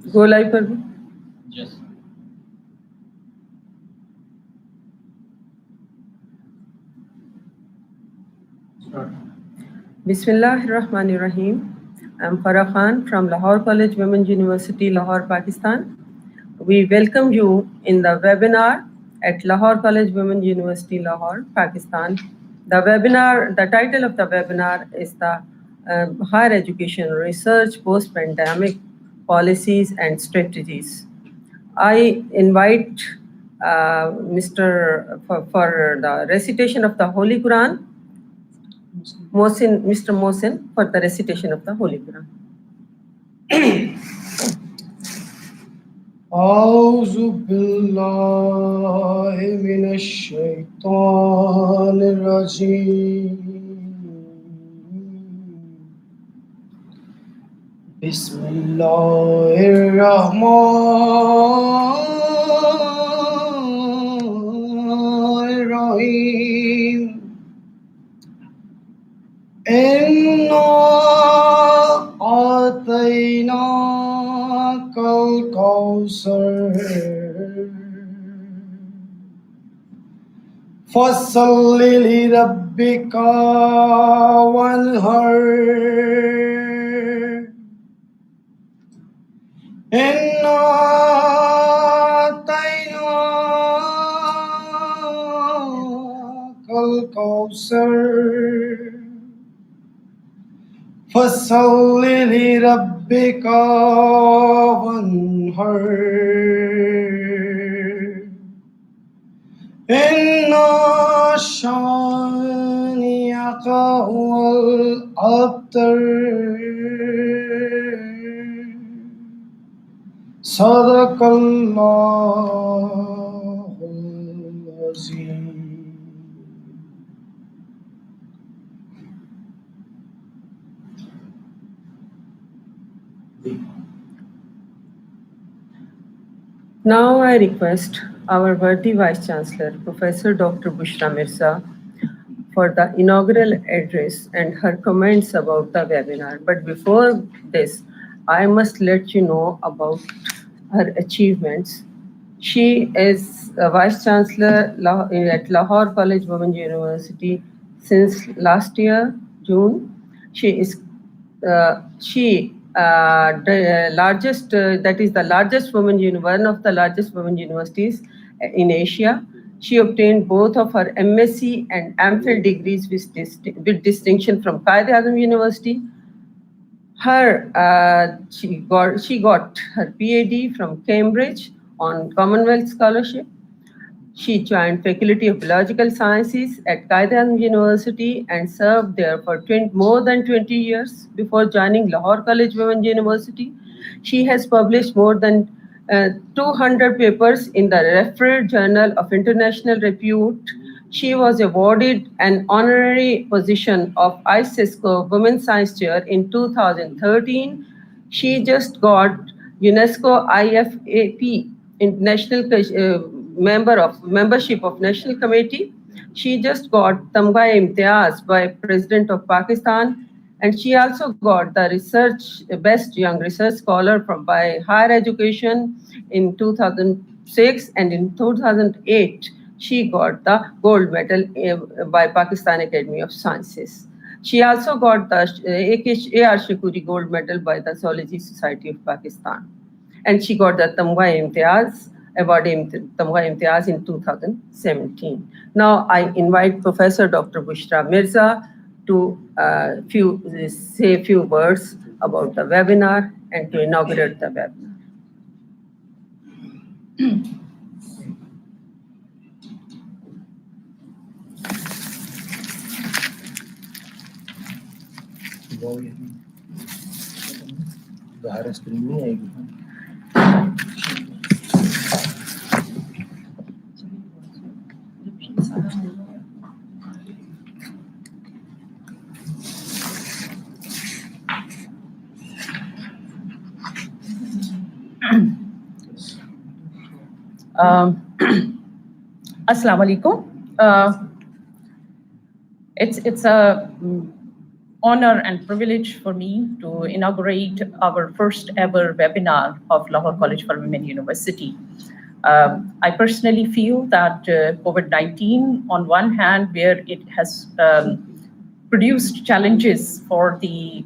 Go live पर भी? Yes. Bismillahirrahmanirrahim. I'm Farah Khan from Lahore College, Women's University, Lahore, Pakistan. We welcome you in the webinar at Lahore College, Women's University, Lahore, Pakistan. The title of the webinar is the Higher Education Research Post-Pandemic Policies and Strategies. I invite for the recitation of the Holy Quran, Mr. Mohsin, for the recitation of the Holy Quran. أعوذ بالله من الشيطان الرجيم بسم الله الرحمن الرحيم إنا أعطيناك الكوثر فصل لربك وانحر إنا أعطيناك الكوثر فصل لربك وانحر إن شانئك هو الأبتر صدق الله العظيم. Now I request our worthy Vice Chancellor, Professor Dr. Bushra Mirza, for the inaugural address and her comments about the webinar. But before this, I must let you know about her achievements. She is a Vice Chancellor at Lahore College, Women's University since last year, June. She is the largest, that is the largest one of the largest women universities in Asia. She obtained both of her MSc and MPhil degrees with distinction from Quaid-i University. She got her PhD from Cambridge on Commonwealth Scholarship. She joined Faculty of Biological Sciences at Quaid-i University and served there for more than 20 years before joining Lahore College Women's University. She has published more than 200 papers in the referred journal of international repute. She was awarded an honorary position of ICESCO Women's Science Chair in 2013. She just got UNESCO IFAP International membership of National Committee. She just got Tamga-e-Imtiaz by President of Pakistan, and she also got the Best Young Research Scholar by Higher Education in 2006, and in 2008 she got the gold medal by Pakistan Academy of Sciences. She also got the A.R. Shukuri Gold Medal by the Zoology Society of Pakistan, and she got the Tamga-e-Imtiaz Award Tamga-e-Imtiaz in 2017. Now I invite Professor Dr. Bushra Mirza to say a few words about the webinar and to inaugurate the webinar. Assalamu alaikum. It's a honor and privilege for me to inaugurate our first ever webinar of Lahore College for Women University. I personally feel that COVID-19, on one hand, where it has produced challenges for the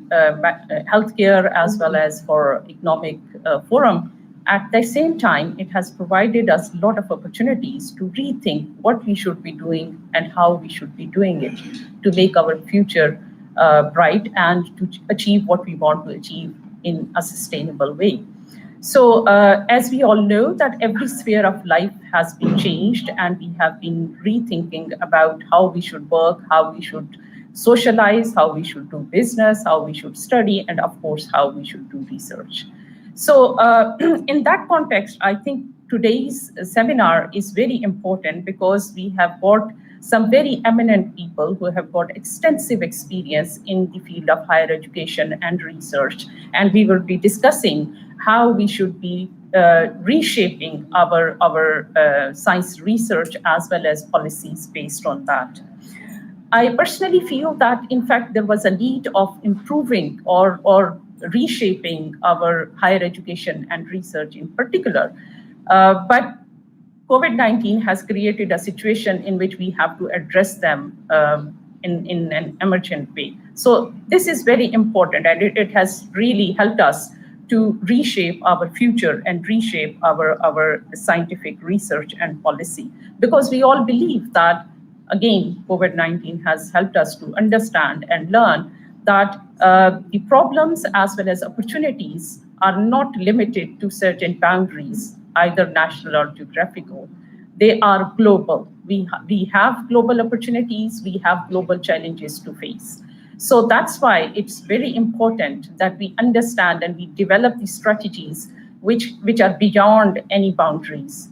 healthcare as well as for economic forum, at the same time, it has provided us a lot of opportunities to rethink what we should be doing and how we should be doing it to make our future bright and to achieve what we want to achieve in a sustainable way. So as we all know that every sphere of life has been changed, and we have been rethinking about how we should work, how we should socialize, how we should do business, how we should study, and of course, how we should do research. So in that context, I think today's seminar is very important because we have got some very eminent people who have got extensive experience in the field of higher education and research. And we will be discussing how we should be reshaping our science research as well as policies based on that. I personally feel that, in fact, there was a need of improving or reshaping our higher education and research in particular. But COVID-19 has created a situation in which we have to address them in an emergent way. So this is very important, and it has really helped us to reshape our future and reshape our scientific research and policy. Because we all believe that, again, COVID-19 has helped us to understand and learn that the problems as well as opportunities are not limited to certain boundaries, either national or geographical. They are global. We have global opportunities, we have global challenges to face. So that's why it's very important that we understand and we develop these strategies which are beyond any boundaries.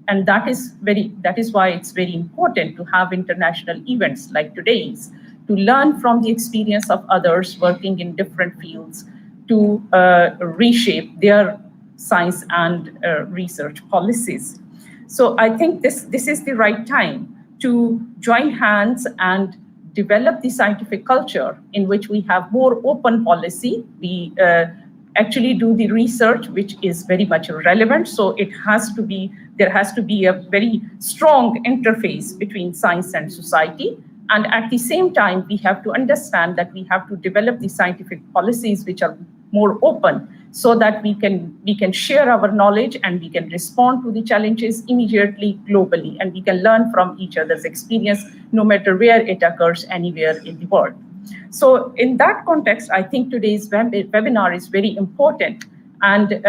And that is why it's very important to have international events like today's, to learn from the experience of others working in different fields, to reshape their science and research policies. So I think this is the right time to join hands and develop the scientific culture in which we have more open policy. We actually do the research which is very much relevant. So there has to be a very strong interface between science and society. And at the same time, we have to understand that we have to develop the scientific policies which are more open, so that we can share our knowledge and we can respond to the challenges immediately globally, and we can learn from each other's experience, no matter where it occurs anywhere in the world. So in that context, I think today's webinar is very important, and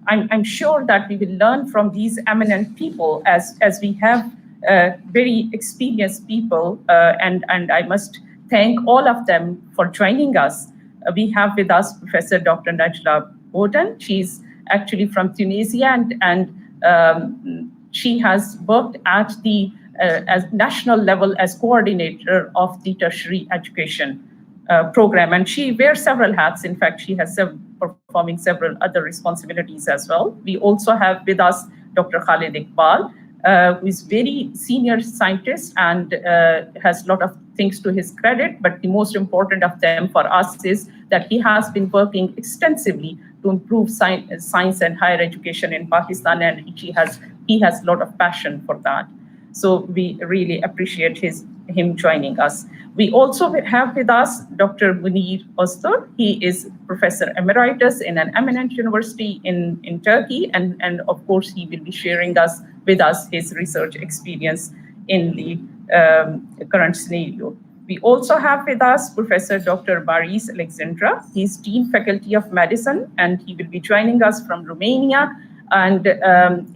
I'm sure that we will learn from these eminent people as we have very experienced people, and I must thank all of them for joining us. We have with us Professor Dr. Najia Bouden. She's actually from Tunisia, and she has worked at the as national level as coordinator of the tertiary education program, and she wears several hats. In fact, she has performing several other responsibilities as well. We also have with us Dr. Khalid Iqbal, who is very senior scientist and has a lot of things to his credit, but the most important of them for us is that he has been working extensively to improve science and higher education in Pakistan, and he has a lot of passion for that. So we really appreciate him joining us. We also have with us Dr. Munir Ozturk. He is Professor Emeritus in an eminent university in Turkey, and of course he will be sharing with us his research experience in the current scenario. We also have with us Professor Dr. Marius Alexandru. He's Dean Faculty of Medicine, and he will be joining us from Romania. And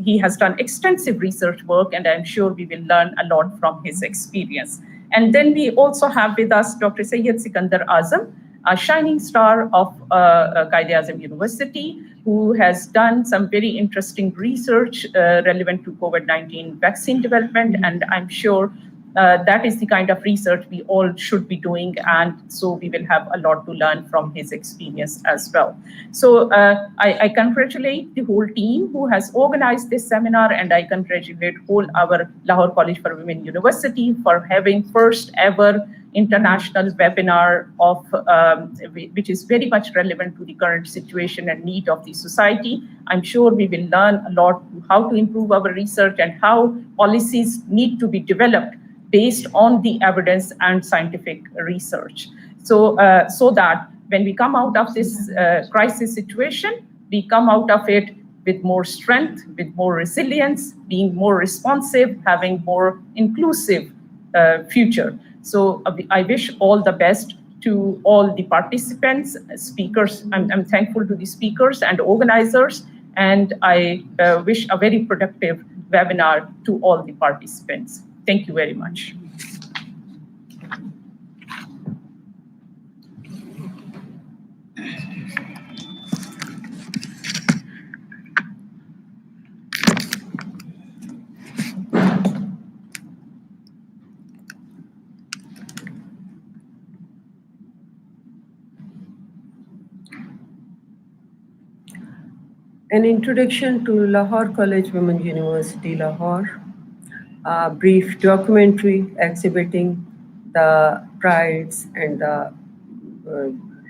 he has done extensive research work, and I'm sure we will learn a lot from his experience. And then we also have with us Dr. Syed Sikander Azam, a shining star of Quaid-i University, who has done some very interesting research relevant to COVID-19 vaccine development. And I'm sure that is the kind of research we all should be doing, and so we will have a lot to learn from his experience as well. So I congratulate the whole team who has organized this seminar, and I congratulate whole our Lahore College for Women University for having first ever international webinar of which is very much relevant to the current situation and need of the society. I'm sure we will learn a lot how to improve our research and how policies need to be developed based on the evidence and scientific research. So, so that when we come out of this crisis situation, we come out of it with more strength, with more resilience, being more responsive, having more inclusive future. So I wish all the best to all the participants, speakers. I'm thankful to the speakers and organizers, and I wish a very productive webinar to all the participants. Thank you very much. An introduction to Lahore College Women University, Lahore. A brief documentary exhibiting the prides and the,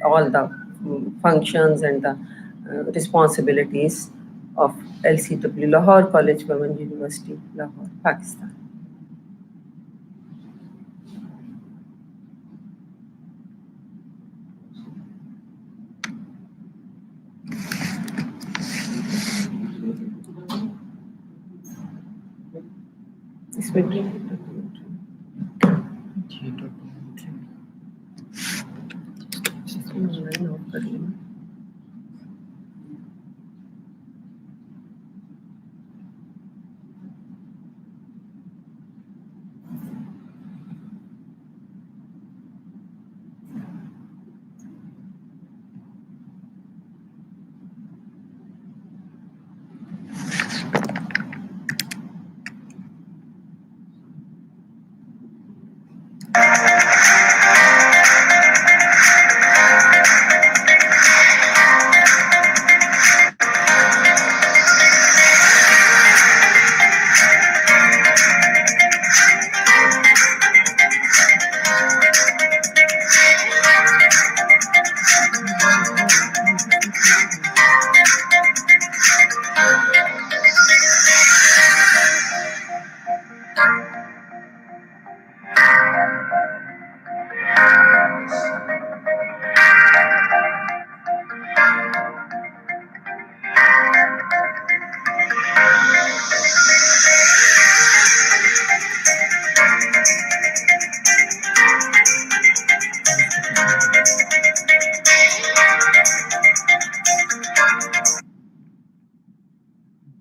all the functions and the responsibilities of LCWU, Lahore College Women University, Lahore, Pakistan.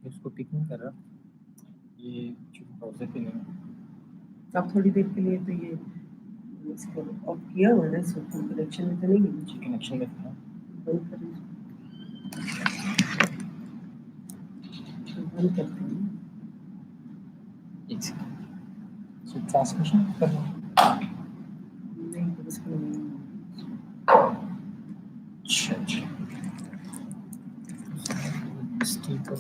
इसको pick नहीं कर रहा ये browser पे नहीं अब थोड़ी देर के लिए तो ये इसको ऑफ किया हुआ है, सो कनेक्शन में तो नहीं है। कनेक्शन में था बंद करें, बंद करते हैं। एक सेकंड सो ट्रांसमिशन करना नहीं तो इसको नहीं। अच्छा स्टीकर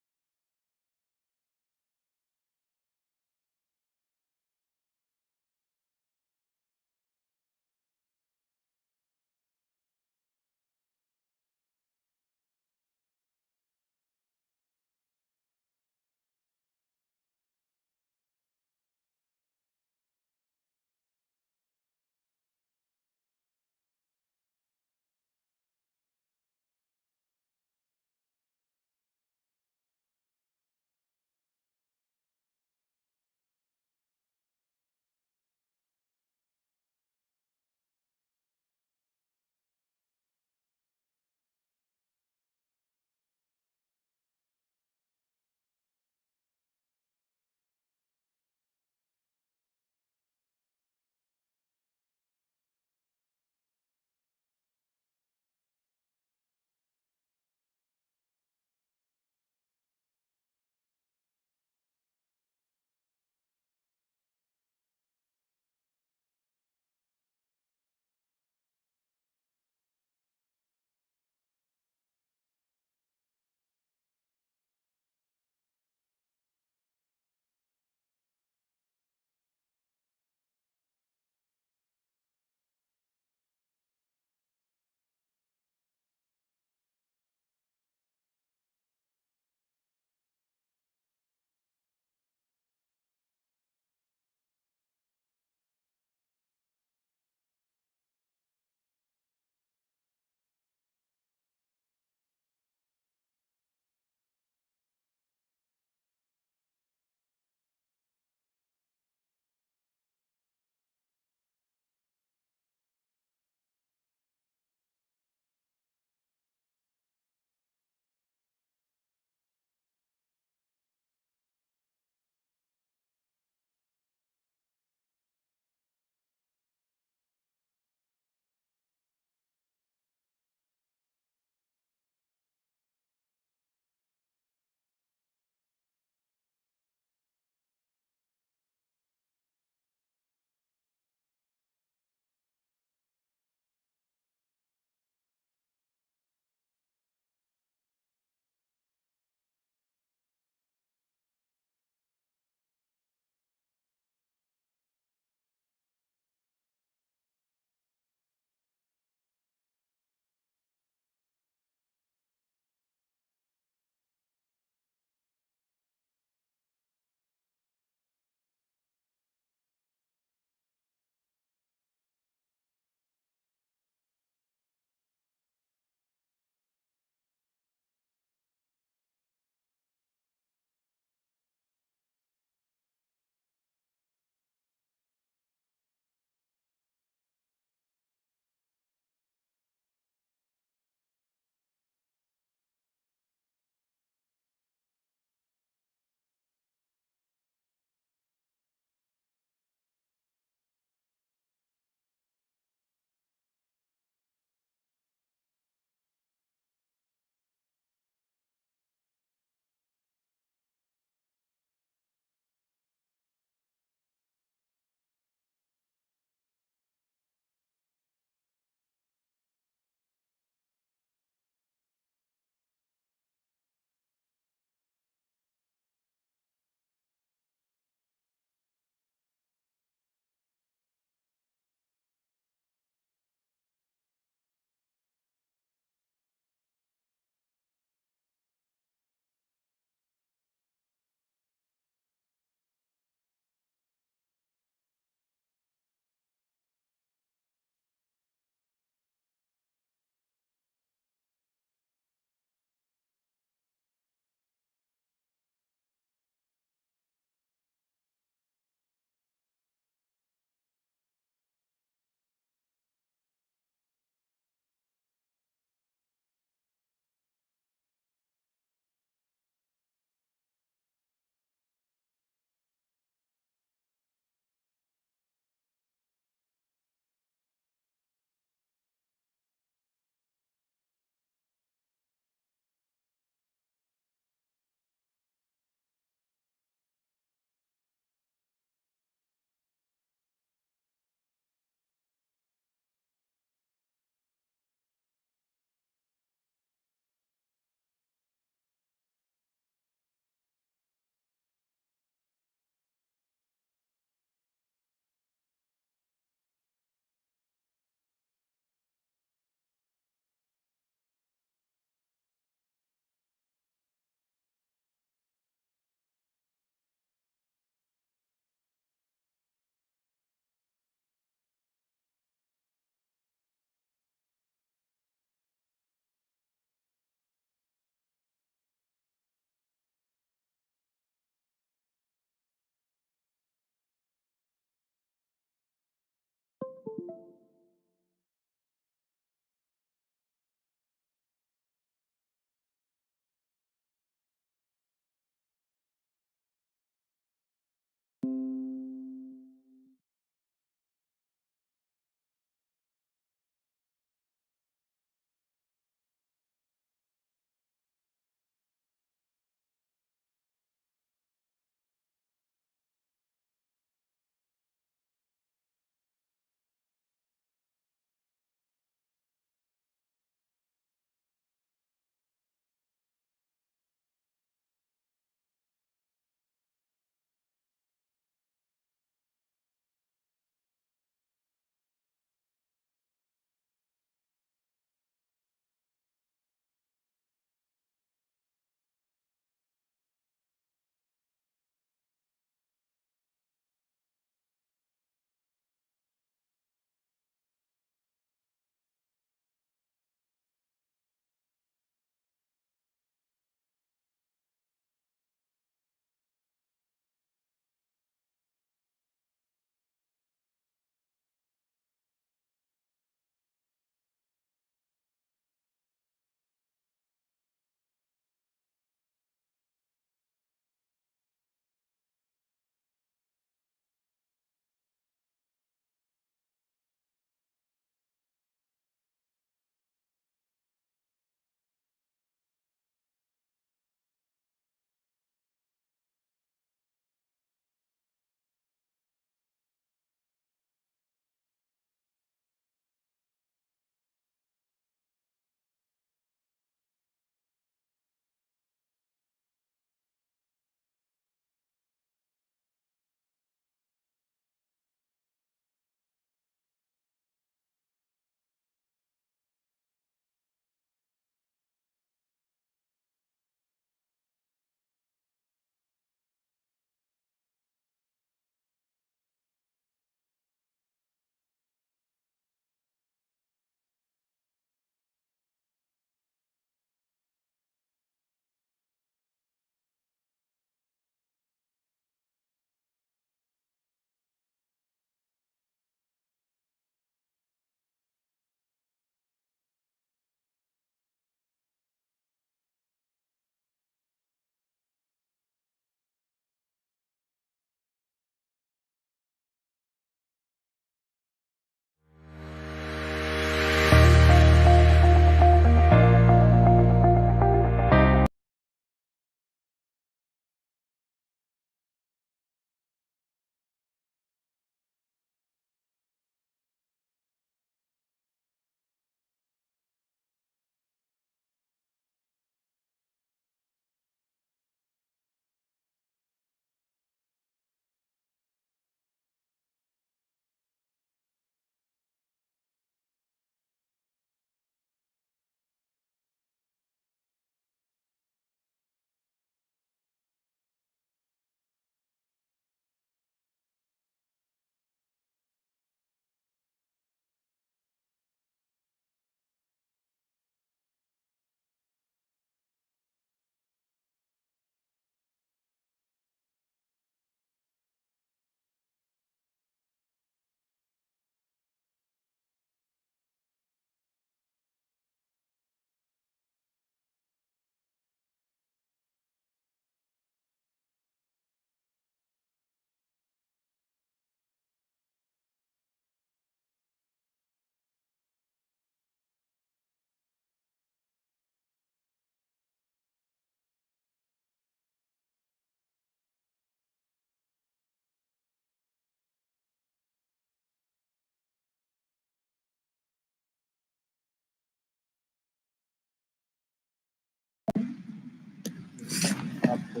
आपको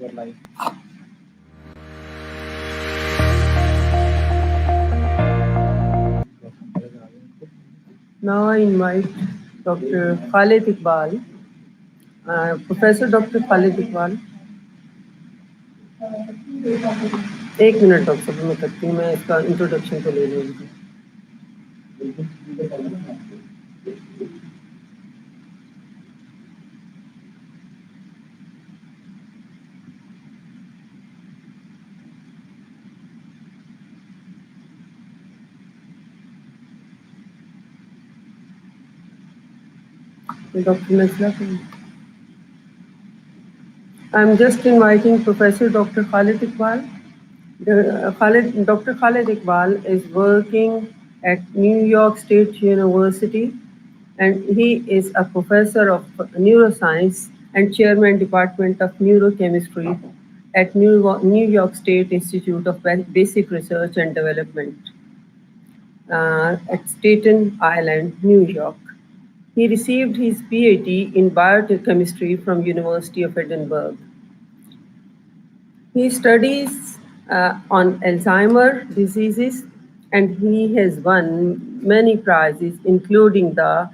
your life. Now I invite Dr. Khalid Iqbal, Professor Dr. Khalid Iqbal. एक मिनट डॉक्टर साहब मैं करती हूँ, मैं इसका इंट्रोडक्शन तो ले लूँगी. Dr. Najia, I'm just inviting Professor Dr. Khalid Iqbal. Dr. Khalid Iqbal is working at New York State University, and he is a professor of neuroscience and chairman department of neurochemistry at New York State Institute of Basic Research and Development at Staten Island, New York. He received his PhD in biochemistry from University of Edinburgh. He studies on Alzheimer's diseases, and he has won many prizes, including the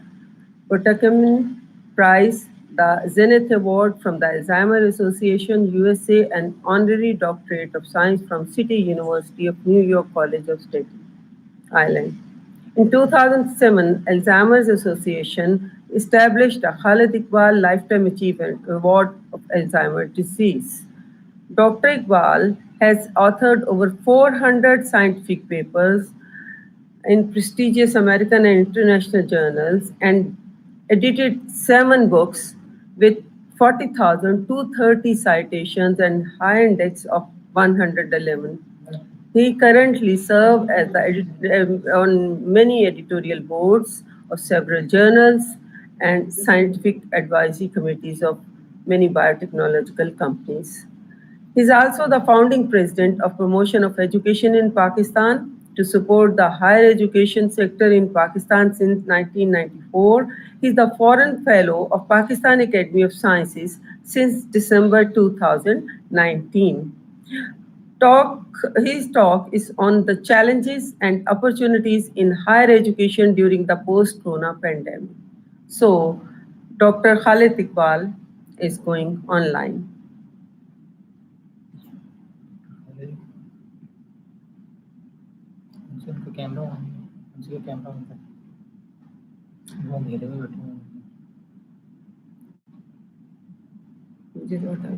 Potakemin Prize, the Zenith Award from the Alzheimer's Association USA, and Honorary Doctorate of Science from City University of New York College of Staten Island. In 2007, Alzheimer's Association established a Khalid Iqbal Lifetime Achievement Award of Alzheimer's disease. Dr. Iqbal has authored over 400 scientific papers in prestigious American and international journals and edited 7 books with 40,230 citations and high index of 111. He currently serves as on many editorial boards of several journals and scientific advisory committees of many biotechnological companies. He is also the founding president of Promotion of Education in Pakistan to support the higher education sector in Pakistan since 1994. He is the Foreign Fellow of Pakistan Academy of Sciences since December 2019. His talk is on the challenges and opportunities in higher education during the post-corona pandemic. So, Dr. Khalid Iqbal is going online. उनका camera on है, उनका camera on है, वो अंधेरे में बैठे हैं. मुझे तो बता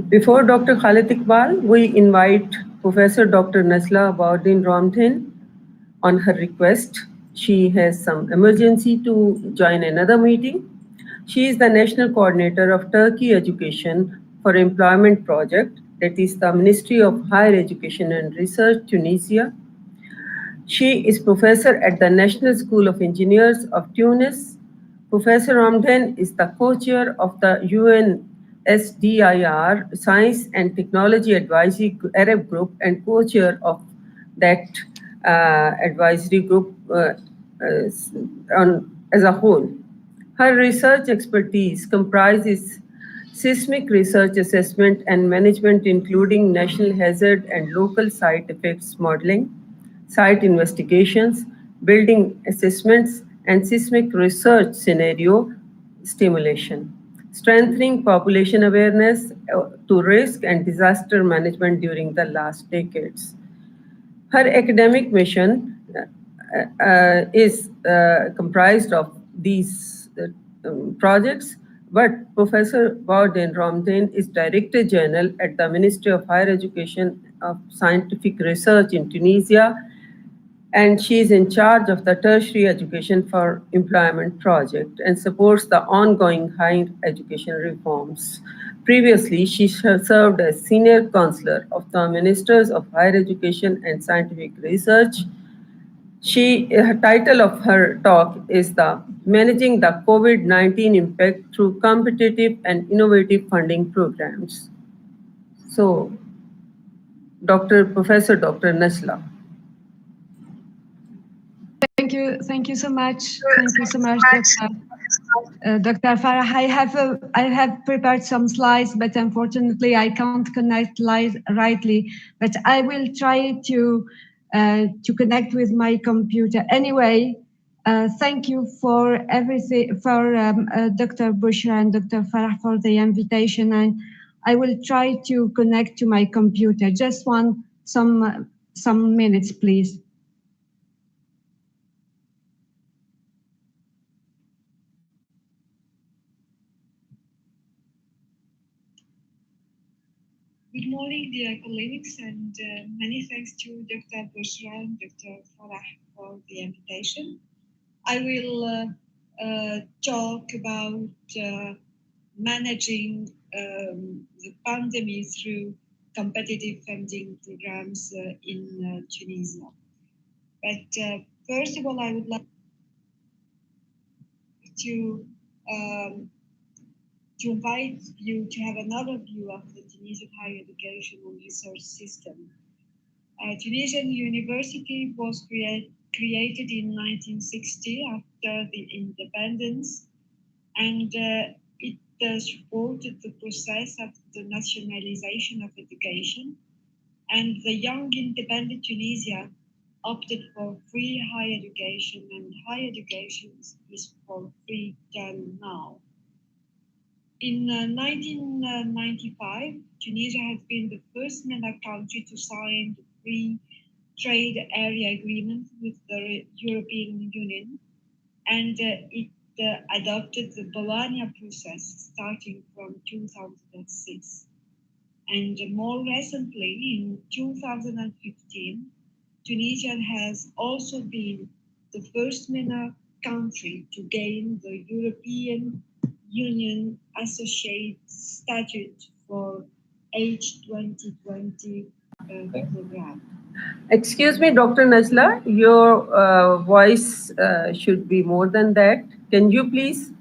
Before Dr. Khalid Iqbal, we invite Professor Dr. Nasla Bouden Romthen on her request. She has some emergency to join another meeting. She is the National Coordinator of Turkey Education for Employment Project, that is the Ministry of Higher Education and Research, Tunisia. She is professor at the National School of Engineers of Tunis. Professor Ramden is the co-chair of the UNSDR Science and Technology Advisory Arab Group and co-chair of that advisory group as a whole. Her research expertise comprises seismic research assessment and management, including national hazard and local site effects modeling, site investigations, building assessments, and seismic research scenario stimulation, strengthening population awareness to risk and disaster management during the last decades. Her academic mission is comprised of these projects, but Professor Bouden Romden is Director General at the Ministry of Higher Education of Scientific Research in Tunisia, and she is in charge of the Tertiary Education for Employment project and supports the ongoing higher education reforms. Previously, she served as Senior Counselor of the Ministers of Higher Education and Scientific Research. Her title of her talk is the Managing the COVID-19 Impact Through Competitive and Innovative Funding Programs. So, Professor Dr. Nasla. Thank you so much. Thank you so much, Dr. Farah. I have prepared some slides, but unfortunately I can't connect rightly. But I will try to connect with my computer. Anyway, thank you for everything, for Dr. Bushra and Dr. Farah for the invitation, and I will try to connect to my computer. Just some minutes, please. Good morning, dear colleagues, and many thanks to Dr. Bushra and Dr. Farah for the invitation. I will talk about managing the pandemic through competitive funding programs in Tunisia. But first of all, I would like to invite you to have another view of the Tunisian higher education and research system. Tunisian University was created in 1960 after the independence, and it supported the process of the nationalization of education. And the young independent Tunisia opted for free higher education, and higher education is for free till now. In 1995, Tunisia has been the first MENA country to sign the free trade area agreement with the European Union, and it adopted the Bologna process starting from 2006. And more recently, in 2015, Tunisia has also been the first MENA country to gain the European Union Associate Statute for H2020 program. Excuse me, Dr. Nasla, your voice should be more than that. Can you please?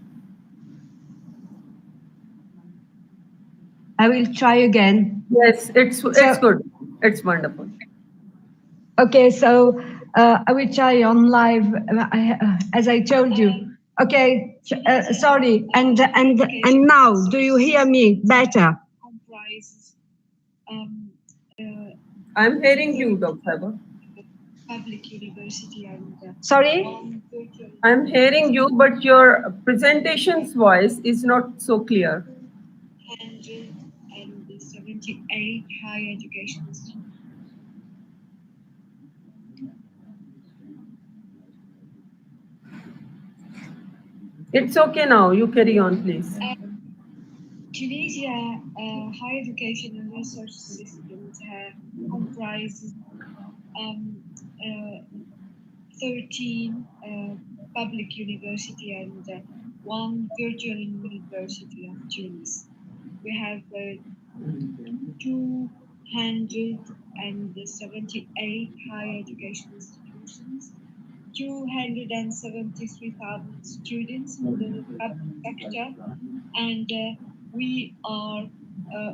I will try again. Yes, it's good. It's wonderful. Okay, so I will try on live, as I told you. Okay, sorry, and now, do you hear me better? I'm hearing you, Dr. Public university and sorry? I'm hearing you, but your presentation's voice is not so clear. 178 higher education institutions. It's okay now. You carry on, please. Tunisia higher education and research systems comprises 13 public university and one virtual university of Tunis. We have 278 higher education institutions, 273,000 students in the public sector, and we are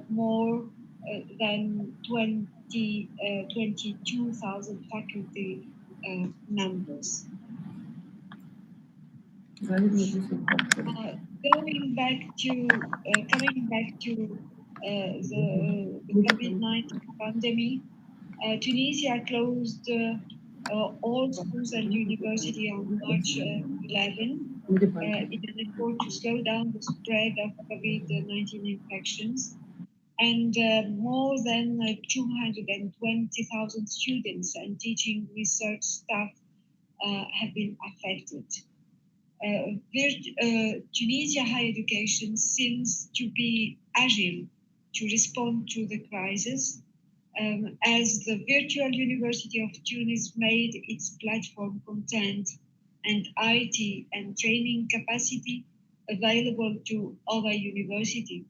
more than 22,000 faculty members. Coming back to the COVID-19 pandemic, Tunisia closed all schools and university on March 11 in an effort to slow down the spread of COVID-19 infections. And more than 220,000 students and teaching research staff have been affected. Tunisia higher education seems to be agile to respond to the crisis, as the virtual University of Tunis made its platform content and IT and training capacity available to other universities.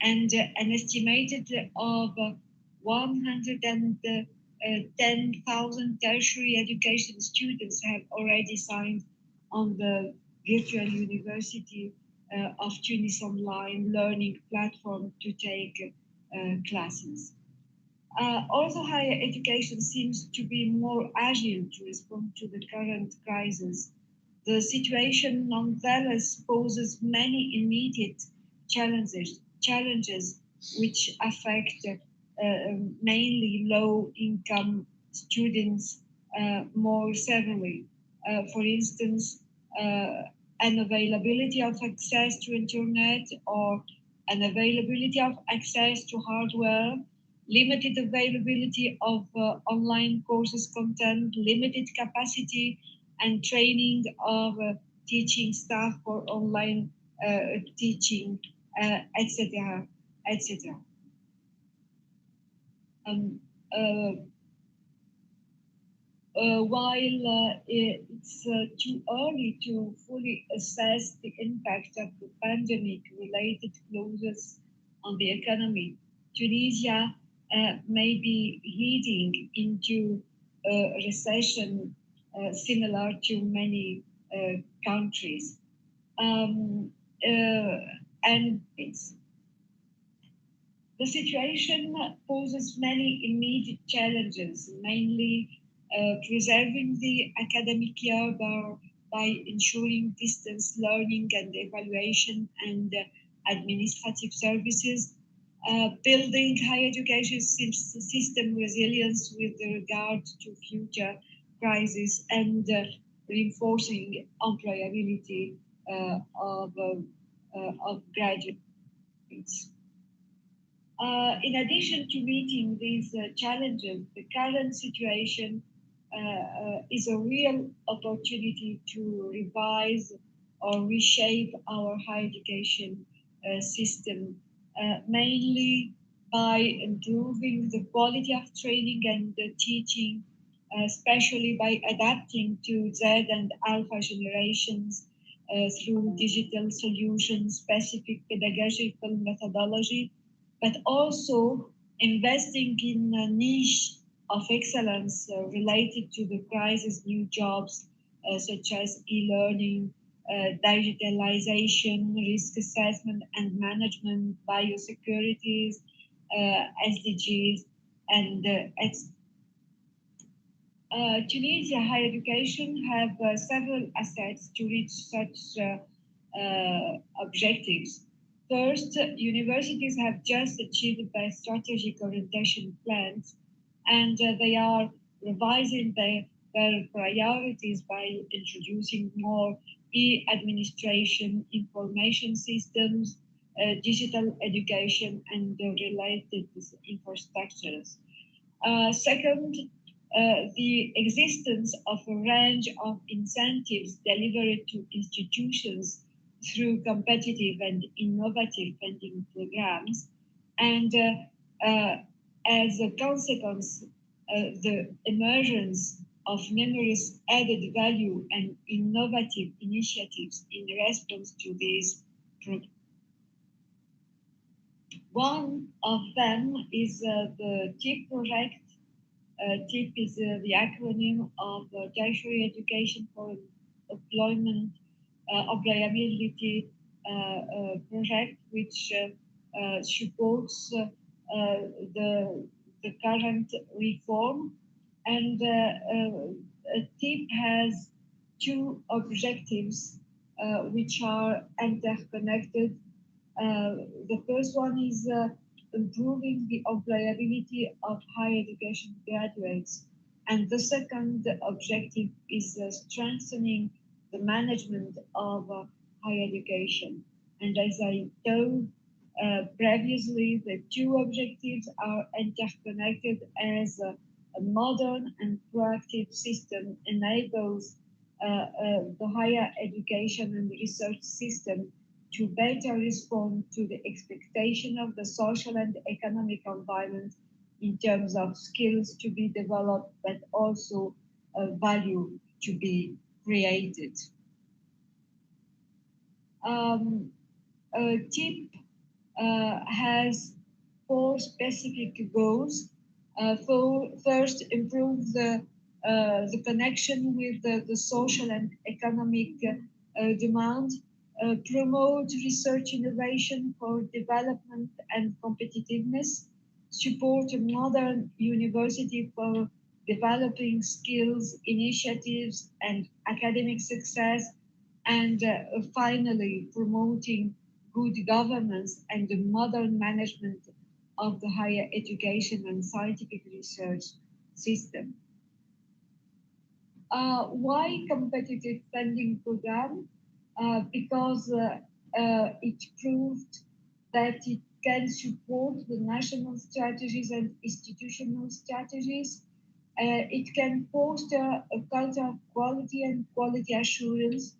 And an estimated of 110,000 tertiary education students have already signed on the virtual University of Tunis online learning platform to take classes. Also, higher education seems to be more agile to respond to the current crisis. The situation nonetheless poses many immediate challenges which affect mainly low-income students more severely. For instance, unavailability of access to internet or unavailability of access to hardware, limited availability of online courses content, limited capacity and training of teaching staff for online teaching, etc., etc. While it's too early to fully assess the impact of the pandemic-related closures on the economy, Tunisia may be heading into a recession similar to many countries. And the situation poses many immediate challenges, mainly preserving the academic year by ensuring distance learning and evaluation and administrative services, building higher education system resilience with regard to future crises, and reinforcing employability of graduates. In addition to meeting these challenges, the current situation is a real opportunity to revise or reshape our higher education system, mainly by improving the quality of training and teaching, especially by adapting to Z and Alpha generations through digital solutions, specific pedagogical methodology, but also investing in a niche of excellence related to the crisis, new jobs such as e-learning, digitalization, risk assessment and management, biosecurities, SDGs, and Tunisia higher education have several assets to reach such objectives. First, universities have just achieved their strategic orientation plans, and they are revising their priorities by introducing more e-administration, information systems, digital education, and related infrastructures. Second, the existence of a range of incentives delivered to institutions through competitive and innovative funding programs. And as a consequence, the emergence of numerous added value and innovative initiatives in response to these programs. One of them is the TIP project. TIP is the acronym of Tertiary Education for Employment Employability project, which supports the current reform. And TIP has two objectives which are interconnected. The first one is improving the employability of higher education graduates. And the second objective is strengthening the management of higher education. And as I told previously, the two objectives are interconnected as a modern and proactive system enables the higher education and research system to better respond to the expectation of the social and economic environment in terms of skills to be developed, but also value to be created. TIP has 4 specific goals. First, improve the connection with the social and economic demand. Promote research innovation for development and competitiveness, support a modern university for developing skills, initiatives, and academic success, and finally, promoting good governance and the modern management of the higher education and scientific research system. Why competitive funding program? Because it proved that it can support the national strategies and institutional strategies. It can foster a culture of quality and quality assurance.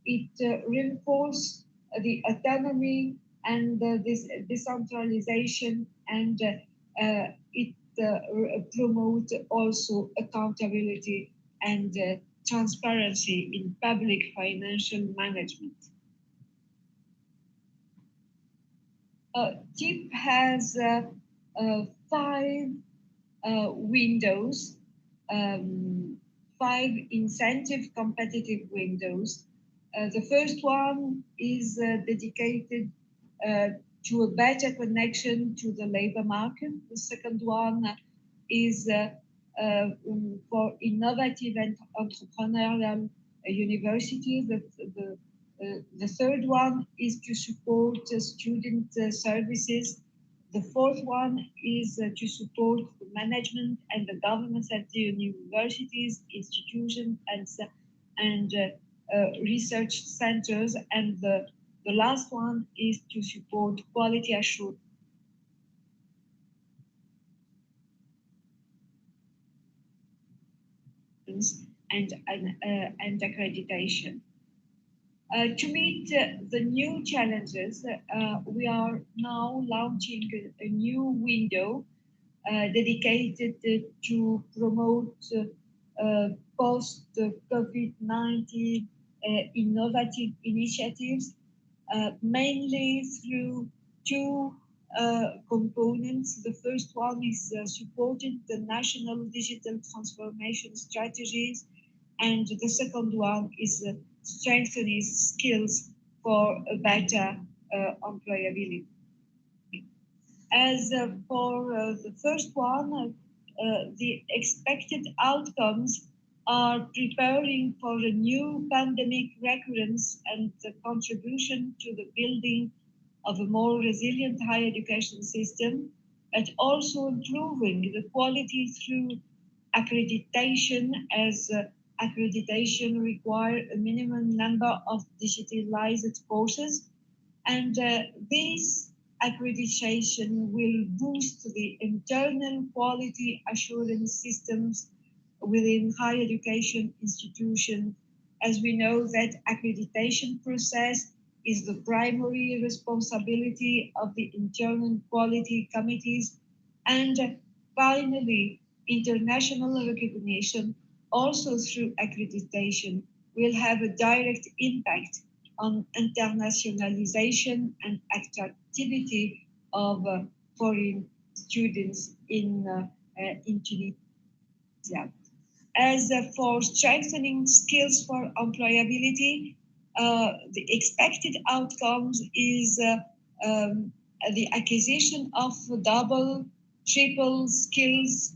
It reinforces the autonomy and this decentralization, and it promotes also accountability and transparency in public financial management. TIP has 5 windows, 5 incentive competitive windows. The first one is dedicated to a better connection to the labor market. The second one is for innovative and entrepreneurial universities. The third one is to support student services. The fourth one is to support the management and the governments at the universities, institutions, and research centers. And the last one is to support quality assurance and accreditation. To meet the new challenges, we are now launching a new window dedicated to promote post-COVID-19 innovative initiatives, mainly through 2 components. The first one is supporting the national digital transformation strategies, and the second one is strengthening skills for a better employability. As for the first one, the expected outcomes are preparing for a new pandemic recurrence and the contribution to the building of a more resilient higher education system, but also improving the quality through accreditation, as accreditation requires a minimum number of digitalized courses, and this accreditation will boost the internal quality assurance systems within higher education institutions, as we know that accreditation process is the primary responsibility of the internal quality committees. And finally, international recognition, also through accreditation, will have a direct impact on internationalization and attractivity of foreign students in Tunisia. As for strengthening skills for employability, the expected outcomes is the acquisition of double, triple skills,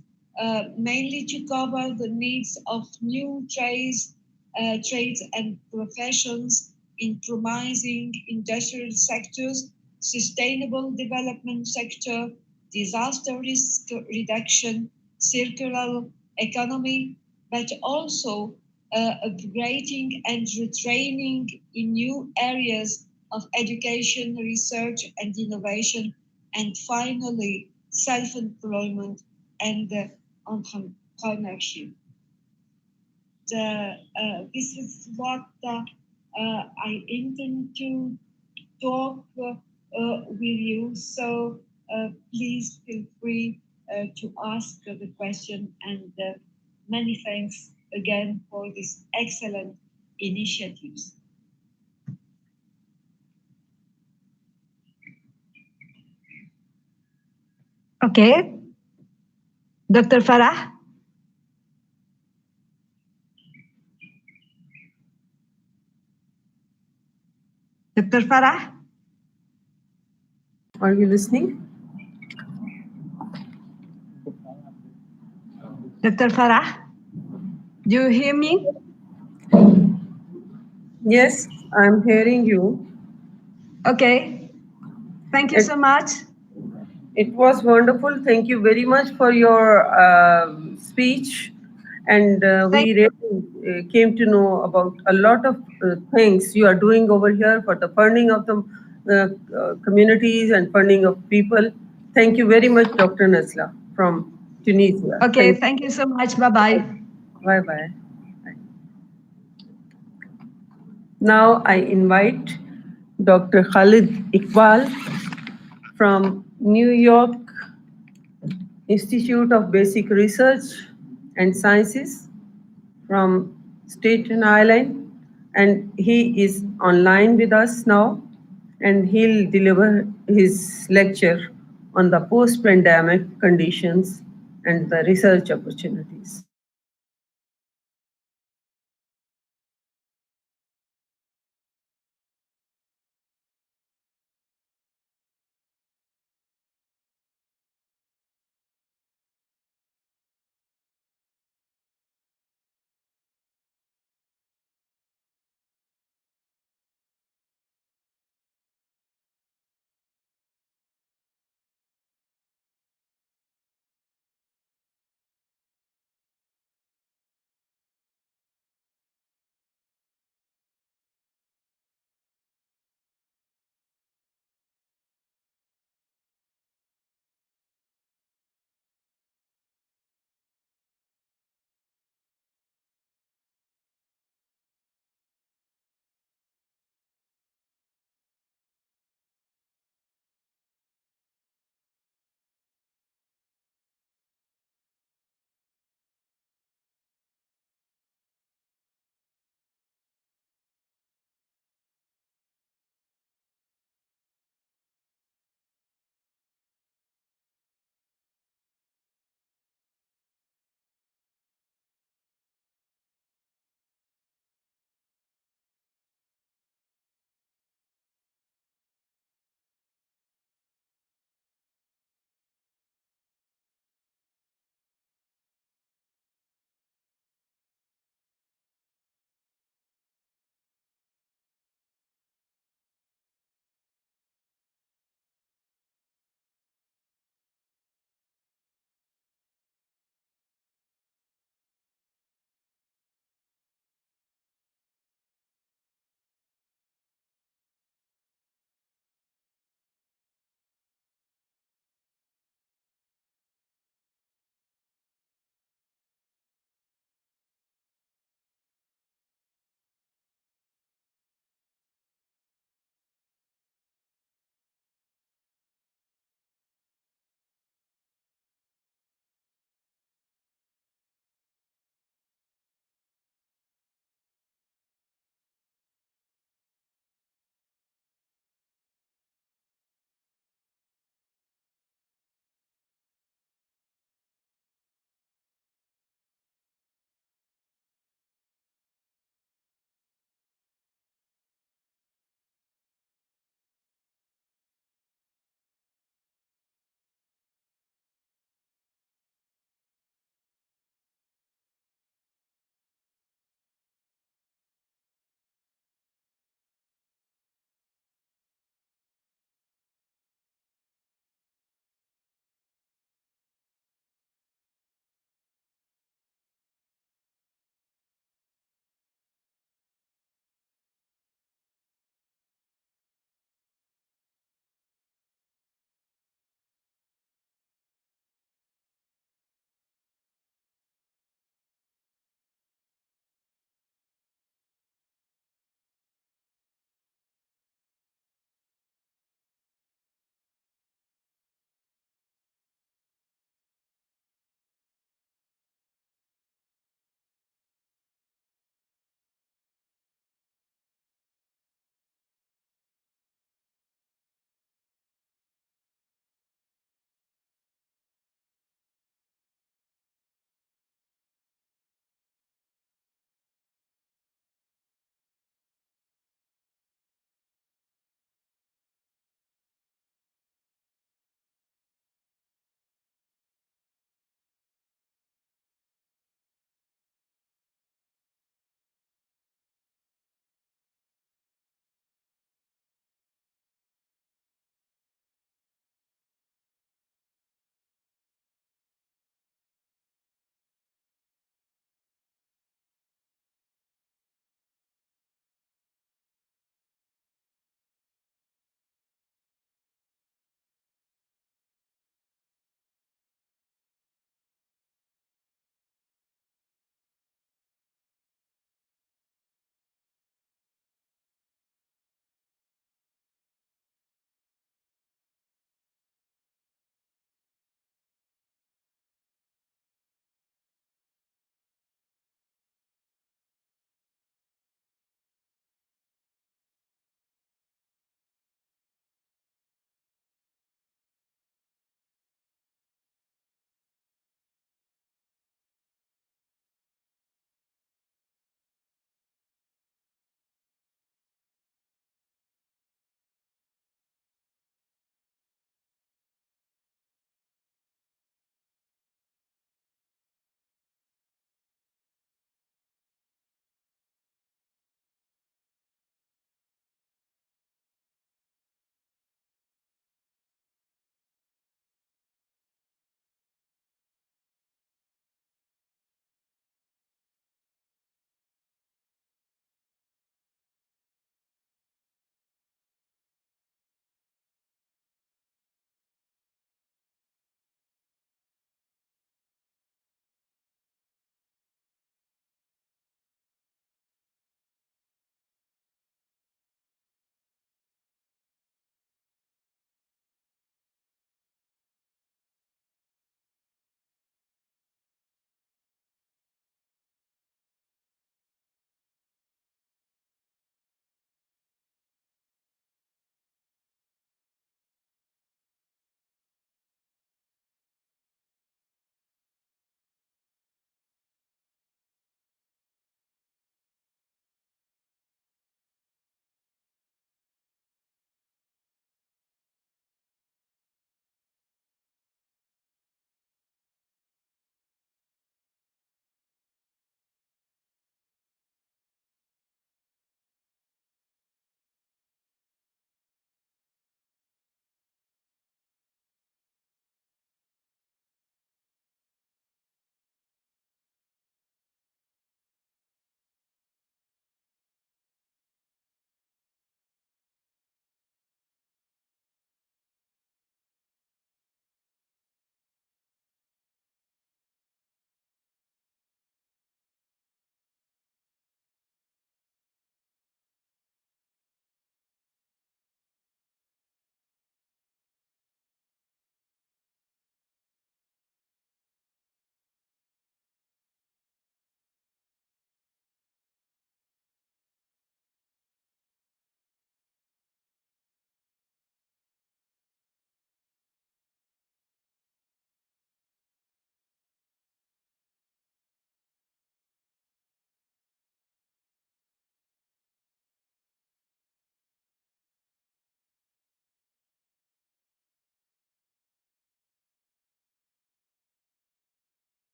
mainly to cover the needs of new trades and professions in promising industrial sectors, sustainable development sector, disaster risk reduction, circular economy, but also upgrading and retraining in new areas of education, research, and innovation, and finally, self-employment and entrepreneurship. This is what I intend to talk with you. So please feel free to ask the question, and many thanks again for these excellent initiatives. Okay. Dr. Farah? Dr. Farah? Are you listening? Dr. Farah? Do you hear me? Yes, I'm hearing you. Okay. Thank you so much. It was wonderful. Thank you very much for your speech. And we really came to know about a lot of things you are doing over here for the funding of the communities and funding of people. Thank you very much, Dr. Nasla from Tunisia. Okay, thank you so much. Bye-bye. Bye-bye. Now I invite Dr. Khalid Iqbal from New York Institute of Basic Research and Sciences from Staten Island, and he is online with us now, and he'll deliver his lecture on the post-pandemic conditions and the research opportunities.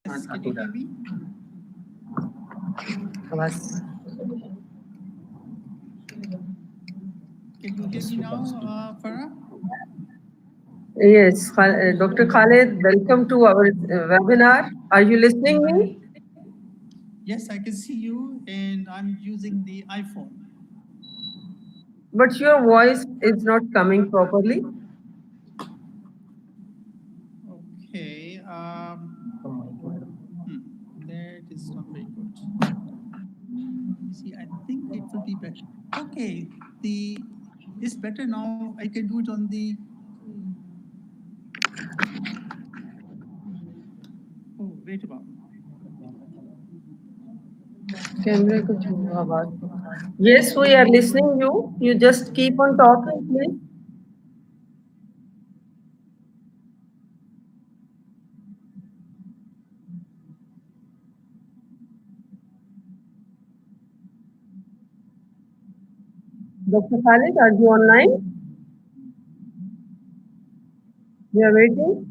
Yes, can you hear me? Can you hear me now, Farah? Yes, Dr. Khalid, welcome to our webinar. Are you listening me? Yes, I can see you, and I'm using the iPhone. But your voice is not coming properly. Okay. That is not very good. You see, I think it will be better. Okay, it's better now. I can do it on the. Oh, wait a moment. Yes, we are listening you. You just keep on talking, please. Dr. Khalid, are you online? We are waiting.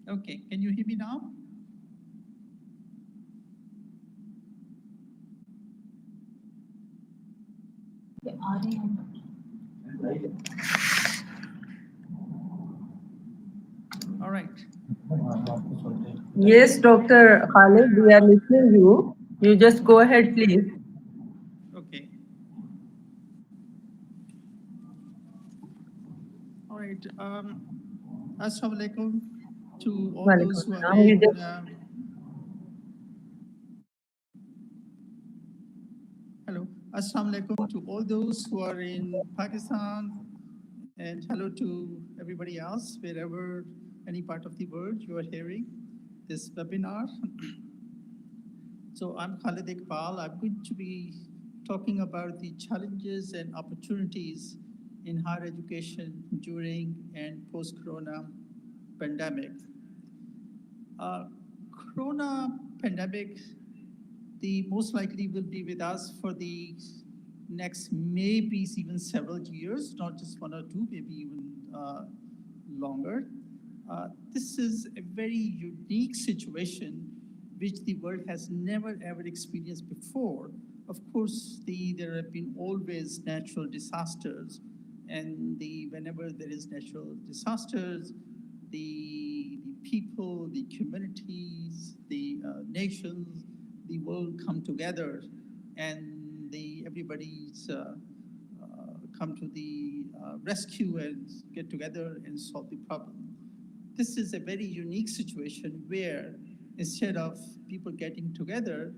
Okay, can you hear me now? All right. Yes, Dr. Khalid, we are listening to you. You just go ahead, please. Okay. All right. Assalamu alaikum to all those who are Walaikum in. assalam. Hello. Assalamu alaikum to all those who are in Pakistan, and hello to everybody else, wherever any part of the world you are hearing this webinar. So I'm Khalid Iqbal. I'm going to be talking about the challenges and opportunities in higher education during and post-corona pandemic. Corona pandemic, the most likely will be with us for the next maybe even several years, not just 1 or 2, maybe even longer. This is a very unique situation which the world has never ever experienced before. Of course, there have been always natural disasters, and whenever there is natural disasters, the people, the communities, the nations, the world come together, and everybody's come to the rescue and get together and solve the problem. This is a very unique situation where instead of people getting together,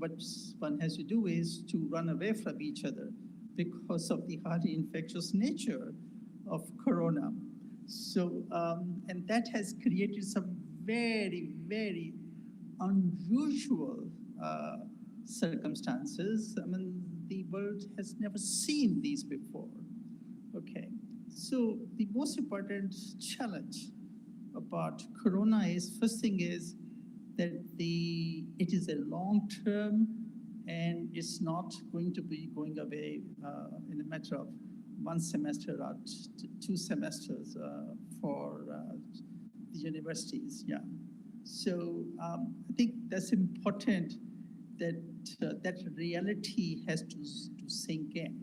what one has to do is to run away from each other because of the highly infectious nature of corona. So, and that has created some very, very unusual circumstances. I mean, the world has never seen these before. Okay, so the most important challenge about corona is, first thing is that it is a long-term, and it's not going to be going away in a matter of 1 semester or 2 semesters for the universities. Yeah. So I think that's important that that reality has to sink in.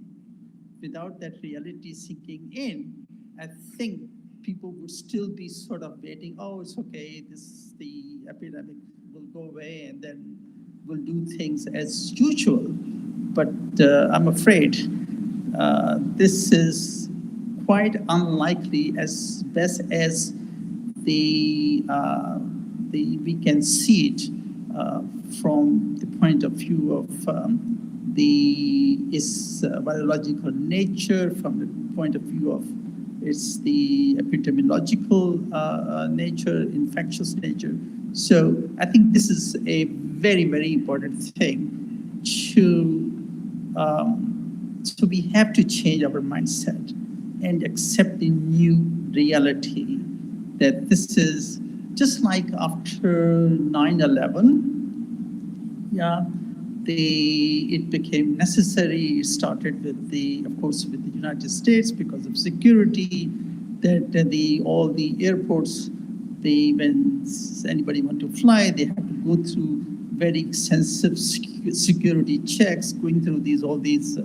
Without that reality sinking in, I think people would still be sort of waiting, oh, it's okay, the epidemic will go away and then we'll do things as usual. But I'm afraid this is quite unlikely, as best as we can see it from the point of view of its biological nature, from the point of view of the epidemiological nature, infectious nature. So I think this is a very, very important thing so we have to change our mindset and accept the new reality that this is just like after 9/11. Yeah, it became necessary. It started with of course, with the United States because of security. That all the airports, when anybody want to fly, they have to go through very extensive security checks, going through all these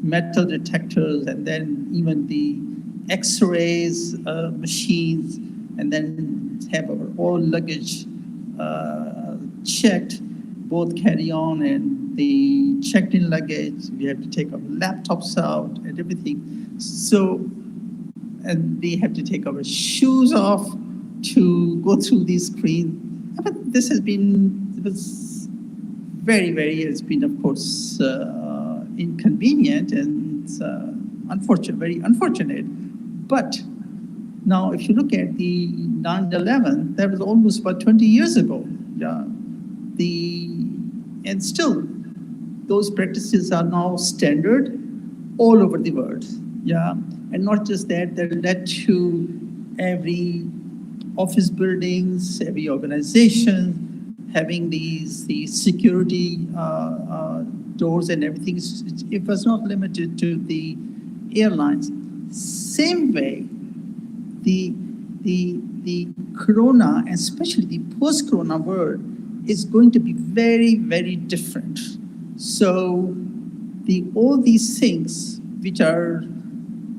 metal detectors, and then even the X-rays machines, and then have our all luggage checked, both carry-on and the checked-in luggage. We have to take our laptops out and everything. So, and we have to take our shoes off to go through these screens. But this has been, it was very, very, it's been, of course, inconvenient and unfortunate, very unfortunate. But now, if you look at the 9/11, that was almost about 20 years ago. Yeah, and still, those practices are now standard all over the world. Yeah, and not just that, that led to every office buildings, every organization having these security doors and everything. It was not limited to the airlines. Same way, the the corona, and especially the post-corona world, is going to be very, very different. So all these things which are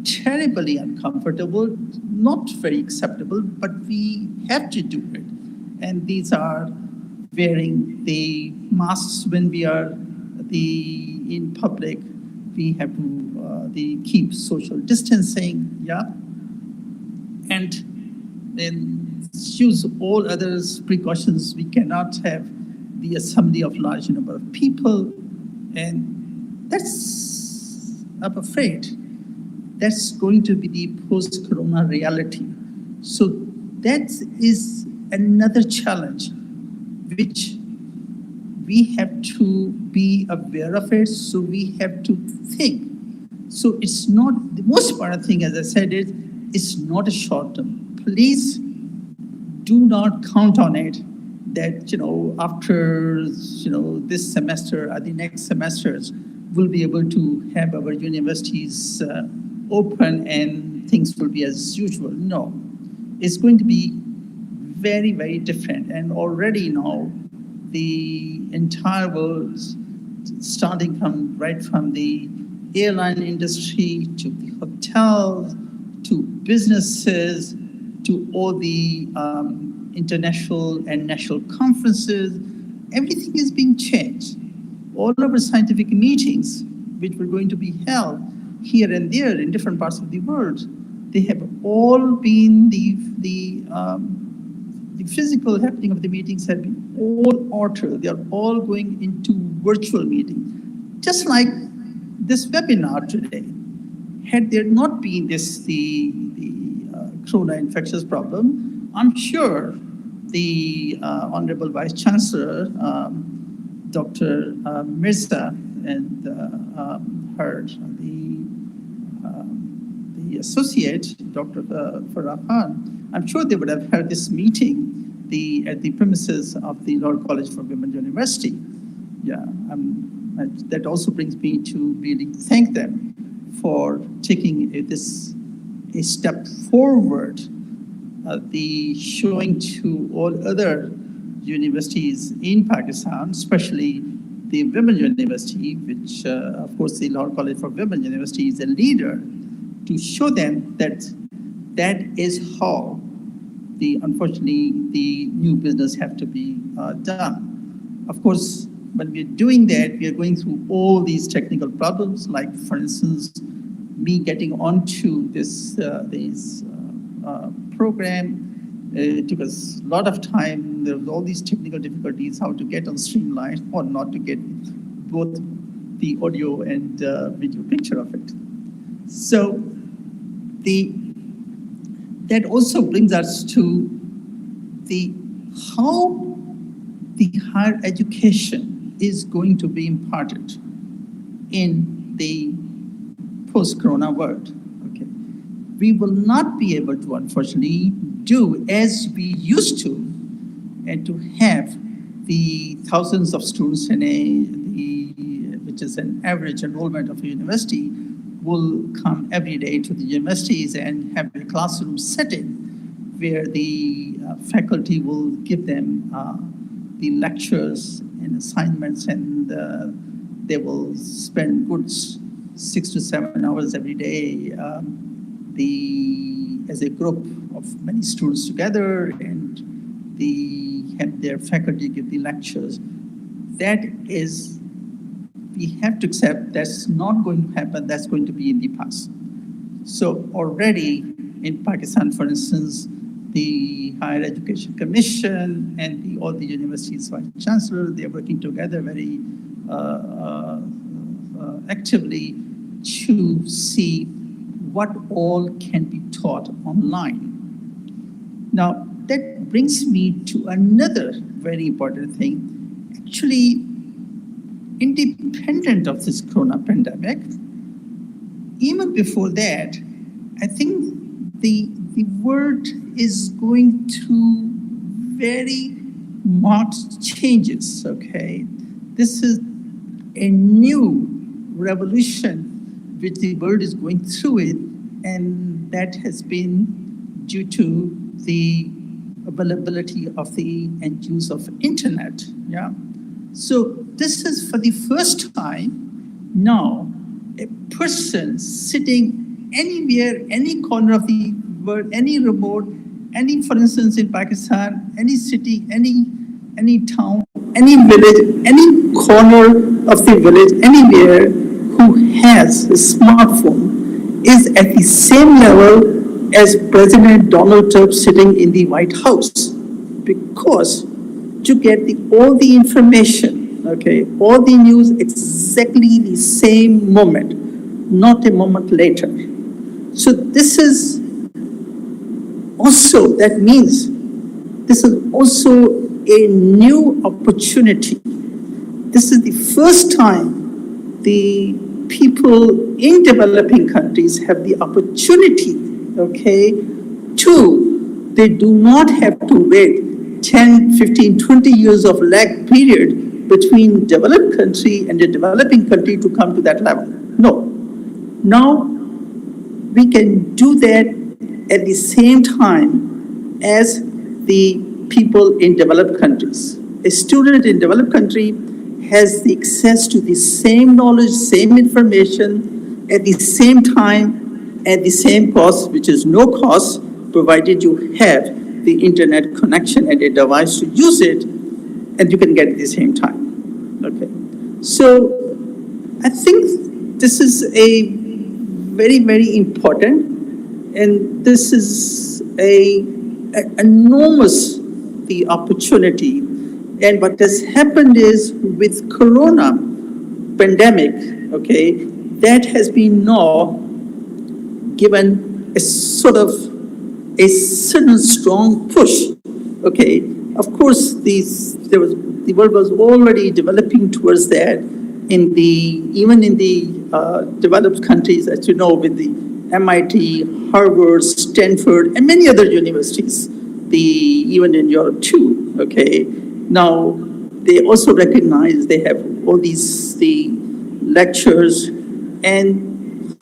terribly uncomfortable, not very acceptable, but we have to do it. And these are wearing the masks when we are in public. We have to keep social distancing, yeah, and then use all other precautions. We cannot have the assembly of large number of people, and that's, I'm afraid, that's going to be the post-corona reality. So that is another challenge which we have to be aware of it, so we have to think. So it's not, the most important thing, as I said, is it's not a short term. Please do not count on it that, after, this semester or the next semesters, we'll be able to have our universities open and things will be as usual. No, it's going to be very, very different. And already now, the entire world, starting from the airline industry to the hotels, to businesses, to all the international and national conferences, everything is being changed. All of our scientific meetings, which were going to be held here and there in different parts of the world, they have all been the physical happening of the meetings have been all altered. They are all going into virtual meetings. Just like this webinar today. Had there not been the corona infectious problem, I'm sure the Honorable Vice Chancellor, Dr. Mirza, and the associate, Dr. Farah, I'm sure they would have held this meeting at the premises of the Lahore College for Women University. Yeah, that also brings me to really thank them for taking a step forward, showing to all other universities in Pakistan, especially the Women University, which of course the Lahore College for Women University is a leader, to show them that that is how unfortunately the new business have to be done. Of course, when we're doing that, we are going through all these technical problems, like for instance, me getting onto this program. It took us a lot of time. There was all these technical difficulties, how to get on Streamline or not to get both the audio and video picture of it. So that also brings us to how the higher education is going to be imparted in the post-corona world. Okay, we will not be able to, unfortunately, do as we used to, and to have the thousands of students which is an average enrollment of a university, will come every day to the universities and have a classroom setting where the faculty will give them the lectures and assignments, and they will spend good 6 to 7 hours every day as a group of many students together, and have their faculty give the lectures. That is, we have to accept that's not going to happen, that's going to be in the past. So already in Pakistan, for instance, the Higher Education Commission and all the universities' vice chancellor, they are working together very actively to see what all can be taught online. Now, that brings me to another very important thing. Actually, independent of this corona pandemic, even before that, I think the world is going through very marked changes, okay? This is a new revolution which the world is going through it, and that has been due to the availability of the and use of internet. Yeah. So this is for the first time now, a person sitting anywhere, any corner of the world, any remote, any, for instance, in Pakistan, any city, any town, any village, any corner of the village, anywhere, who has a smartphone is at the same level as President Donald Trump sitting in the White House, because to get all the information, okay, all the news exactly the same moment, not a moment later. So this is also, that means this is also a new opportunity. This is the first time the people in developing countries have the opportunity, okay, they do not have to wait 10, 15, 20 years of lag period between developed country and the developing country to come to that level. No. Now we can do that at the same time as the people in developed countries. A student in developed country has the access to the same knowledge, same information at the same time, at the same cost, which is no cost, provided you have the internet connection and a device to use it, and you can get it at the same time. Okay. So I think this is a very, very important, and this is an enormous the opportunity. And what has happened is with Corona pandemic, okay, that has been now given a sort of a certain strong push. Okay, of course, the world was already developing towards that even in the developed countries, as you know, with the MIT, Harvard, Stanford, and many other universities, even in Europe too, okay? Now, they also recognize they have all the lectures and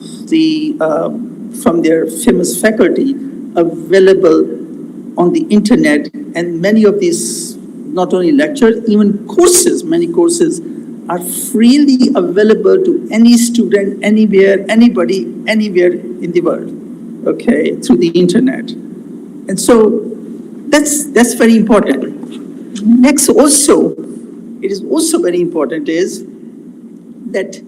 from their famous faculty available on the internet, and many of these, not only lectures, even courses, many courses are freely available to any student, anywhere, anybody, anywhere in the world, okay, through the internet. And so that's very important. Next also, it is also very important is that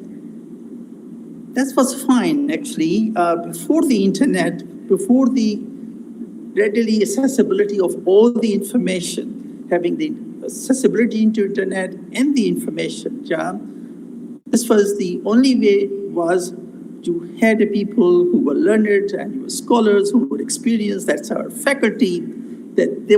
was fine actually, before the internet, before the readily accessibility of all the information, having the accessibility into internet and the information, this was the only way was you had people who were learned and you were scholars who were experienced, that's our faculty, that they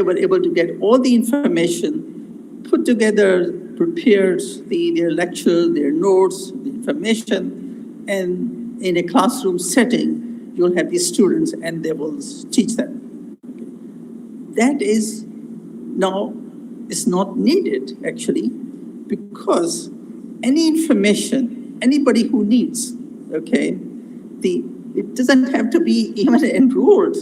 were able to get all the information, put together, prepared their lecture, their notes, the information, and in a classroom setting, you'll have these students and they will teach them. That is now is not needed actually, because any information, anybody who needs, okay, it doesn't have to be even enrolled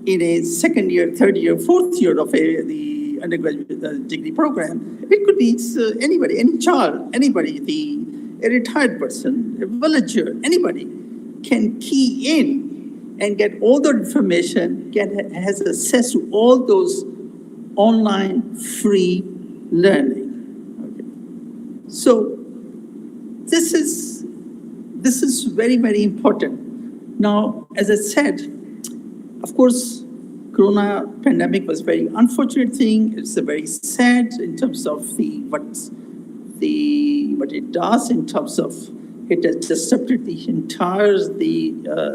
in a second year, third year, fourth year of the undergraduate degree program. It could be anybody, any child, anybody, a retired person, a villager, anybody can key in and get all the information, has access to all those online free learning. Okay. So this is very, very important. Now, as I said, of course, Corona pandemic was a very unfortunate thing. It's a very sad in terms of what it does in terms of it has disrupted the entire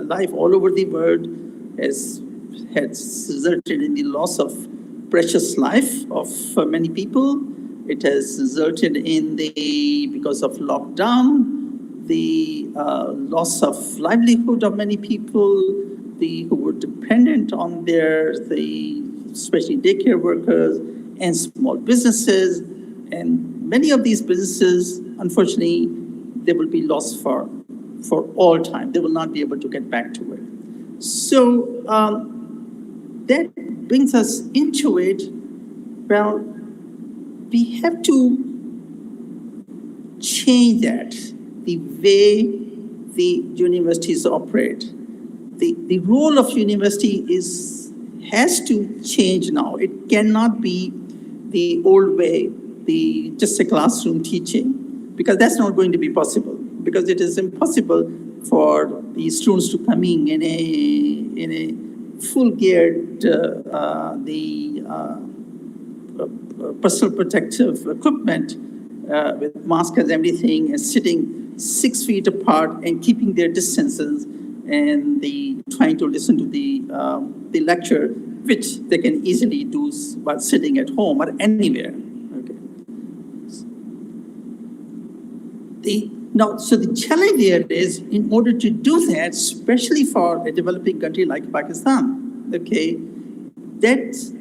life all over the world, has resulted in the loss of precious life of many people. It has resulted in because of lockdown, the loss of livelihood of many people, who were dependent on especially daycare workers and small businesses. And many of these businesses, unfortunately, they will be lost for all time. They will not be able to get back to it. So that brings us into it. Well, we have to change that, the way the universities operate. The role of university has to change now. It cannot be the old way, just a classroom teaching, because that's not going to be possible, because it is impossible for the students to come in a full-geared personal protective equipment with masks and everything, and sitting 6 feet apart and keeping their distances, and trying to listen to the lecture, which they can easily do while sitting at home or anywhere. Okay. So the challenge there is, in order to do that, especially for a developing country like Pakistan, okay, that's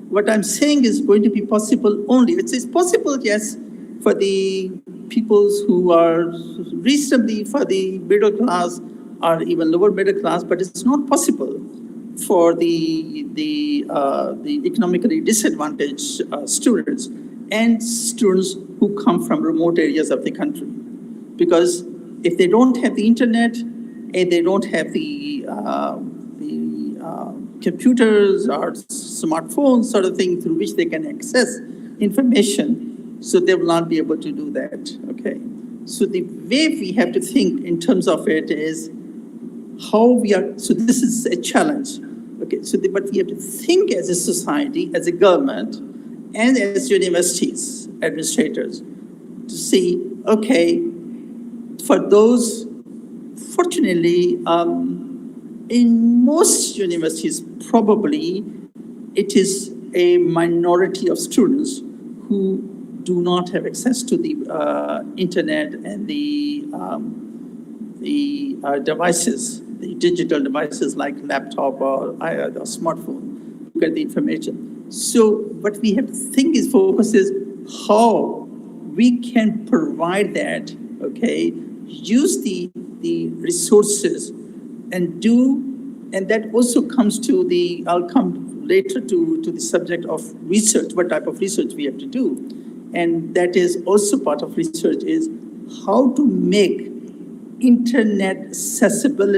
what I'm saying is going to be possible only. It's possible, yes, for the peoples who are reasonably, for the middle class or even lower middle class, but it's not possible for the economically disadvantaged students and students who come from remote areas of the country. Because if they don't have the internet and they don't have the computers or smartphones sort of thing through which they can access information, so they will not be able to do that, okay? So the way we have to think in terms of it is how we are, so this is a challenge, okay? So but we have to think as a society, as a government, and as universities, administrators, to see, okay, for those, fortunately, in most universities, probably it is a minority of students who do not have access to the internet and the devices, the digital devices like laptop or smartphone to get the information. So what we have to think is focus is how we can provide that, okay, use the resources and that also comes to I'll come later to the subject of research, what type of research we have to do. And that is also part of research is how to make internet accessible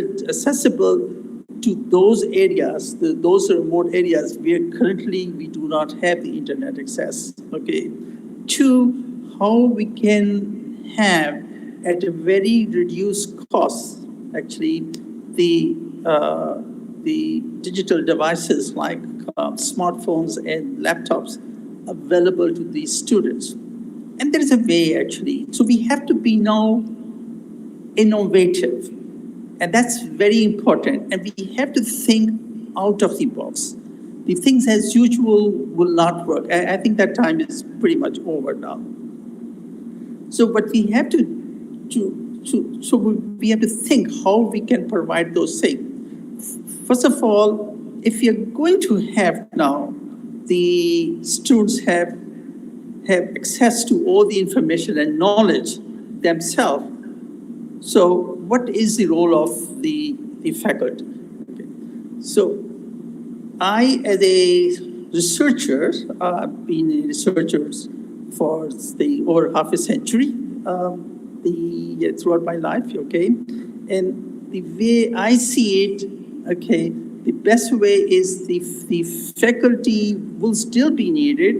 to those areas, those remote areas where currently we do not have the internet access, okay? To how we can have at a very reduced cost, actually, the digital devices like smartphones and laptops available to these students. And there is a way, actually. So we have to be now innovative. And that's very important. And we have to think out of the box. The things as usual will not work. I think that time is pretty much over now. So what we have to think how we can provide those things. First of all, if you're going to have now the students have access to all the information and knowledge themselves, so what is the role of the faculty? Okay. So I, as a researcher, I've been a researcher for over half a century, throughout my life, okay? And the way I see it, okay, the best way is the faculty will still be needed.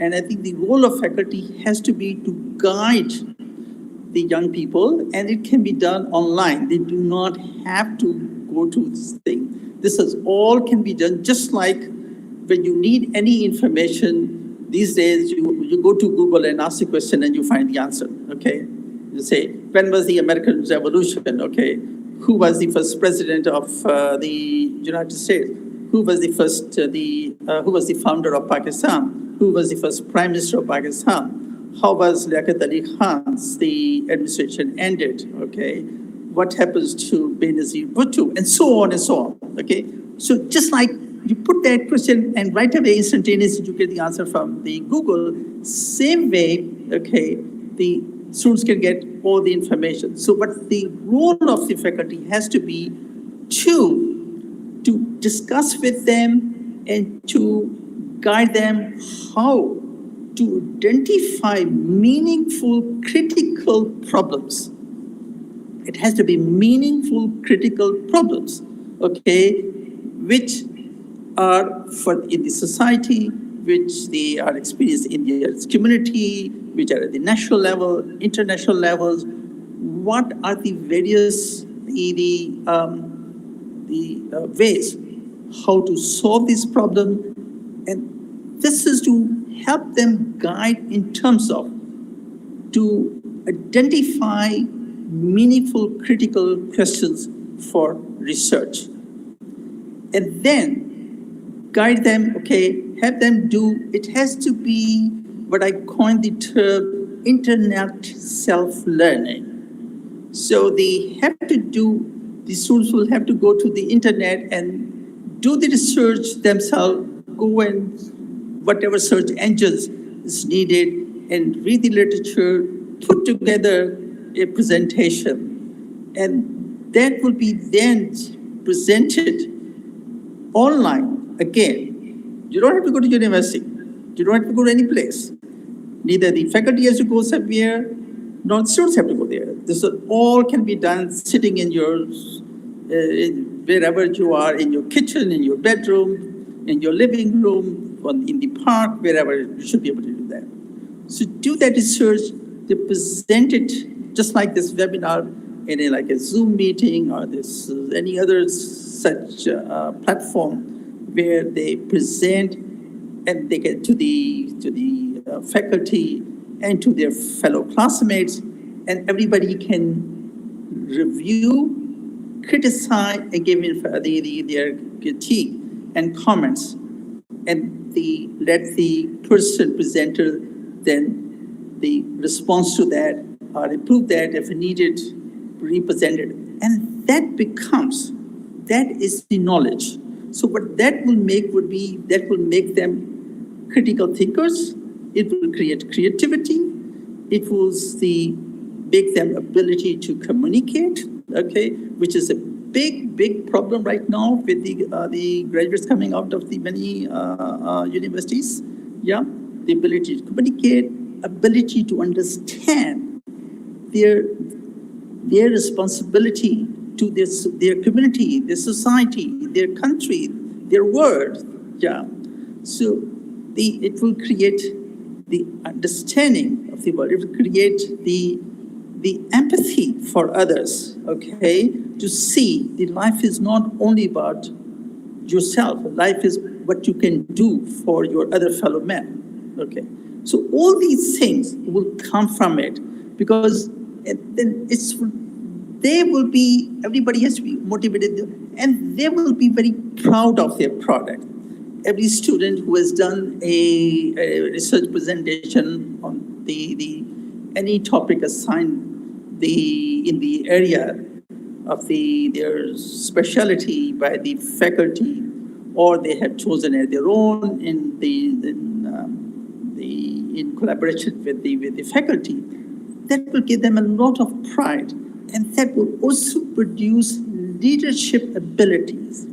And I think the role of faculty has to be to guide the young people, and it can be done online. They do not have to go to this thing. This is all can be done just like when you need any information these days, you go to Google and ask a question and you find the answer, okay? You say, when was the American Revolution, okay? Who was the first president of the United States? Who was the first, who was the founder of Pakistan? Who was the first prime minister of Pakistan? How was Liaquat Ali Khan's, the administration ended, okay? What happens to Benazir Bhutto, and so on and so on, okay? So just like you put that question and right away, instantaneously, you get the answer from the Google, same way, okay, the students can get all the information. So what the role of the faculty has to be to discuss with them and to guide them how to identify meaningful critical problems. It has to be meaningful critical problems, okay, which are for in the society, which they are experienced in their community, which are at the national level, international levels. What are the various ways how to solve this problem? And this is to help them guide in terms of to identify meaningful critical questions for research. And then guide them, okay, have them do, it has to be what I coined the term internet self-learning. So they have to do, the students will have to go to the internet and do the research themselves, go and whatever search engines is needed and read the literature, put together a presentation. And that will be then presented online again. You don't have to go to university. You don't have to go to any place. Neither the faculty has to go somewhere, nor the students have to go there. This all can be done sitting in your, wherever you are, in your kitchen, in your bedroom, in your living room, in the park, wherever you should be able to do that. So do that research, they present it just like this webinar in like a Zoom meeting or this any other such platform where they present and they get to the faculty and to their fellow classmates, and everybody can review, criticize, and give in their critique and comments, and let the person presenter then the response to that or improve that if needed, represented, and that is the knowledge. So what that will make would be, that will make them critical thinkers. It will create creativity. It will make them ability to communicate, okay, which is a big problem right now with the graduates coming out of the many universities. Yeah, the ability to communicate, ability to understand their responsibility to their community, their society, their country, their world. Yeah, so it will create the understanding of the world. It will create the empathy for others, okay, to see that life is not only about yourself, life is what you can do for your other fellow men, okay. So all these things will come from it, because then everybody has to be motivated, and they will be very proud of their product. Every student who has done a research presentation on any topic assigned in the area of their specialty by the faculty, or they have chosen as their own in collaboration with the faculty, that will give them a lot of pride, and that will also produce leadership abilities.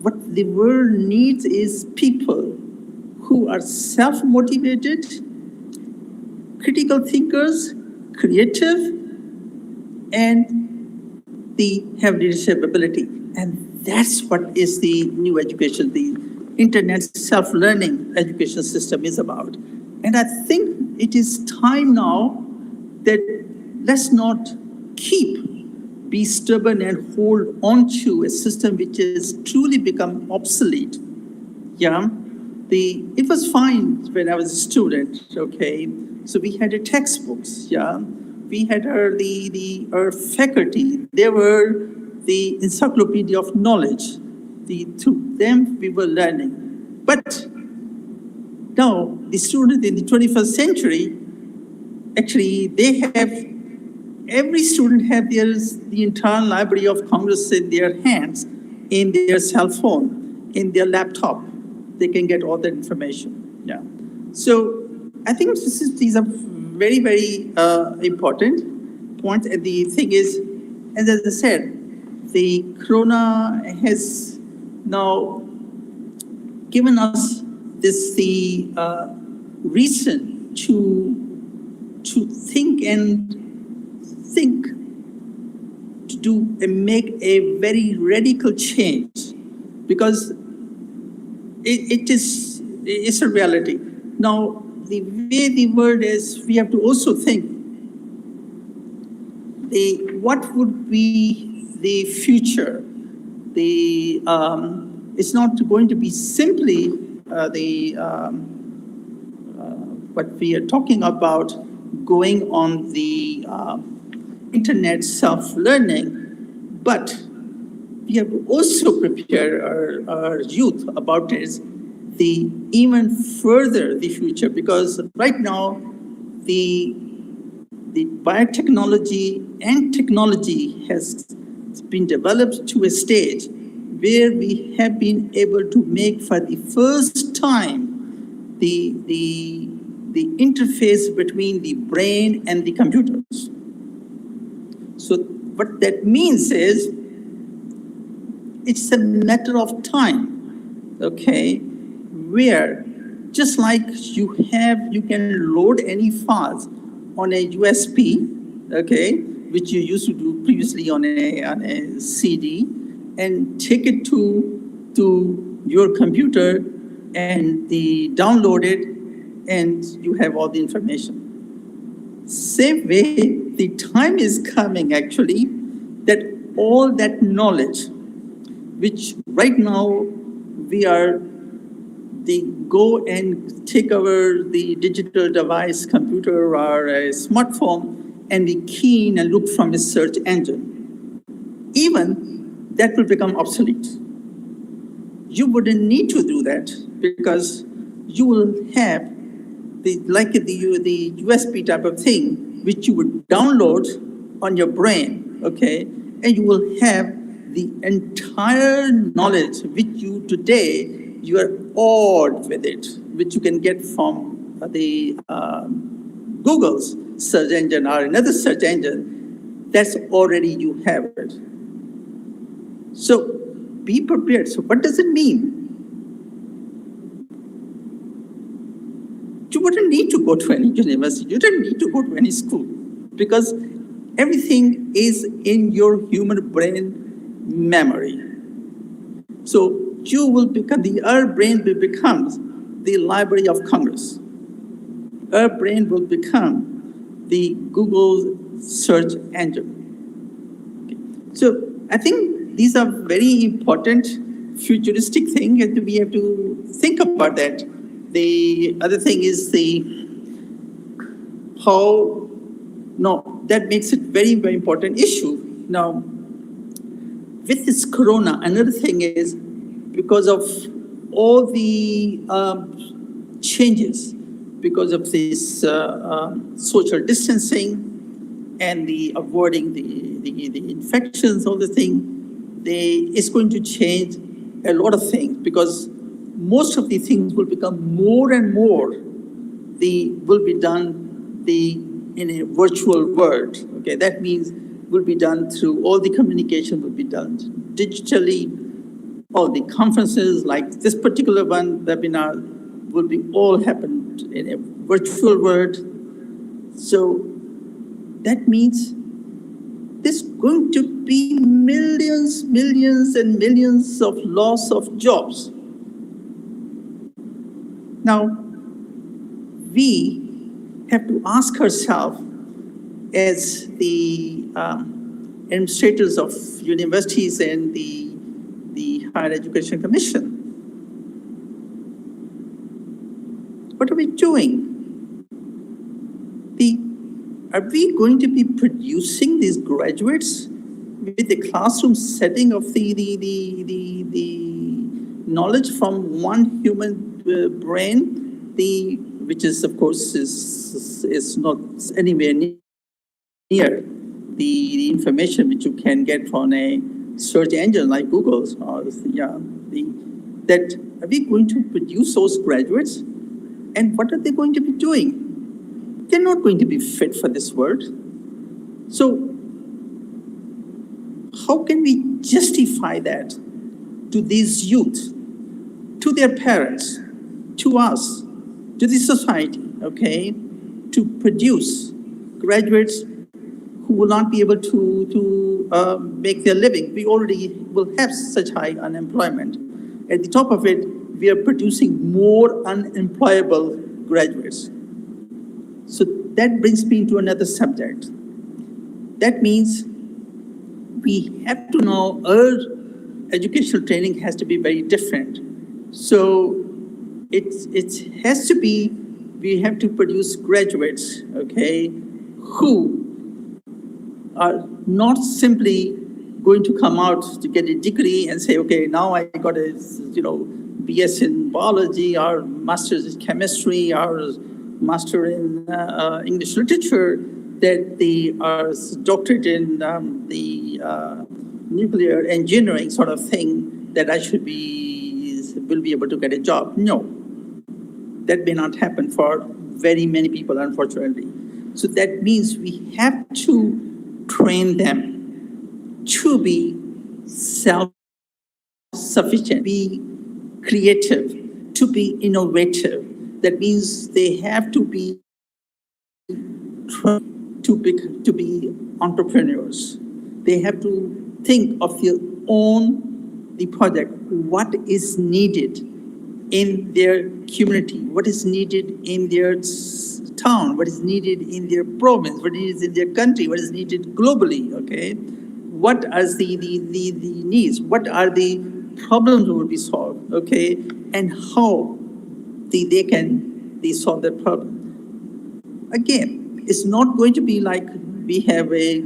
What the world needs is people who are self-motivated, critical thinkers, creative, and they have leadership ability. And that's what is the new education, the internet self-learning education system is about. And I think it is time now that let's not be stubborn and hold on to a system which has truly become obsolete. Yeah, it was fine when I was a student, okay? So we had textbooks, yeah? We had our faculty, they were the encyclopedia of knowledge. Through them, we were learning. But now, the students in the 21st century, actually, every student have the entire Library of Congress in their hands, in their cell phone, in their laptop. They can get all that information. Yeah. So I think these are very, very important points. And the thing is, as I said, the corona has now given us the reason to think to do and make a very radical change, because it's a reality. Now, the way the world is, we have to also think what would be the future. It's not going to be simply what we are talking about, going on the internet self-learning, but we have to also prepare our youth about the even further the future, because right now the biotechnology and technology has been developed to a stage where we have been able to make for the first time the interface between the brain and the computers. So what that means is it's a matter of time, okay, where just like you can load any files on a USB, okay, which you used to do previously on a CD, and take it to your computer and download it, and you have all the information. Same way, the time is coming actually that all that knowledge, which right now they go and take the digital device, computer or a smartphone, and we key in and look from a search engine. Even that will become obsolete. You wouldn't need to do that because you will have the USB type of thing, which you would download on your brain, okay? And you will have the entire knowledge which you are awed with it, which you can get from the Google's search engine or another search engine. That's already you have it. So be prepared. So what does it mean? You wouldn't need to go to any university. You don't need to go to any school, because everything is in your human brain memory. So you will become, our brain will become the Library of Congress. Our brain will become the Google search engine. Okay. So I think these are very important futuristic things, and we have to think about that. The other thing is that makes it very, very important issue. Now, with this corona, another thing is because of all the changes, because of this social distancing and the avoiding the infections, all the thing, it's going to change a lot of things, because most of the things will become more and more will be done in a virtual world. Okay, that means will be done through all the communication will be done digitally. All the conferences like this particular webinar will be all happened in a virtual world. So that means there's going to be millions and millions of loss of jobs. Now, we have to ask ourselves, as the administrators of universities and the Higher Education Commission, what are we doing? Are we going to be producing these graduates with the classroom setting of the knowledge from one human brain, which is, of course, is not anywhere near the information which you can get from a search engine like Google's, or that are we going to produce those graduates, and what are they going to be doing? They're not going to be fit for this world. So how can we justify that to these youth, to their parents, to us, to the society, okay, to produce graduates who will not be able to make their living. We already will have such high unemployment. At the top of it, we are producing more unemployable graduates. So that brings me to another subject. That means we have to know our educational training has to be very different. So it has to be, we have to produce graduates, okay, who are not simply going to come out to get a degree and say, okay, now I got a, BS in biology, or master's in chemistry, or master in English literature, that they are doctorate in the nuclear engineering sort of thing, that I will be able to get a job. No, that may not happen for very many people, unfortunately. So that means we have to train them to be self-sufficient, be creative, to be innovative. That means they have to be to be entrepreneurs. They have to think of their own project, what is needed in their community, what is needed in their town, what is needed in their province, what is in their country, what is needed globally, okay? What are the needs, what are the problems that will be solved, okay? And how they solve that problem. Again, it's not going to be like we have a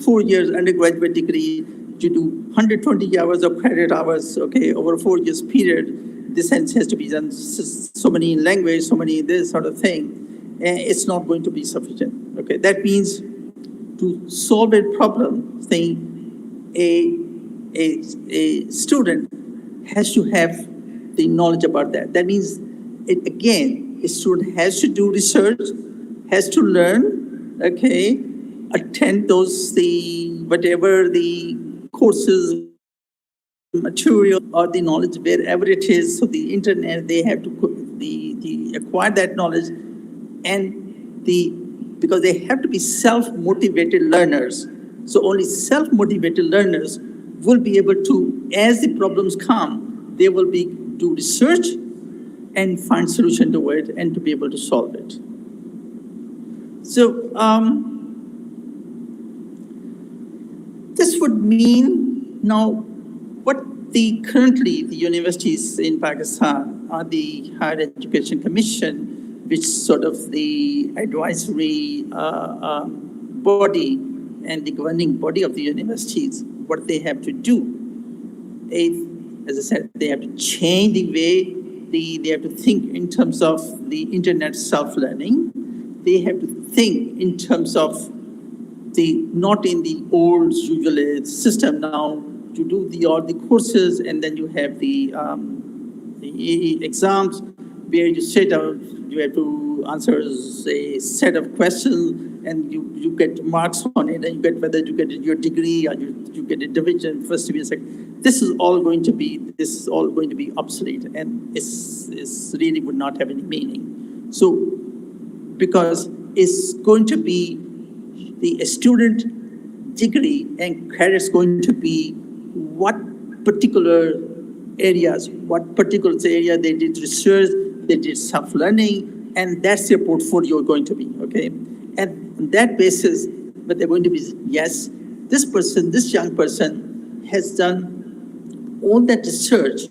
4 years undergraduate degree to do 120 hours of credit hours, okay, over a 4 years period. This has to be done so many in language, so many this sort of thing. And it's not going to be sufficient, okay? That means to solve a problem, say, a student has to have the knowledge about that. That means, again, a student has to do research, has to learn, okay, attend those, whatever the courses, material, or the knowledge, wherever it is, so the internet, they have to acquire that knowledge, and because they have to be self-motivated learners. So only self-motivated learners will be able to, as the problems come, they will do research and find solution to it and to be able to solve it. So this would mean now what currently the universities in Pakistan are the Higher Education Commission, which sort of the advisory body and the governing body of the universities, what they have to do is, as I said, they have to change the way they have to think in terms of the internet self-learning. They have to think in terms of not in the old usual system now to do all the courses, and then you have the exams where you you have to answer a set of questions, and you get marks on it, and you get whether you get your degree or you get a division, first division, second. This is all going to be obsolete, and it's really would not have any meaning. So because it's going to be the student degree and credit's going to be what particular area they did research, they did self-learning, and that's their portfolio going to be, okay? And on that basis, but they're going to be, yes, this young person has done all that research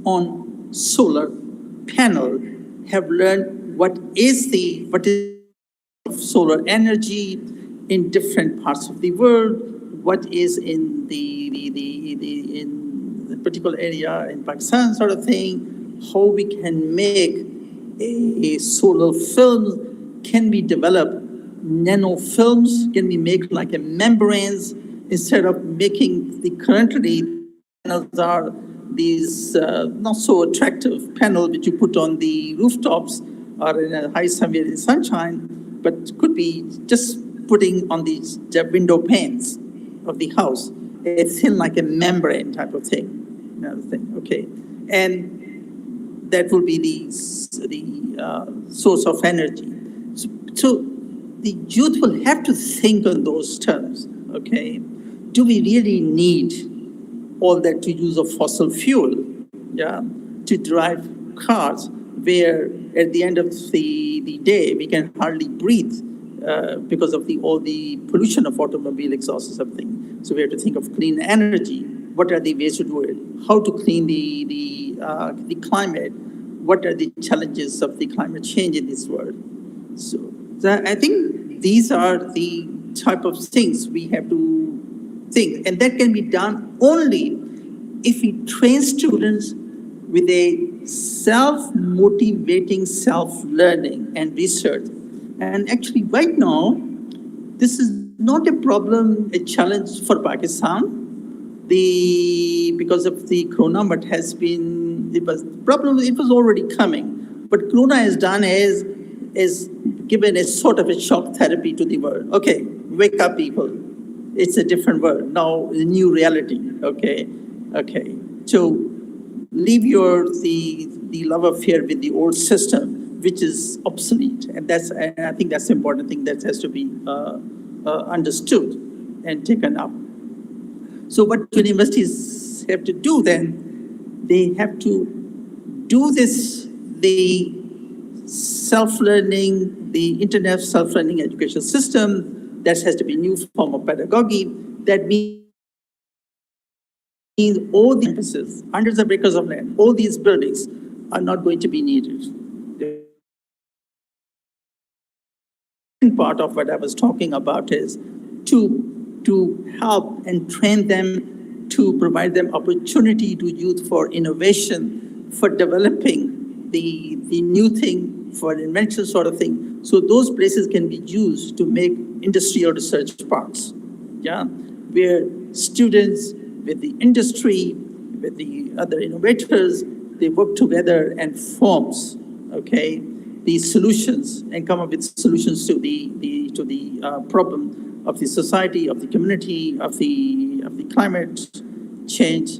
on solar panel, have learned what is solar energy in different parts of the world, what is in in the particular area in Pakistan sort of thing, how we can make a solar film, can we develop nano films, can we make like a membranes instead of making the currently panels are these not so attractive panel which you put on the rooftops or in a high somewhere in sunshine, but could be just putting on these window panes of the house. It's thin like a membrane type of thing, okay? And that will be the source of energy. So the youth will have to think on those terms, okay? Do we really need all that to use of fossil fuel, yeah, to drive cars where at the end of the day we can hardly breathe because of all the pollution of automobile exhaust or something? So we have to think of clean energy. What are the ways to do it? How to clean the climate? What are the challenges of the climate change in this world? So I think these are the type of things we have to think, and that can be done only if we train students with a self-motivating self-learning and research. And actually right now, this is not a problem, a challenge for Pakistan. Because of the corona, but it was already coming. But corona has done is given a sort of a shock therapy to the world. Okay, wake up, people. It's a different world now, a new reality. Okay. So leave the love affair with the old system, which is obsolete, and I think that's the important thing that has to be understood and taken up. So what universities have to do then, they have to do this, the self-learning, the internet self-learning education system, that has to be a new form of pedagogy. That means all the campuses, hundreds of acres of land, all these buildings are not going to be needed. The second part of what I was talking about is to help and train them, to provide them opportunity to youth for innovation, for developing the new thing, for invention sort of thing. So those places can be used to make industrial research parks, yeah, where students with the industry, with the other innovators, they work together and forms, okay, these solutions and come up with solutions to the problem of the society, of the community, of the climate change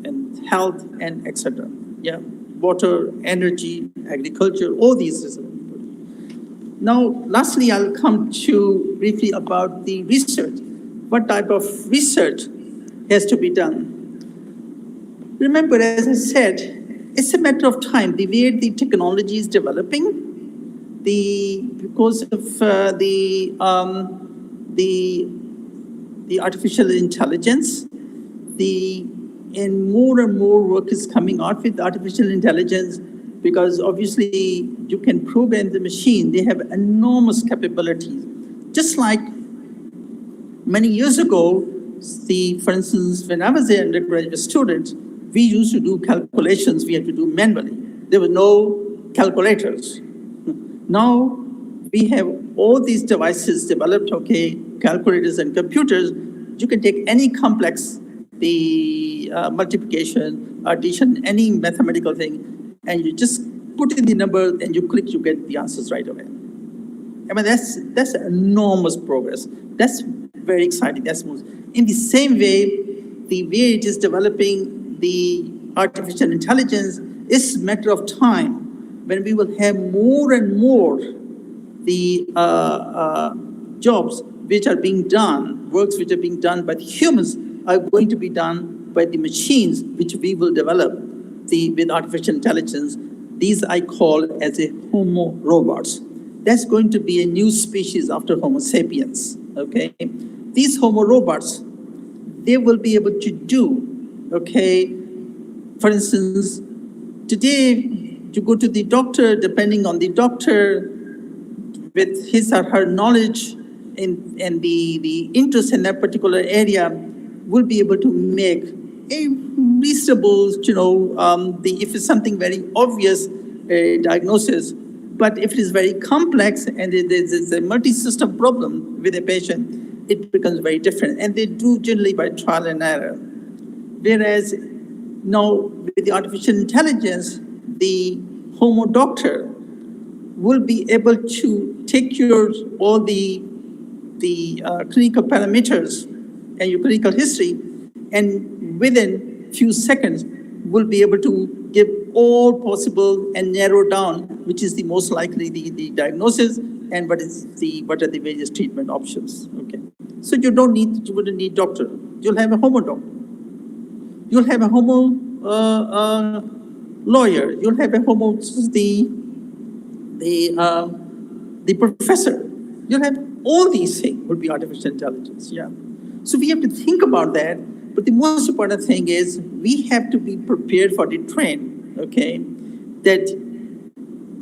and health and etc. Yeah, water, energy, agriculture, all these. Now, lastly, I'll come to briefly about the research. What type of research has to be done? Remember, as I said, it's a matter of time. The way the technology is developing, because of the artificial intelligence, and more work is coming out with artificial intelligence, because obviously you can program the machine. They have enormous capabilities. Just like many years ago, for instance, when I was an undergraduate student, we used to do calculations we had to do manually. There were no calculators. Now we have all these devices developed, okay, calculators and computers. You can take any complex, the multiplication, addition, any mathematical thing, and you just put in the number and you click, you get the answers right away. I mean, that's enormous progress. That's very exciting. That's most. In the same way, the way it is developing the artificial intelligence is a matter of time when we will have more and more the jobs which are being done, works which are being done by the humans are going to be done by the machines which we will develop with artificial intelligence. These I call as a homo robots. That's going to be a new species after Homo sapiens, okay? These homo robots, they will be able to do, okay? For instance, today you go to the doctor, depending on the doctor, with his or her knowledge and the interest in that particular area, will be able to make a reasonable, if it's something very obvious diagnosis, but if it is very complex and there's a multi-system problem with a patient, it becomes very different. And they do generally by trial and error. Whereas now with the artificial intelligence, the homo doctor will be able to take all the clinical parameters and your clinical history, and within few seconds will be able to give all possible and narrow down which is the most likely the diagnosis and what are the various treatment options. Okay, so you wouldn't need doctor. You'll have a homo doctor. You'll have a homo lawyer. You'll have a homo the professor. You'll have all these things would be artificial intelligence. Yeah. So we have to think about that. But the most important thing is we have to be prepared for the trend, okay? That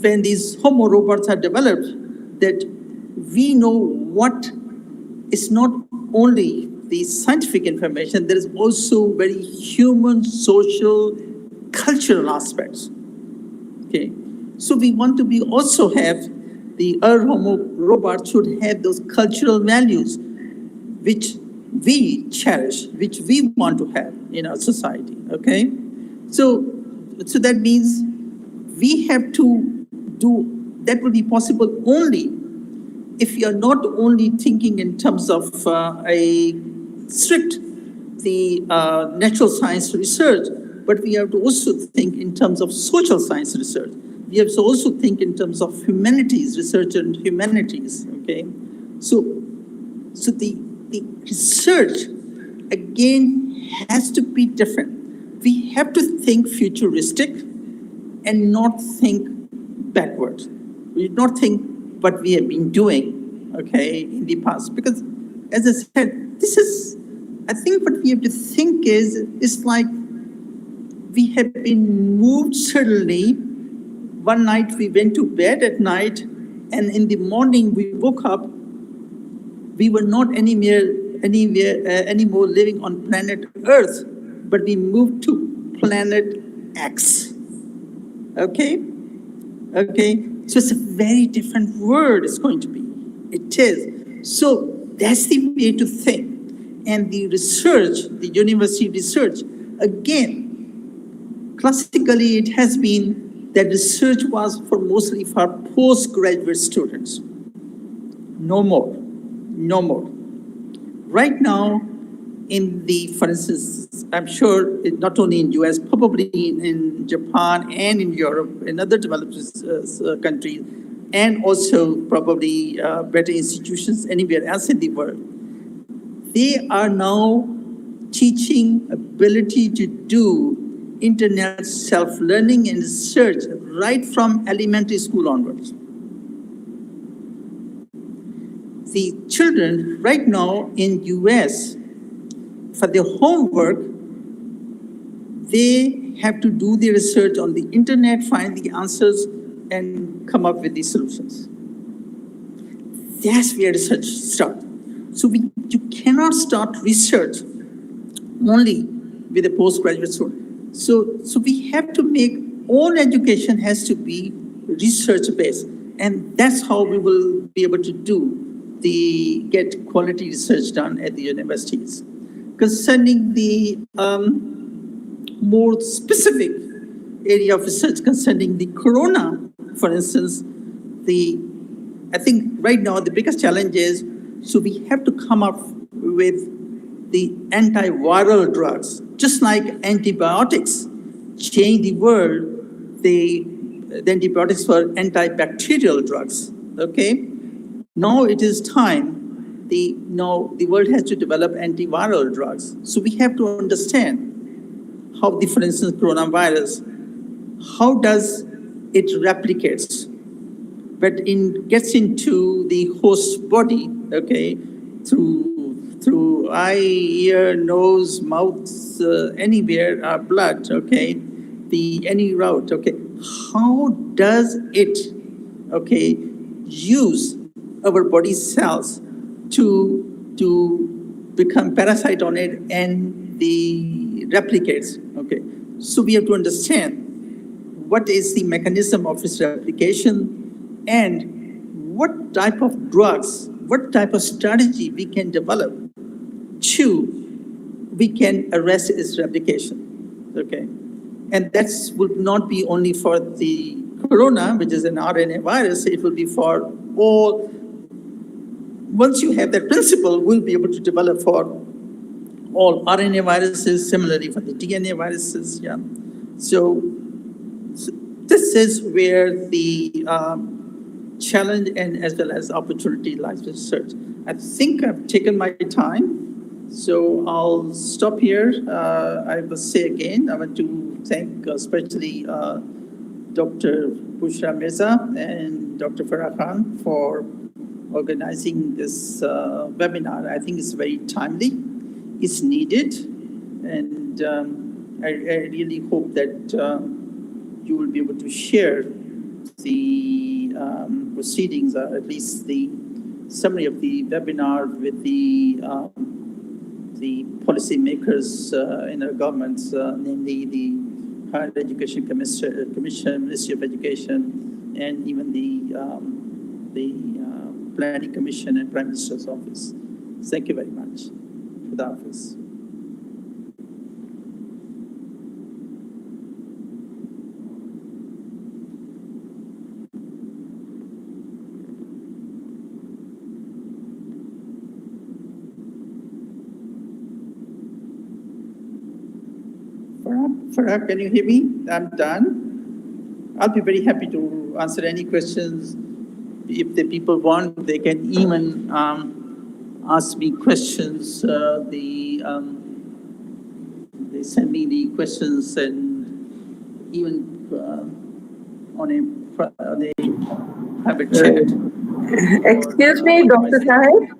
when these homo robots are developed, that we know what is not only the scientific information, there is also very human, social, cultural aspects, okay? So we want to also have our homo robot should have those cultural values which we cherish, which we want to have in our society, okay? So that means we have to do, that will be possible only if we are not only thinking in terms of a strict, natural science research, but we have to also think in terms of social science research. We have to also think in terms of humanities, research and humanities, okay? So the research, again, has to be different. We have to think futuristic and not think backward. We not think what we have been doing, okay, in the past. Because, as I said, I think what we have to think is like we have been moved suddenly. One night we went to bed at night, and in the morning we woke up. We were not anymore living on planet Earth, but we moved to planet X. Okay? Okay? So it's a very different world it's going to be. It is. So that's the way to think. And the research, the university research, again, classically it has been that research was mostly for postgraduate students. No more. No more. Right now, for instance, I'm sure not only in US, probably in Japan and in Europe, in other developed countries, and also probably better institutions anywhere else in the world, they are now teaching ability to do internet self-learning and research right from elementary school onwards. The children right now in US, for their homework, they have to do the research on the internet, find the answers, and come up with the solutions. That's where research starts. So you cannot start research only with a postgraduate student. So we have to make all education has to be research-based, and that's how we will be able to get quality research done at the universities. Concerning the more specific area of research concerning the corona, for instance, I think right now the biggest challenge is, so we have to come up with the antiviral drugs, just like antibiotics change the world, the antibiotics were antibacterial drugs, okay? Now it is time, the world has to develop antiviral drugs. So we have to understand how, for instance, coronavirus, how does it replicates? But it gets into the host body, okay, through eye, ear, nose, mouth, anywhere, blood, okay, any route, okay. How does it, okay, use our body cells to become parasite on it and the replicates, okay? So we have to understand what is the mechanism of its replication and what type of drugs, what type of strategy we can develop we can arrest its replication, okay? And that will not be only for the corona, which is an RNA virus, it will be for all. Once you have that principle, we'll be able to develop for all RNA viruses, similarly for the DNA viruses, yeah. So this is where the challenge and as well as opportunity lies with research. I think I've taken my time, so I'll stop here. I will say again, I want to thank especially Dr. Bushra Mirza and Dr. Farah Khan for organizing this webinar. I think it's very timely, it's needed, and I really hope that you will be able to share the proceedings, or at least the summary of the webinar with the policymakers in our governments, namely the Higher Education Commission, Ministry of Education, and even the Planning Commission and Prime Minister's Office. Thank you very much. Khuda Hafiz. Farah, can you hear me? I'm done. I'll be very happy to answer any questions. If the people want, they can even ask me questions. They send me the questions, and even on a private chat. Excuse me, Dr. Syed.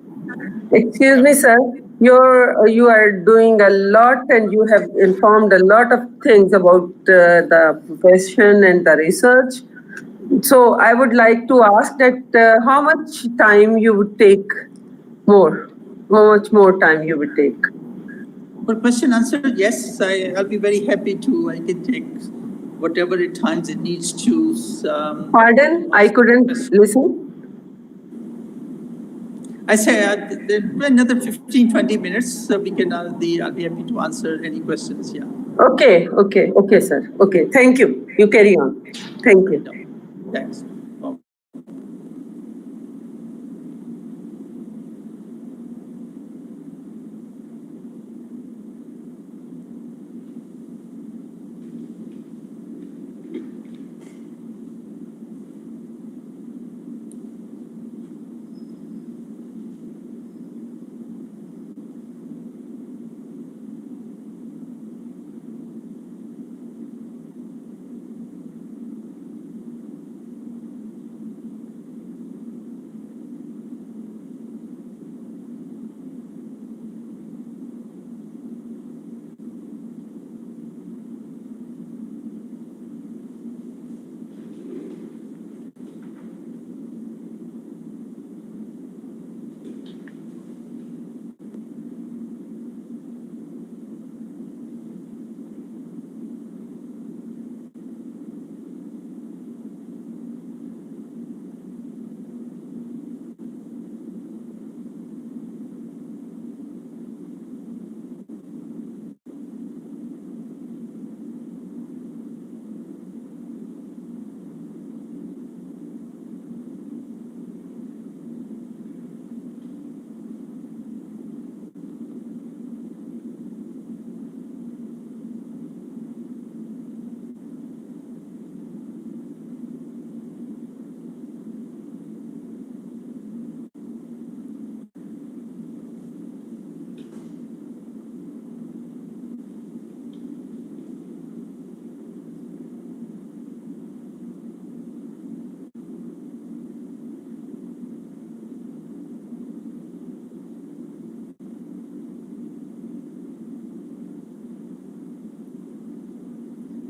Excuse me, sir. You are doing a lot, and you have informed a lot of things about the profession and the research. So I would like to ask that how much time you would take more? How much more time you would take? For question answered, yes, I'll be very happy to. I can take whatever times it needs to. Pardon? I couldn't listen. I say another 15, 20 minutes, so we can. I'll be happy to answer any questions. Yeah. Okay, sir. Okay, thank you. You carry on. Thank you. Thanks.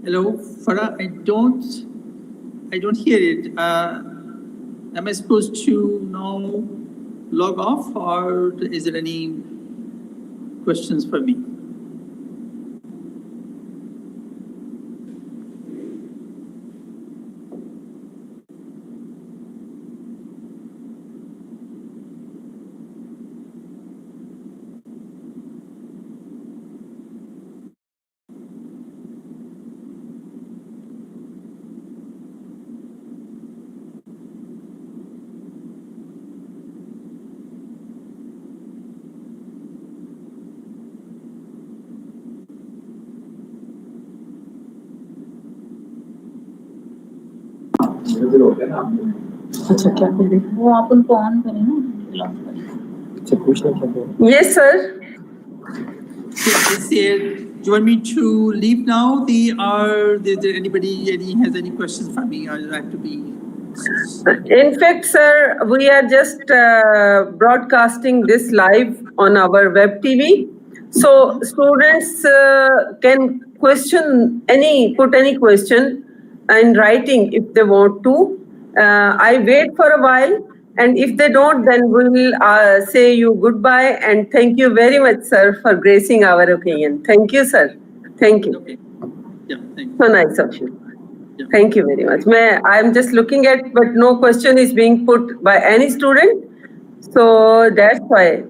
Hello, Farah. I don't hear it. Am I supposed to now log off, or is there any questions for me? अच्छा क्या करें वो आप उनको on करें ना अच्छा पूछना क्या करें Yes, sir. Syed, do you want me to leave now? Is there anybody has any questions for me? Or do I have to be? In fact, sir, we are just broadcasting this live on our web TV. So students can put any question in writing if they want to. I wait for a while, and if they don't, then we will say you goodbye and thank you very much, sir, for gracing our occasion. Thank you, sir. Thank you. Okay. Yeah, thank you. So nice of you. Thank you very much. I'm just looking at, but no question is being put by any student. So that's why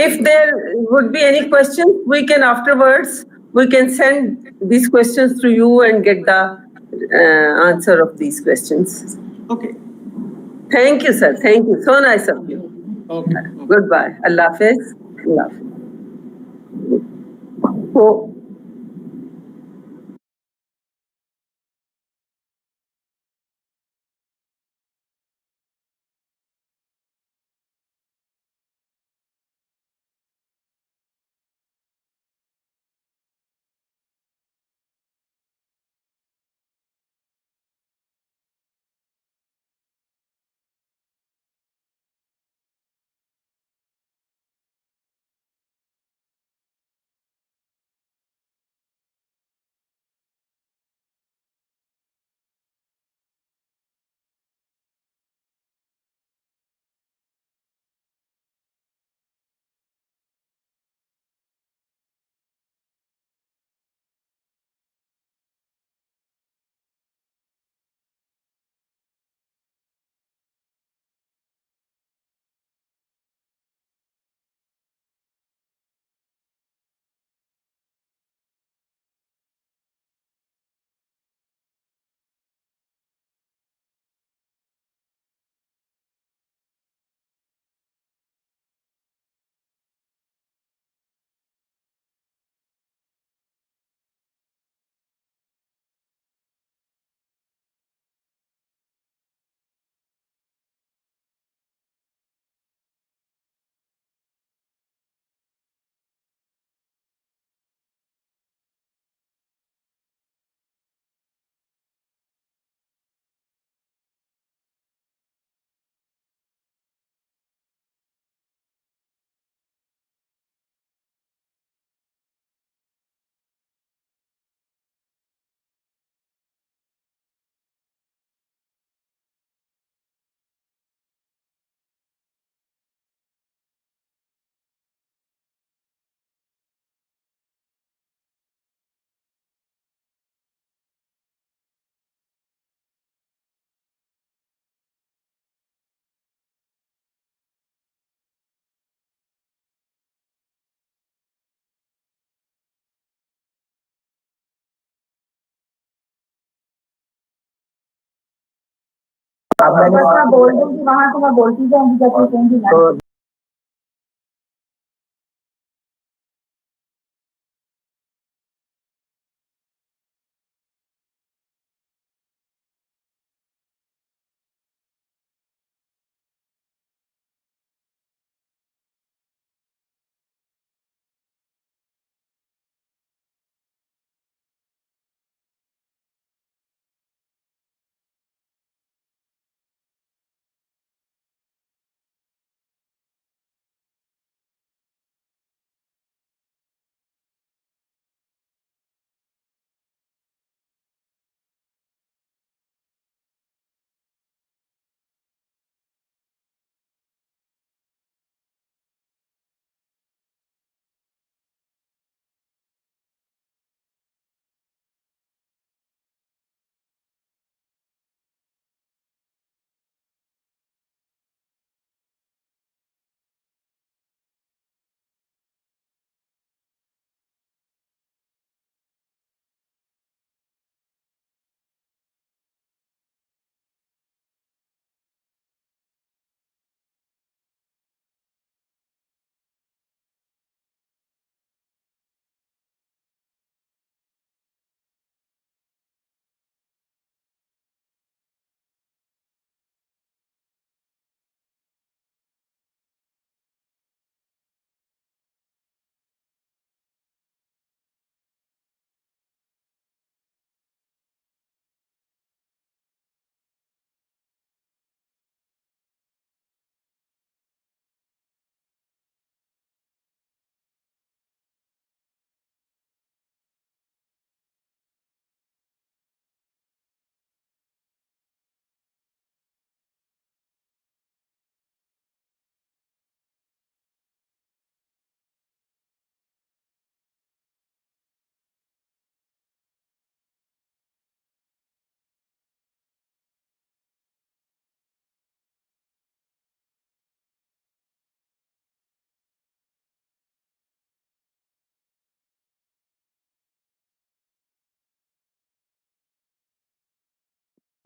if there would be any questions, we can afterwards, we can send these questions to you and get the answer of these questions. Okay. Thank you, sir. Thank you. So nice of you. Okay. Goodbye. Allah Hafiz. Allah Hafiz. So, मैं बोल दूंगी वहां तो मैं बोलती जाऊंगी जब कोई कहेंगी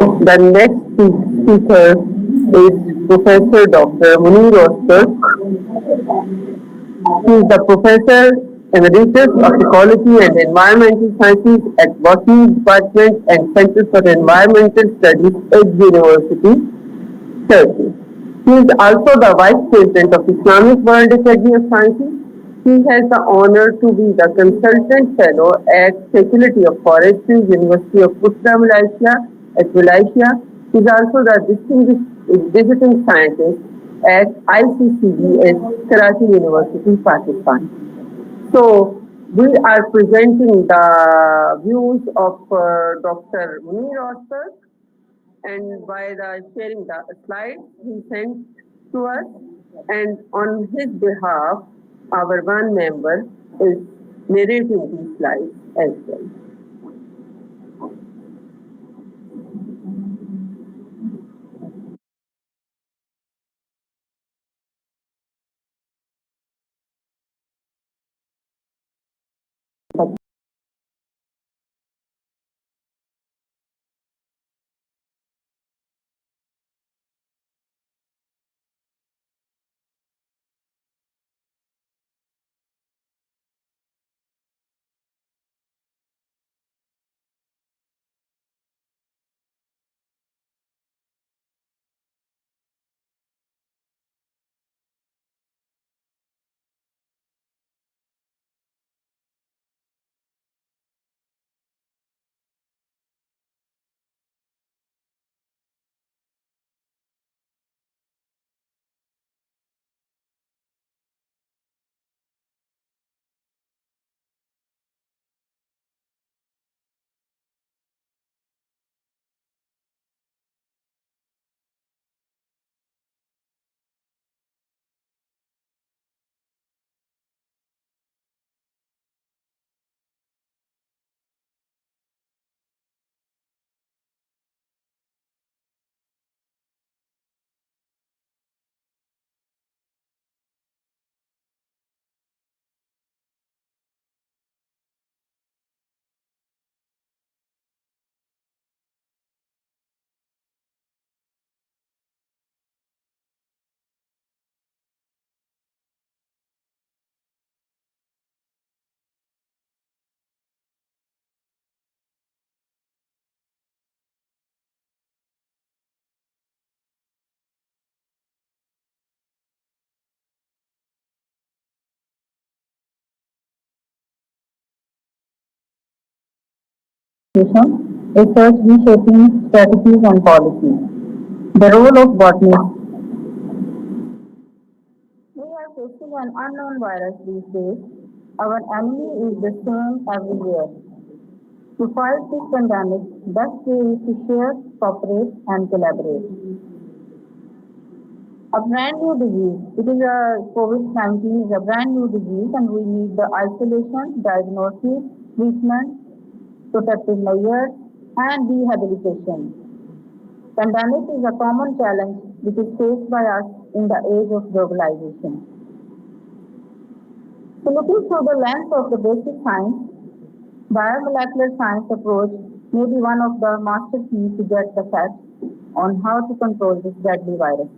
The next speaker is Professor Dr. Munir Ozturk. He is the Professor Emeritus of Ecology and Environmental Sciences at Botany Department and Center for Environmental Studies at University, Turkey. He is also the Vice President of Islamic World Academy of Sciences. He has the honor to be the Consultant Fellow at Faculty of Forestry, University of Bushra, Malaysia, at Malaysia. He is also the Distinguished Visiting Scientist at ICCD at Karachi University, Pakistan. So, we are presenting the views of Dr. Munir Ozturk, and by sharing the slides he sent to us, and on his behalf, our one member is narrating these slides as well. Research reshaping strategies and policies. The role of botanists. We are facing an unknown virus these days. Our enemy is the same everywhere. To fight this pandemic, best way is to share, cooperate, and collaborate. A brand new disease. It is a COVID-19 is a brand new disease, and we need the isolation, diagnosis, treatment, protective measures, and rehabilitation. Pandemic is a common challenge which is faced by us in the age of globalization. So looking through the lens of the basic science, biomolecular science approach may be one of the master keys to get the facts on how to control this deadly virus.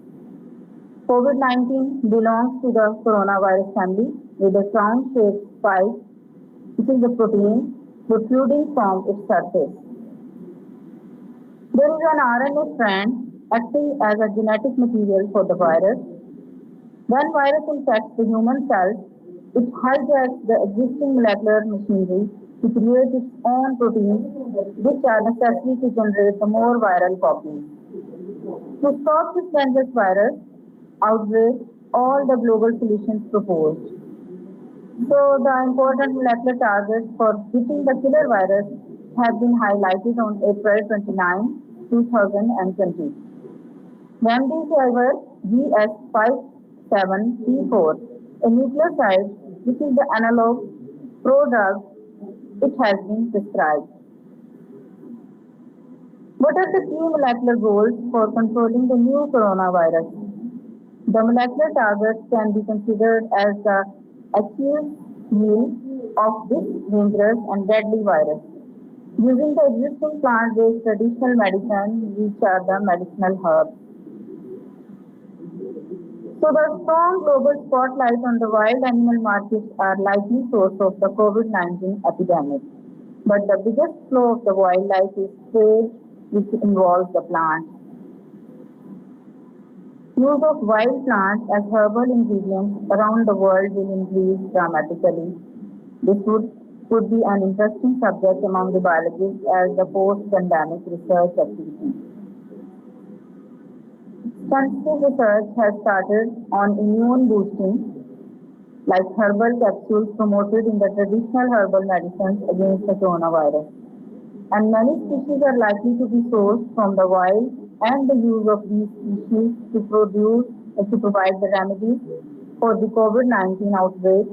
COVID-19 belongs to the coronavirus family with a crown-shaped spike, which is the protein protruding from its surface. There is an RNA strand acting as a genetic material for the virus. When virus infects the human cells, it hijacks the existing molecular machinery to create its own proteins, which are necessary to generate the more viral copies. To stop this dangerous virus outbreak, all the global solutions proposed. So the important molecular targets for hitting the killer virus have been highlighted on April 29, 2020. Remdesivir GS57P4, a nucleoside which is the analog prodrug, it has been prescribed. What are the key molecular goals for controlling the new coronavirus? The molecular targets can be considered as the Achilles heel of this dangerous and deadly virus. Using the existing plant-based traditional medicine, which are the medicinal herbs. So the strong global spotlight on the wild animal markets are likely source of the COVID-19 epidemic. But the biggest flow of the wildlife is trade, which involves the plants. Use of wild plants as herbal ingredients around the world will increase dramatically. This could be an interesting subject among the biologists as the post-pandemic research activity. Extensive research has started on immune boosting, like herbal capsules promoted in the traditional herbal medicines against the coronavirus. And many species are likely to be sourced from the wild, and the use of these species to provide the remedies for the COVID-19 outbreak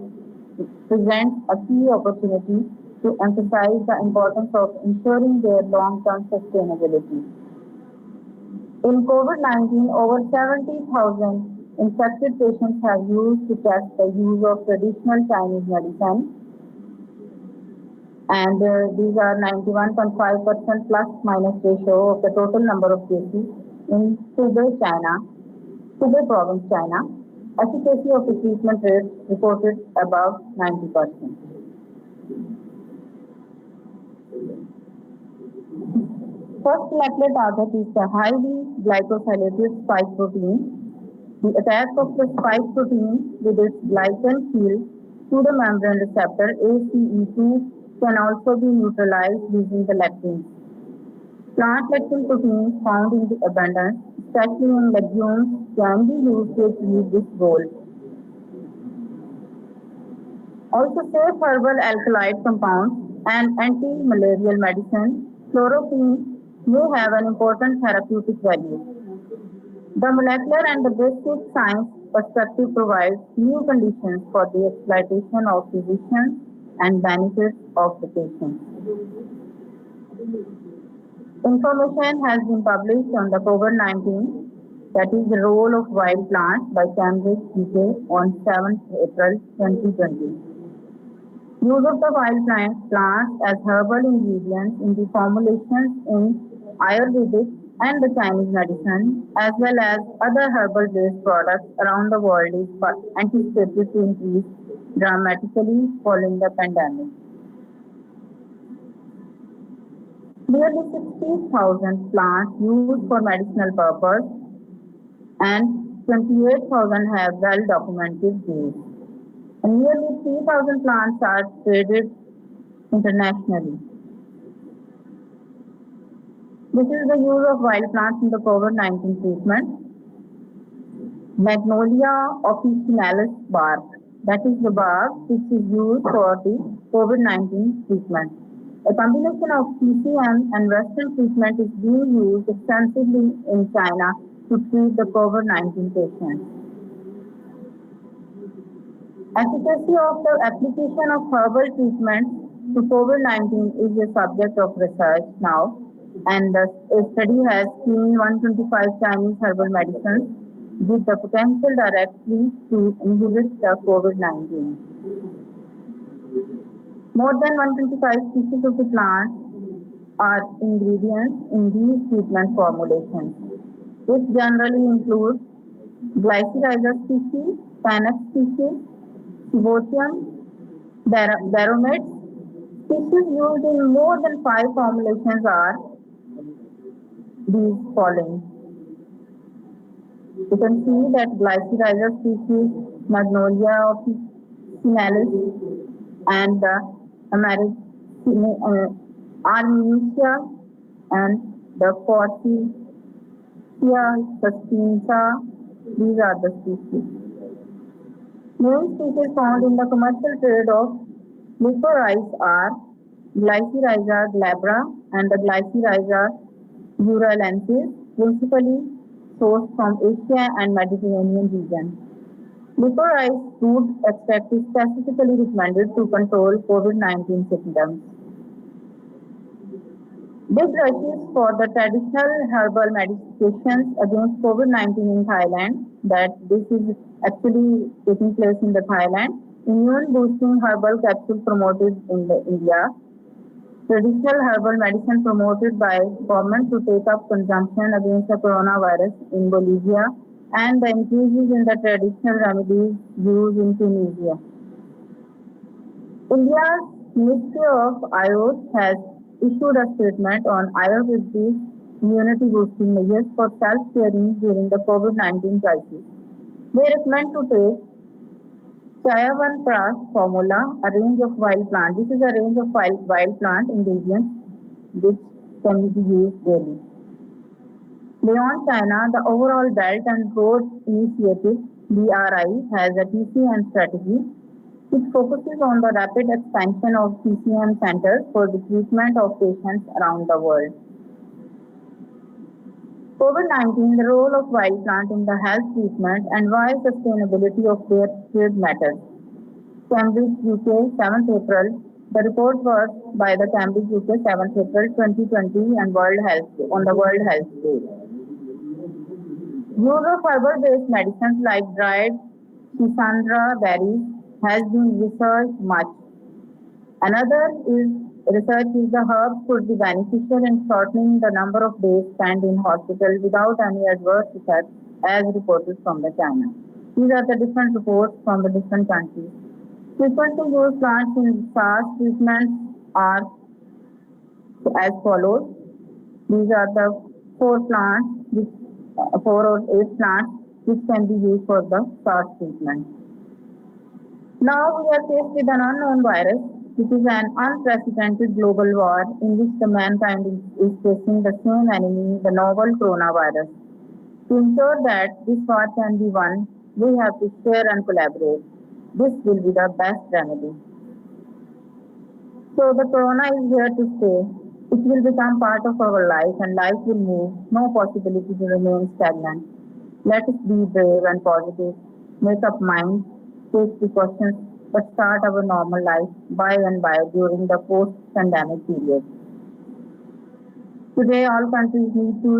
presents a key opportunity to emphasize the importance of ensuring their long-term sustainability. In COVID-19, over 70,000 infected patients have used to test the use of traditional Chinese medicine, and these are 91.5% plus minus ratio of the total number of cases in Hubei, Province, China. Efficacy of the treatment rate reported above 90%. First molecular target is the highly glycosylated spike protein. The attack of the spike protein with its glycan field to the membrane receptor ACE2 can also be neutralized using the lectins. Plant lectin proteins found in the abundance, especially in legumes, can be used to achieve this goal. Also, safe herbal alkaloid compounds and anti-malarial medicine, chloroquine, may have an important therapeutic value. The molecular and the basic science perspective provides new conditions for the exploitation of physicians and benefits of the patients. Information has been published on the COVID-19, that is the role of wild plants by Cambridge, UK on 7th April 2020. Use of the wild plants as herbal ingredients in the formulations in Ayurvedic and the Chinese medicine, as well as other herbal-based products around the world, is anticipated to increase dramatically following the pandemic. Nearly 60,000 plants used for medicinal purpose and 28,000 have well-documented use. And nearly 3,000 plants are traded internationally. This is the use of wild plants in the COVID-19 treatment. Magnolia officinalis bark, that is the bark which is used for the COVID-19 treatment. A combination of TCM and Western treatment is being used extensively in China to treat the COVID-19 patients. Efficacy of the application of herbal treatments to COVID-19 is a subject of research now, and a study has seen 125 Chinese herbal medicines with the potential directly to inhibit the COVID-19. More than 125 species of the plants are ingredients in these treatment formulations, which generally include Glycyrrhiza species, Panax species, Cibotium, Baromedes. Species used in more than 5 formulations are these following. You can see that Glycyrrhiza species, Magnolia officinalis, and the Artemisia and the Forsythia suspensa. These are the species. Main species found in the commercial trade of licorice are Glycyrrhiza glabra and the Glycyrrhiza uralensis, principally sourced from Asia and Mediterranean region. Licorice root extract is specifically recommended to control COVID-19 symptoms. Big rushes for the traditional herbal medications against COVID-19 in Thailand, that this is actually taking place in the Thailand. Immune boosting herbal capsule promoted in the India. traditional herbal medicine promoted by government to take up consumption against the coronavirus in Bolivia and the increases in the traditional remedies used in Tunisia. India's Ministry of Ayush has issued a statement on Ayurvedic immunity boosting measures for self-caring during the COVID-19 crisis. They recommend to take Chayavanprash formula, a range of wild plant. This is a range of wild plant ingredients which can be used daily. Beyond China, the Overall Belt and Road Initiative (BRI) has a TCM strategy which focuses on the rapid expansion of TCM centers for the treatment of patients around the world. COVID-19, the role of wild plant in the health treatment and why sustainability of their trade matters. Cambridge, UK, 7th April. The report was by the Cambridge, UK, 7th April 2020 and on the World Health Day. Use of herbal-based medicines like dried Sikander berries has been researched much. Another research is the herbs could be beneficial in shortening the number of days spent in hospital without any adverse effects as reported from the China. These are the different reports from the different countries. Frequently used plants in SARS treatments are as follows. These are the 4 or 8 plants which can be used for the SARS treatment. Now we are faced with an unknown virus, which is an unprecedented global war in which the mankind is facing the same enemy, the novel coronavirus. To ensure that this war can be won, we have to share and collaborate. This will be the best remedy. So the corona is here to stay. It will become part of our life and life will move. No possibility to remain stagnant. Let us be brave and positive. Make up minds, take precautions, but start our normal life by and by during the post-pandemic period. Today, all countries need to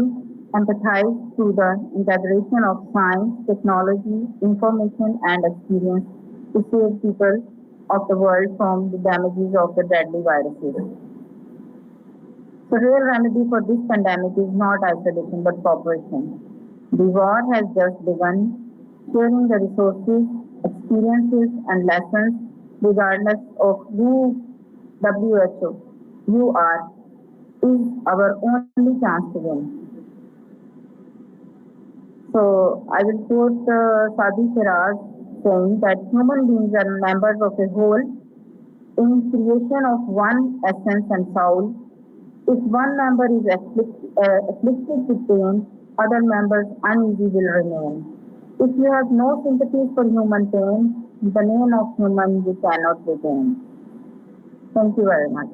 empathize through the integration of science, technology, information, and experience to save people of the world from the damages of the deadly viruses. The real remedy for this pandemic is not isolation but cooperation. The war has just begun. Sharing the resources, experiences, and lessons, regardless of who WHO you are, is our only chance to win. So I will quote Sadi Shiraz saying that human beings are members of a whole in creation of one essence and soul. If one member is afflicted with pain, other members uneasy will remain. If you have no sympathy for human pain, the name of human you cannot retain. Thank you very much.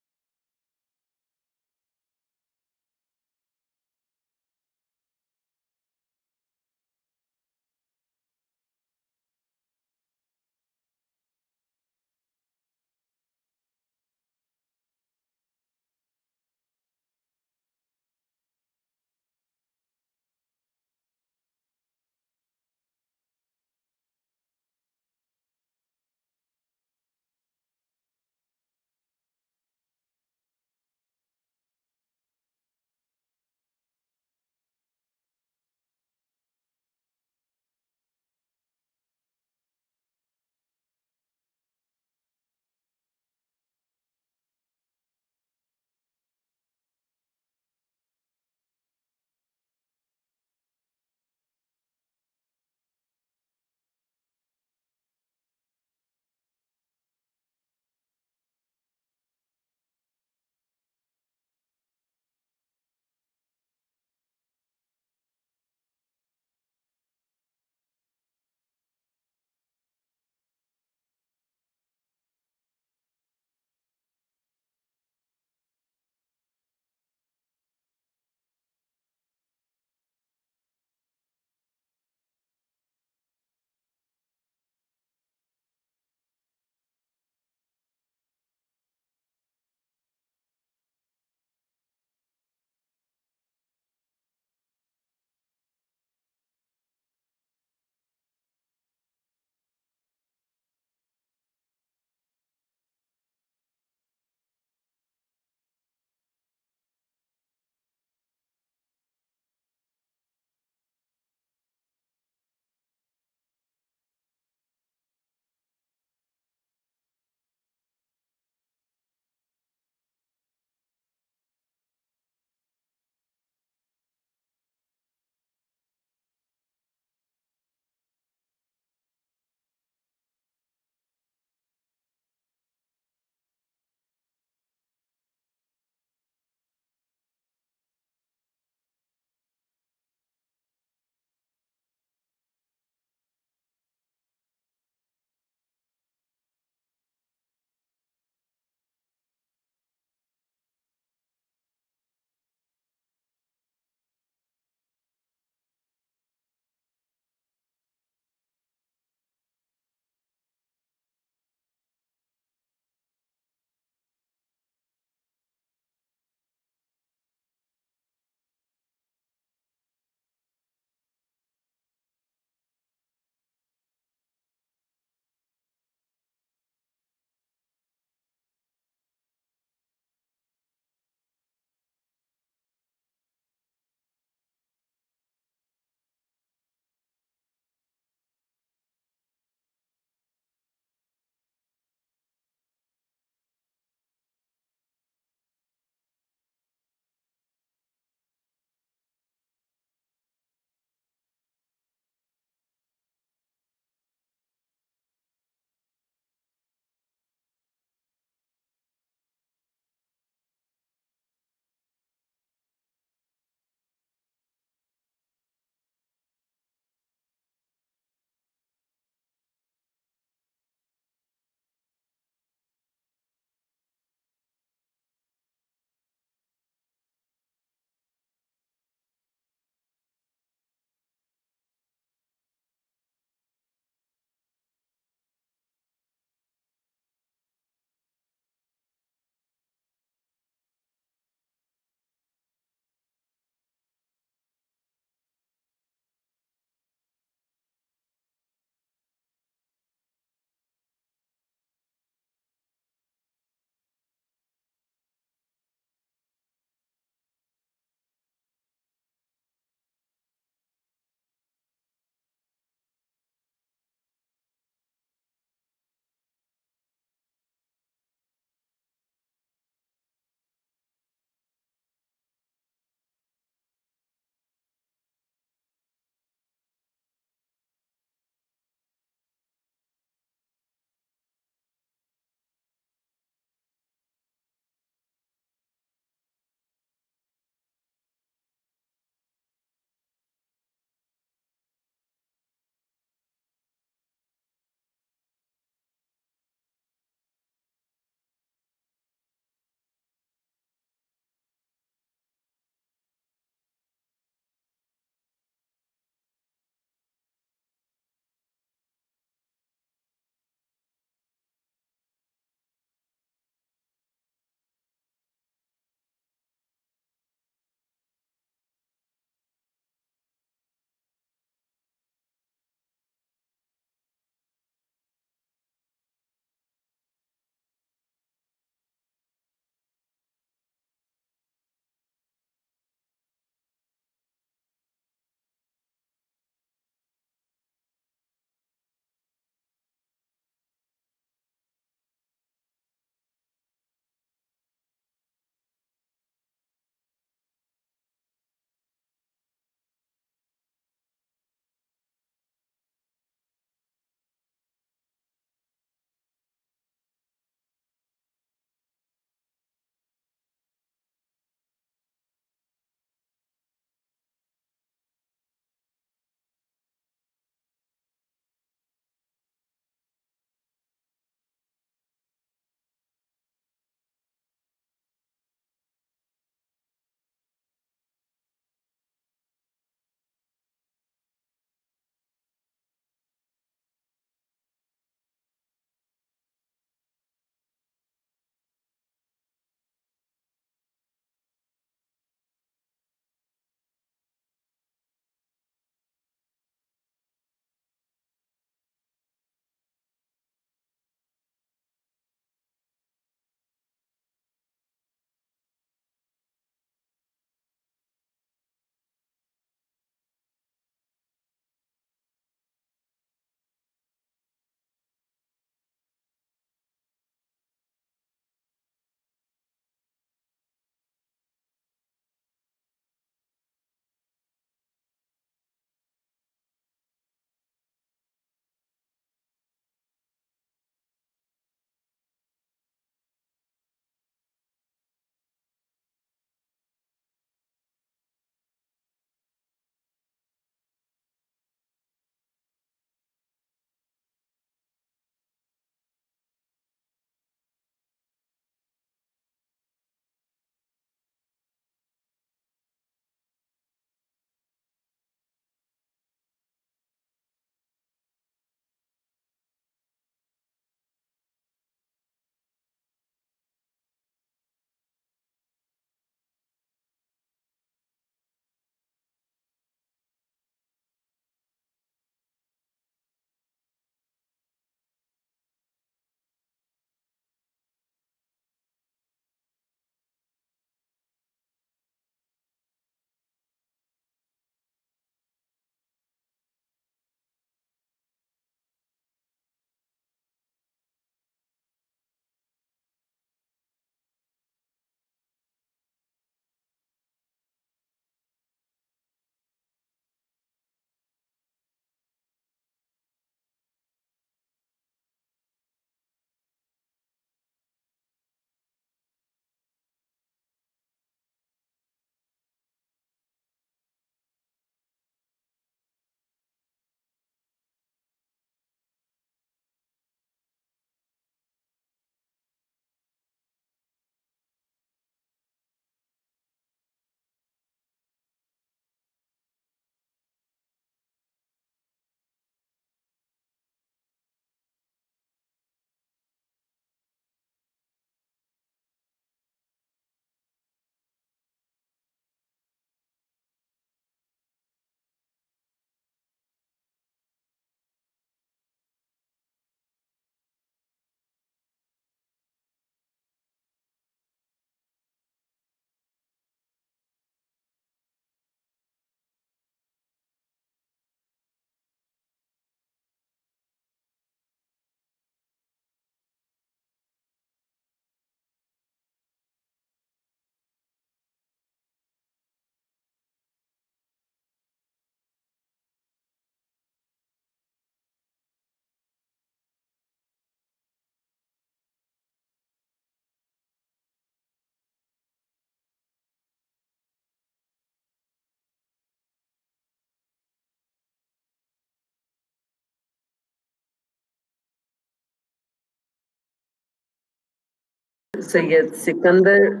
Syed Sikander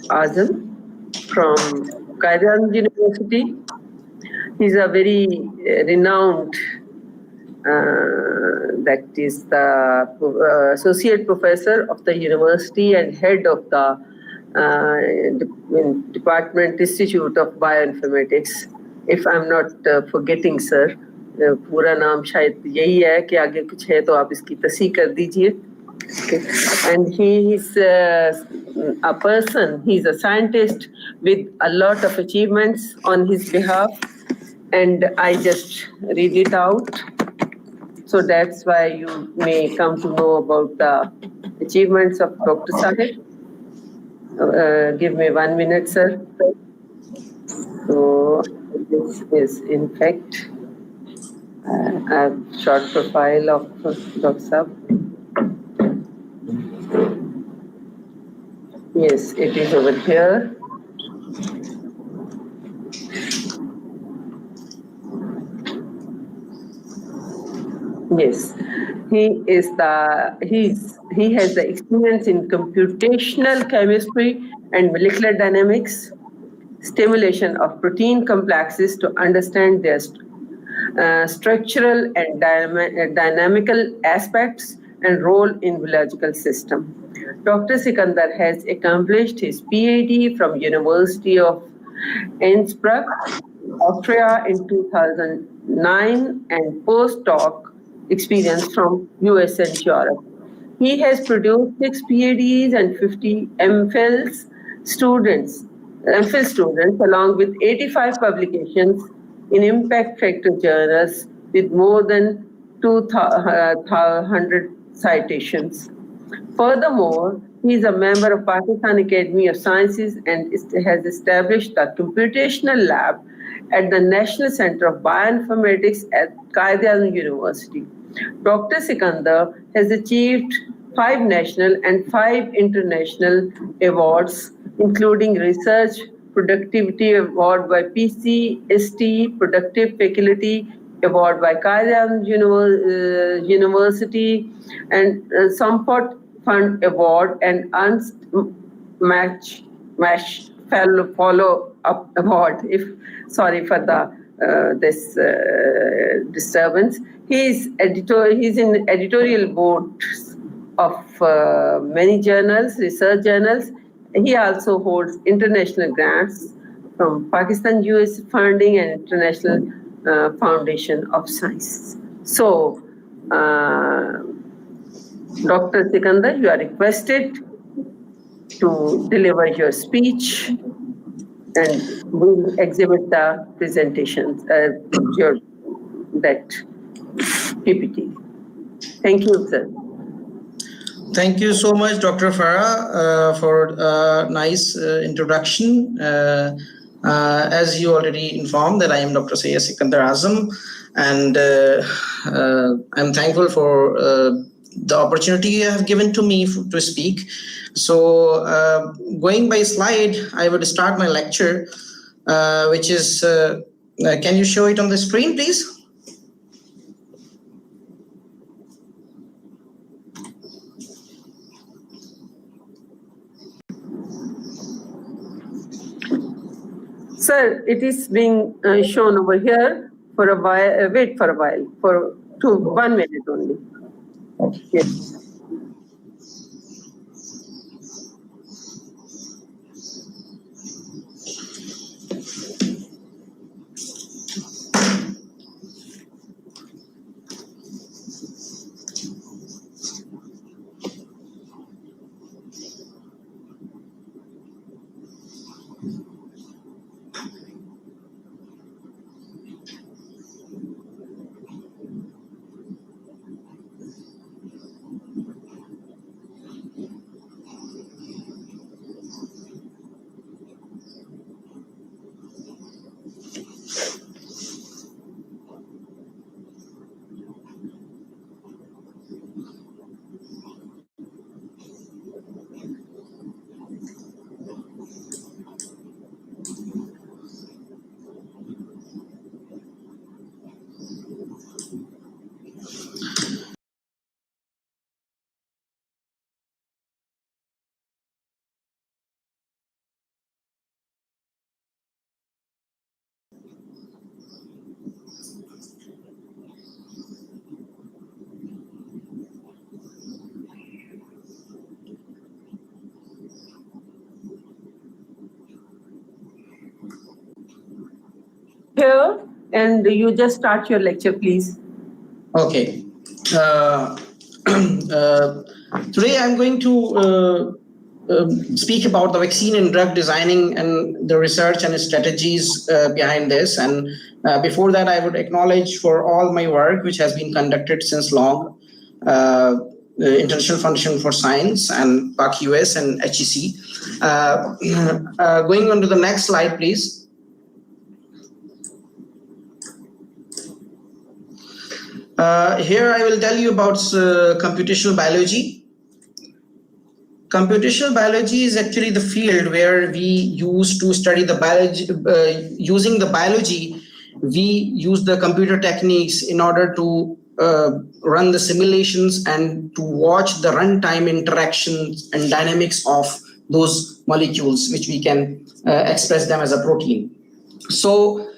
Azam from Quaid-i University. He's a very renowned, that is the associate professor of the university and head of the Department Institute of Bioinformatics. If I'm not forgetting, sir, पूरा नाम शायद यही है कि आगे कुछ है तो आप इसकी तस्दीक कर दीजिए. And he is a person, he's a scientist with a lot of achievements on his behalf, and I just read it out. So that's why you may come to know about the achievements of Dr. Sahib. Give me 1 minute, sir. So this is in fact a short profile of Dr. Sahib. Yes, it is over here. Yes, he has the experience in computational chemistry and molecular dynamics, stimulation of protein complexes to understand their structural and dynamical aspects and role in biological system. Dr. Sikander has accomplished his PhD from University of Innsbruck, Austria in 2009 and postdoc experience from US and Europe. He has produced 6 PhDs and 50 MPhil students along with 85 publications in impact factor journals with more than 200 citations. Furthermore, he is a member of Pakistan Academy of Sciences and has established the computational lab at the National Center of Bioinformatics at Quaid-i University. Dr. Sikander has achieved 5 national and 5 international awards, including Research Productivity Award by PCST, Productive Faculty Award by Quaid-i University, and Sampot Fund Award and Match Follow-up Award. Sorry for the this disturbance. He's in editorial boards of many journals, research journals. He also holds international grants from Pakistan US Funding and International Foundation of Science. So, Dr. Sikander, you are requested to deliver your speech and we'll exhibit the presentations, that PPT. Thank you, sir. Thank you so much, Dr. Farah, for a nice introduction. As you already informed that I am Dr. Syed Sikander Azam, and I'm thankful for the opportunity you have given to me to speak. So going by slide, I would start my lecture, which is, can you show it on the screen, please? Sir, it is being shown over here for a while. Wait for a while, for 1 minute only. Okay. Yes. here, and you just start your lecture, please. Okay. Today I'm going to speak about the vaccine and drug designing and the research and strategies behind this. And before that, I would acknowledge for all my work, which has been conducted since long, the International Foundation for Science and PAC US and HEC. Going on to the next slide, please. Here I will tell you about computational biology. Computational biology is actually the field where we use to study the biology. Using the biology, we use the computer techniques in order to run the simulations and to watch the runtime interactions and dynamics of those molecules, which we can express them as a protein. So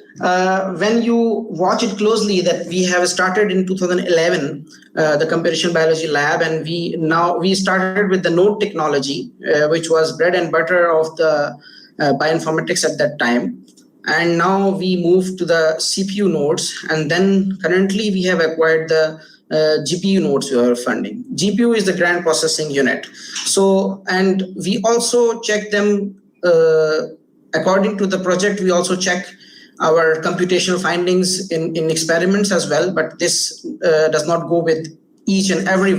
when you watch it closely, that we have started in 2011, the computational biology lab, and we started with the node technology, which was bread and butter of the bioinformatics at that time. And now we moved to the CPU nodes, and then currently we have acquired the GPU nodes we are funding. GPU is the grand processing unit. So, and we also check them according to the project. We also check our computational findings in experiments as well, but this does not go with each and every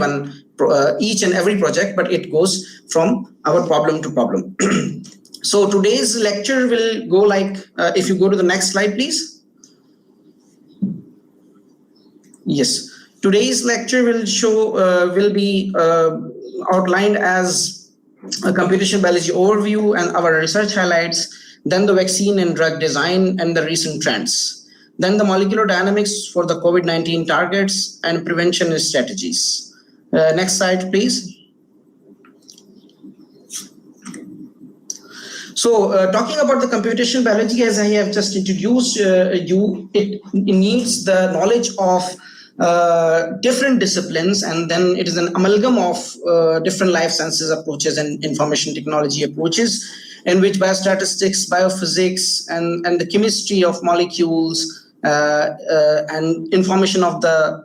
project, but it goes from our problem to problem. So today's lecture will go like, if you go to the next slide, please. Yes, today's lecture will be outlined as a computational biology overview and our research highlights, then the vaccine and drug design and the recent trends, then the molecular dynamics for the COVID-19 targets and prevention strategies. Next slide, please. So talking about the computational biology, as I have just introduced it needs the knowledge of different disciplines, and then it is an amalgam of different life sciences approaches and information technology approaches, in which biostatistics, biophysics, and the chemistry of molecules and information of the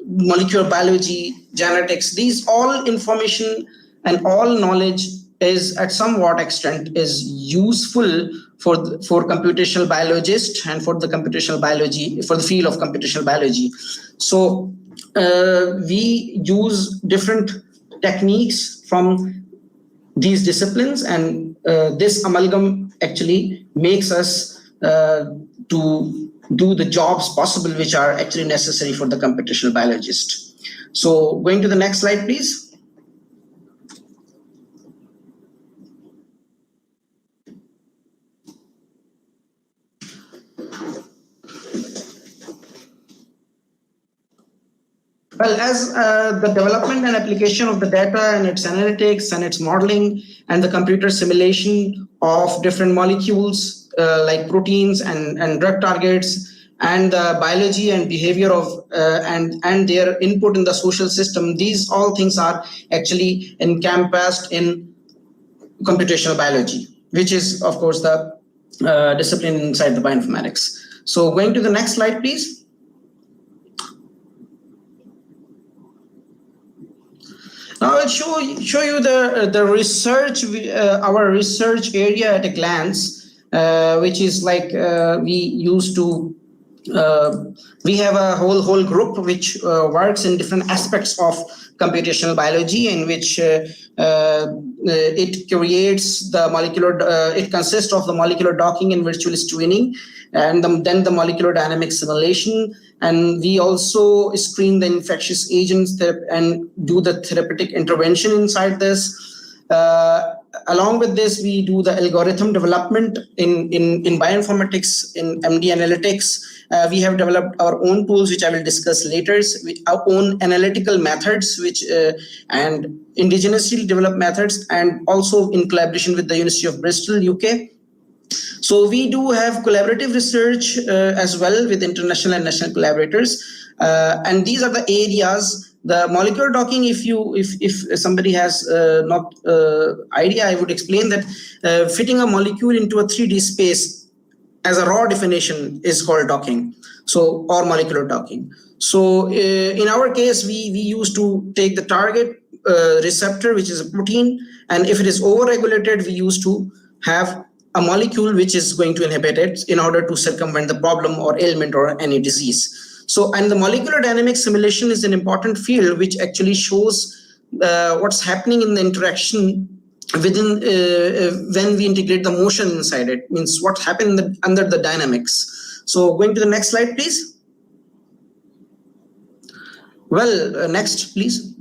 molecular biology, genetics, these all information and all knowledge is at somewhat extent is useful for computational biologists and for the computational biology, for the field of computational biology. So we use different techniques from these disciplines, and this amalgam actually makes us to do the jobs possible which are actually necessary for the computational biologist. So going to the next slide, please. Well, as the development and application of the data and its analytics and its modeling and the computer simulation of different molecules like proteins and drug targets and the biology and behavior of and their input in the social system, these all things are actually encompassed in computational biology, which is, of course, the discipline inside the bioinformatics. So going to the next slide, please. Now I'll show you the research, our research area at a glance, which is like we used to. We have a whole group which works in different aspects of computational biology, in which it creates the molecular. It consists of the molecular docking and virtual screening, and then the molecular dynamic simulation. And we also screen the infectious agents and do the therapeutic intervention inside this. Along with this, we do the algorithm development in bioinformatics, in MD analytics. We have developed our own tools, which I will discuss later, our own analytical methods, which and indigenously developed methods, and also in collaboration with the University of Bristol, UK. So we do have collaborative research as well with international and national collaborators, and these are the areas. The molecular docking, if somebody has not idea, I would explain that fitting a molecule into a 3D space as a raw definition is called docking, so, or molecular docking. So in our case, we used to take the target receptor, which is a protein, and if it is overregulated, we used to have a molecule which is going to inhibit it in order to circumvent the problem or ailment or any disease. So, and the molecular dynamics simulation is an important field which actually shows what's happening in the interaction within when we integrate the motion inside it, means what happened under the dynamics. So going to the next slide, please. Well, next, please.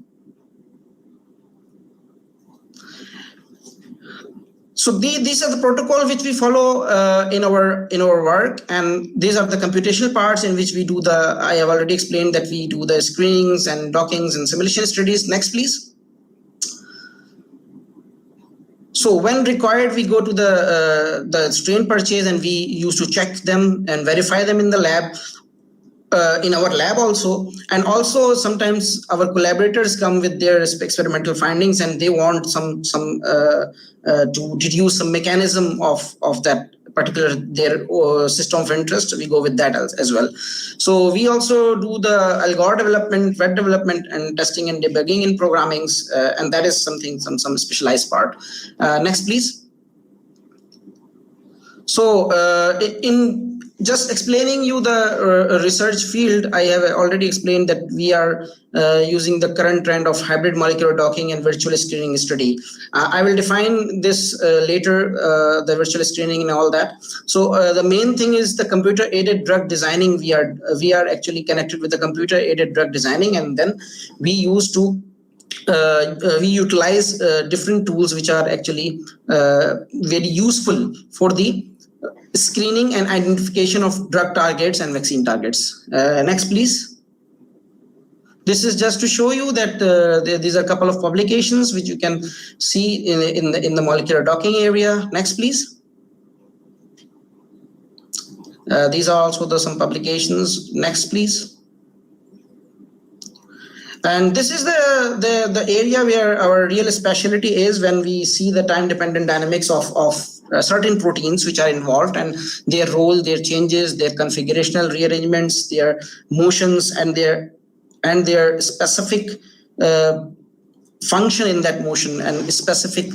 So these are the protocol which we follow in our work, and these are the computational parts in which we do the. I have already explained that we do the screenings and dockings and simulation studies. Next, please. So when required, we go to the strain purchase, and we used to check them and verify them in the lab. In our lab also, and also sometimes our collaborators come with their experimental findings, and they want some to deduce some mechanism of that particular their system of interest. We go with that as well. So we also do the algor development, web development, and testing and debugging in programmings, and that is something some specialized part. Next, please. So in just explaining you the research field, I have already explained that we are using the current trend of hybrid molecular docking and virtual screening study. I will define this later, the virtual screening and all that. So the main thing is the computer-aided drug designing. We are actually connected with the computer-aided drug designing, and then we used to we utilize different tools which are actually very useful for the screening and identification of drug targets and vaccine targets. Next, please. This is just to show you that these are a couple of publications which you can see in the molecular docking area. Next, please. These are also some publications. Next, please. And this is the area where our real specialty is, when we see the time-dependent dynamics of certain proteins which are involved, and their role, their changes, their configurational rearrangements, their motions, and their specific function in that motion, and specific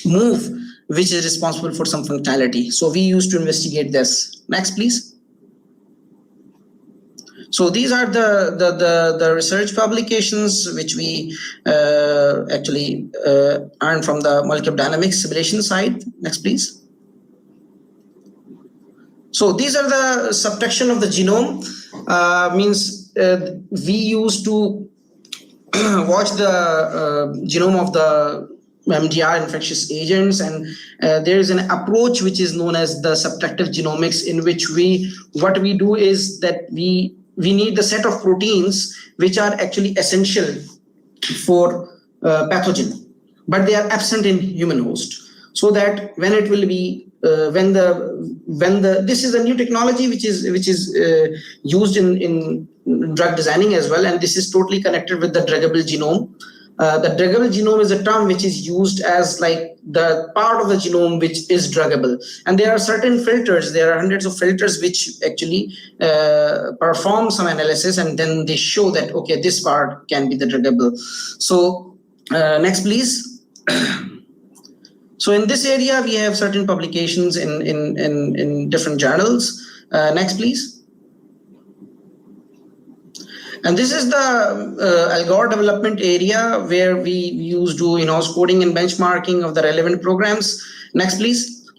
move which is responsible for some functionality. So we used to investigate this. Next, please. So these are the research publications which we actually earned from the molecular dynamics simulation side. Next, please. So these are the subtraction of the genome. Means we used to watch the genome of the MDR infectious agents, and there is an approach which is known as the subtractive genomics, in which what we do is that we need the set of proteins which are actually essential for pathogen, but they are absent in human host, so that when it will be this is a new technology which is used in drug designing as well, and this is totally connected with the druggable genome. The druggable genome is a term which is used as like the part of the genome which is druggable, and there are certain filters. There are hundreds of filters which actually perform some analysis, and then they show that okay, this part can be the druggable. So next, please. So in this area, we have certain publications in different journals. Next, please. And this is the algor development area where we use do in-house coding and benchmarking of the relevant programs. Next, please.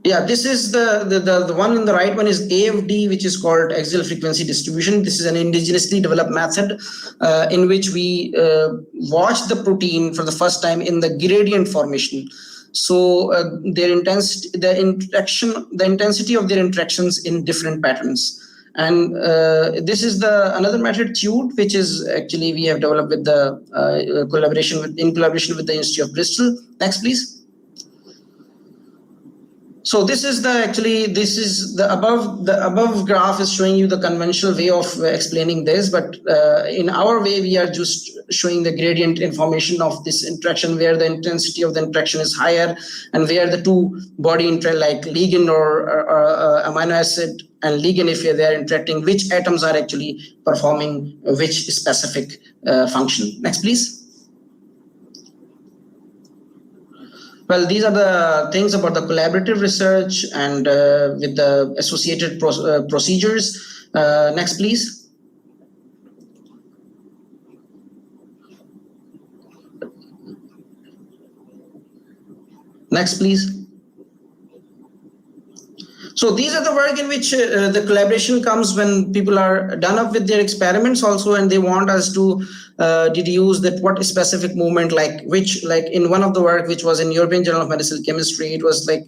Yeah, this is the one in the right one is AFD, which is called axial frequency distribution. This is an indigenously developed method in which we watch the protein for the first time in the gradient formation. So their intensity, the intensity of their interactions in different patterns. And this is another method, TUDE, which is actually we have developed with the in collaboration with the Institute of Bristol. Next, please. So this is the above graph is showing you the conventional way of explaining this, but in our way we are just showing the gradient information of this interaction, where the intensity of the interaction is higher and where the two body interact, like ligand or amino acid and ligand, if they are interacting, which atoms are actually performing which specific function. Next, please. Well, these are the things about the collaborative research and with the associated procedures. Next, please. Next, please. So these are the work in which the collaboration comes when people are done up with their experiments also, and they want us to deduce that what specific movement, like in one of the work which was in European Journal of Medicinal Chemistry, it was like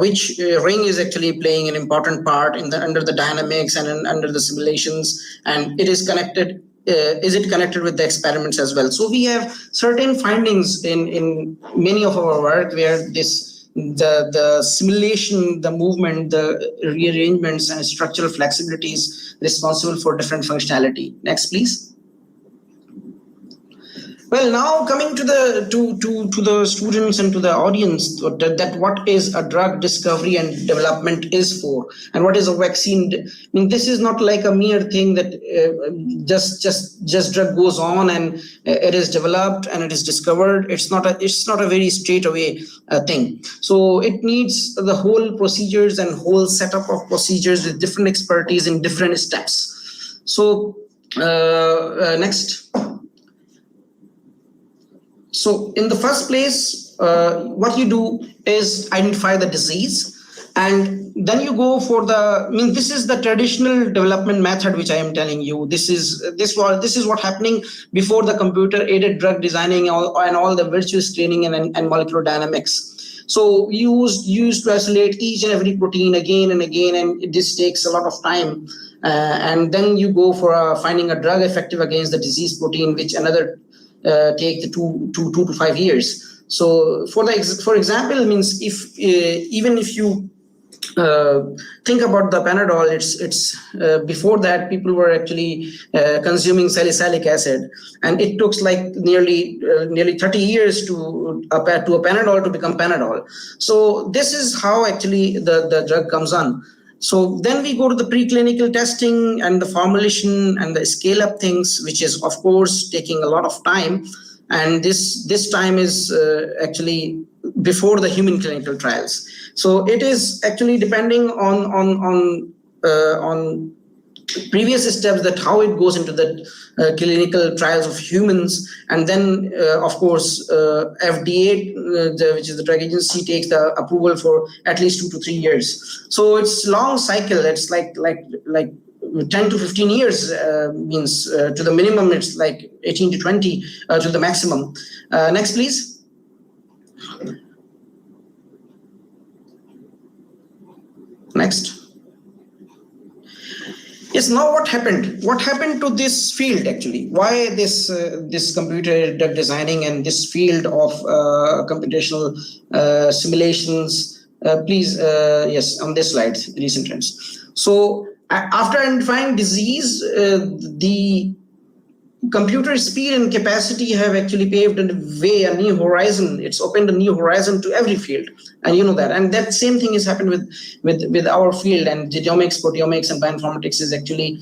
which ring is actually playing an important part in under the dynamics and under the simulations, and it is connected. Is it connected with the experiments as well? So we have certain findings in many of our work where the simulation, the movement, the rearrangements and structural flexibility is responsible for different functionality. Next, please. Well, now coming to the students and to the audience, that what is a drug discovery and development is for, and what is a vaccine. I mean, this is not like a mere thing that just drug goes on and it is developed and it is discovered. It's not a very straight away thing. So it needs the whole procedures and whole setup of procedures with different expertise in different steps. So next. So in the first place, what you do is identify the disease, and then you go for this is the traditional development method which I am telling you. This is what happening before the computer aided drug designing and all the virtual screening and molecular dynamics. So you used to isolate each and every protein again and again, and this takes a lot of time. And then you go for finding a drug effective against the disease protein, which another take the 2 to 5 years. So for example, means even if you think about the Panadol, it's before that people were actually consuming salicylic acid, and it took like nearly 30 years to a Panadol to become Panadol. So this is how actually the drug comes on. So then we go to the preclinical testing and the formulation and the scale up things, which is of course taking a lot of time. And this time is actually before the human clinical trials. So it is actually depending on previous steps, that how it goes into the clinical trials of humans, and then of course FDA, which is the drug agency, takes the approval for at least 2 to 3 years. So it's long cycle. It's like 10 to 15 years means to the minimum. It's like 18 to 20 to the maximum. Next, please. Next. Yes, now what happened? What happened to this field actually? Why this computer drug designing and this field of computational simulations? Please, yes, on this slide, recent trends. So after identifying disease, the computer speed and capacity have actually paved a way, a new horizon. It's opened a new horizon to every field, and you know that. And that same thing has happened with our field, and genomics, proteomics, and bioinformatics is actually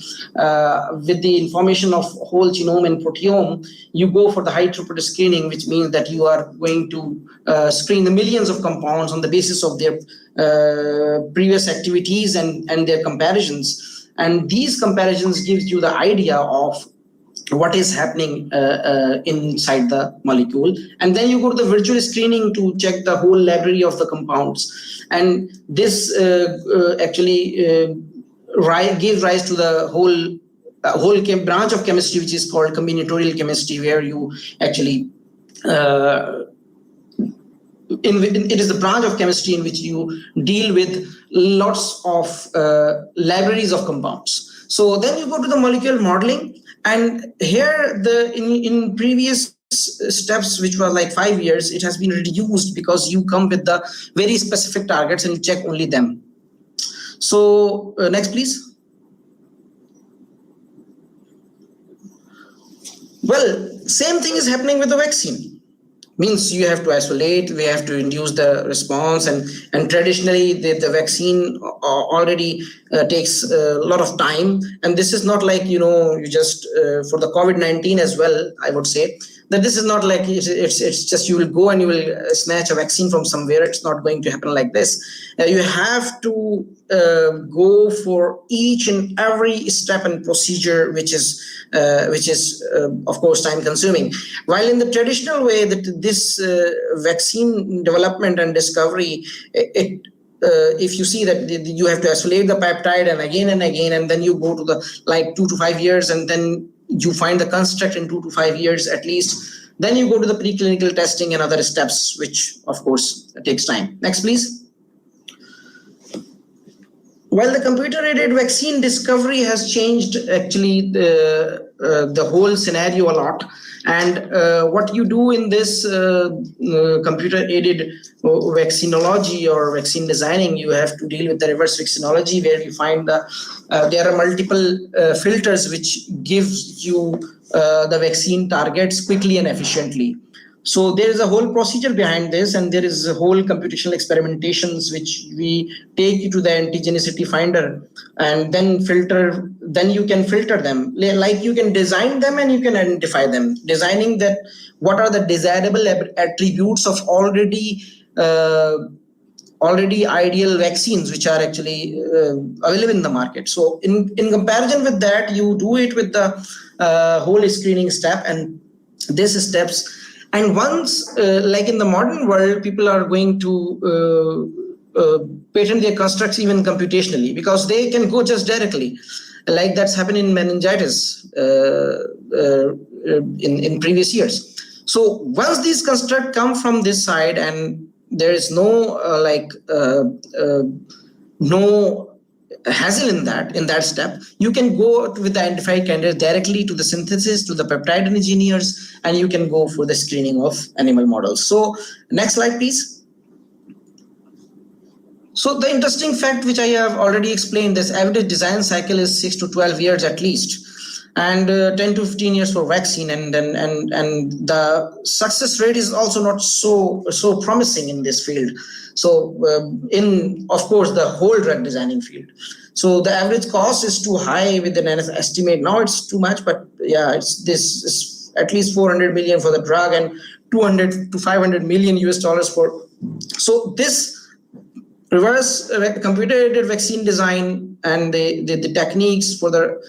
with the information of whole genome and proteome. You go for the high throughput screening, which means that you are going to screen the millions of compounds on the basis of their previous activities and their comparisons. And these comparisons gives you the idea of what is happening inside the molecule. And then you go to the virtual screening to check the whole library of the compounds. And this actually gives rise to the whole branch of chemistry, which is called combinatorial chemistry, where you actually it is the branch of chemistry in which you deal with lots of libraries of compounds. So then you go to the molecular modeling, and here in previous steps, which were like 5 years, it has been reduced because you come with the very specific targets and you check only them. So next, please. Well, same thing is happening with the vaccine. Means you have to isolate, we have to induce the response, and traditionally the vaccine already takes a lot of time. And this is not like, you know, you just for the COVID-19 as well, I would say that this is not like it's just you will go and you will snatch a vaccine from somewhere. It's not going to happen like this. You have to go for each and every step and procedure, which is of course time consuming. While in the traditional way that this vaccine development and discovery, if you see that you have to isolate the peptide and again, and then you go to the like 2 to 5 years, and then you find the construct in 2 to 5 years at least, then you go to the preclinical testing and other steps, which of course takes time. Next, please. While the computer-aided vaccine discovery has changed actually the whole scenario a lot, and what you do in this computer-aided vaccinology or vaccine designing, you have to deal with the reverse vaccinology, where you find there are multiple filters which give you the vaccine targets quickly and efficiently. So there is a whole procedure behind this, and there is a whole computational experimentations which we take you to the antigenicity finder, and then filter. Then you can filter them, like you can design them and you can identify them. Designing that what are the desirable attributes of already ideal vaccines which are actually available in the market. So in comparison with that, you do it with the whole screening step and these steps. And once, like in the modern world, people are going to patent their constructs even computationally, because they can go just directly, like that's happened in meningitis in previous years. So once these constructs come from this side and there is no no hassle in that step, you can go with the identified candidate directly to the synthesis, to the peptide engineers, and you can go for the screening of animal models. So next slide, please. So the interesting fact, which I have already explained, this average design cycle is 6 to 12 years at least, and 10 to 15 years for vaccine, and the success rate is also not so promising in this field. So in, of course, the whole drug designing field. So the average cost is too high with an estimate. Now it's too much, but yeah, this is at least 400 million for the drug and 200 to 500 million US dollars for. So this reverse computer-aided vaccine design and the techniques for the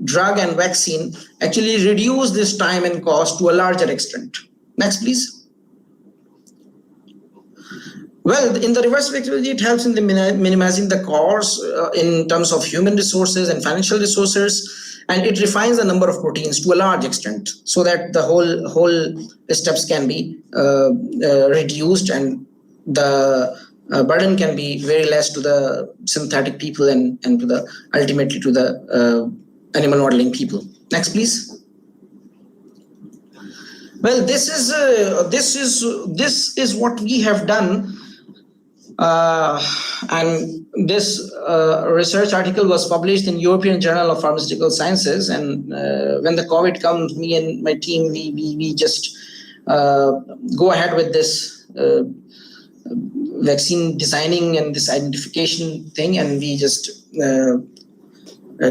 drug and vaccine actually reduce this time and cost to a larger extent. Next, please. Well, in the reverse vaccinology, it helps in the minimizing the costs in terms of human resources and financial resources, and it refines the number of proteins to a large extent, so that the whole steps can be reduced, and the burden can be very less to the synthetic people and to the ultimately to the animal modeling people. Next, please. Well, this is what we have done. And this research article was published in European Journal of Pharmaceutical Sciences. And when the COVID comes, me and my team, we just go ahead with this vaccine designing and this identification thing, and we just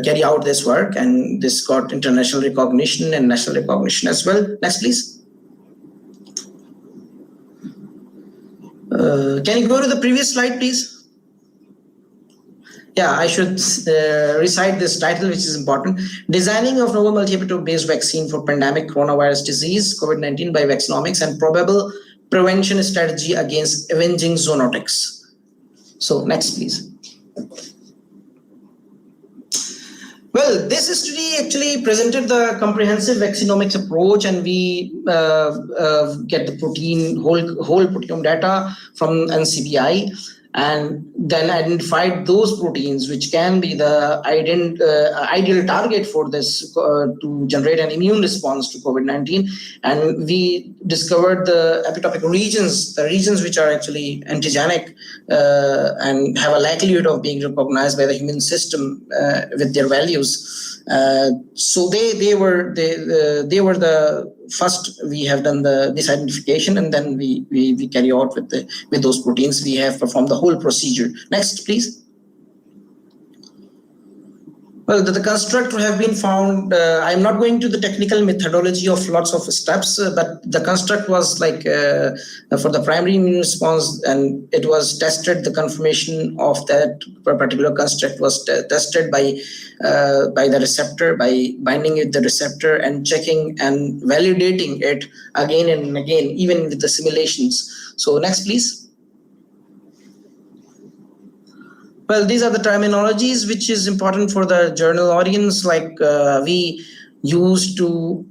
carry out this work, and this got international recognition and national recognition as well. Next, please. Can you go to the previous slide, please? Yeah, I should recite this title, which is important. Designing of novel multi-epitope-based vaccine for pandemic coronavirus disease, COVID-19 by Vaccinomics, and probable prevention strategy against avenging zoonotics. So next, please. Well, this study actually presented the comprehensive vaccinomics approach, and we get the protein, whole proteome data from NCBI. and then identified those proteins which can be the ideal target for this to generate an immune response to COVID-19. And we discovered the epitopic regions, the regions which are actually antigenic and have a likelihood of being recognized by the human system with their values. So they were the first. We have done this identification, and then we carry out with those proteins. We have performed the whole procedure. Next, please. Well, the construct have been found. I'm not going to the technical methodology of lots of steps, but the construct was like for the primary immune response, and it was tested. The confirmation of that particular construct was tested by the receptor, by binding with the receptor and checking and validating it again and again, even with the simulations. So next, please. Well, these are the terminologies which is important for the journal audience. Like we used to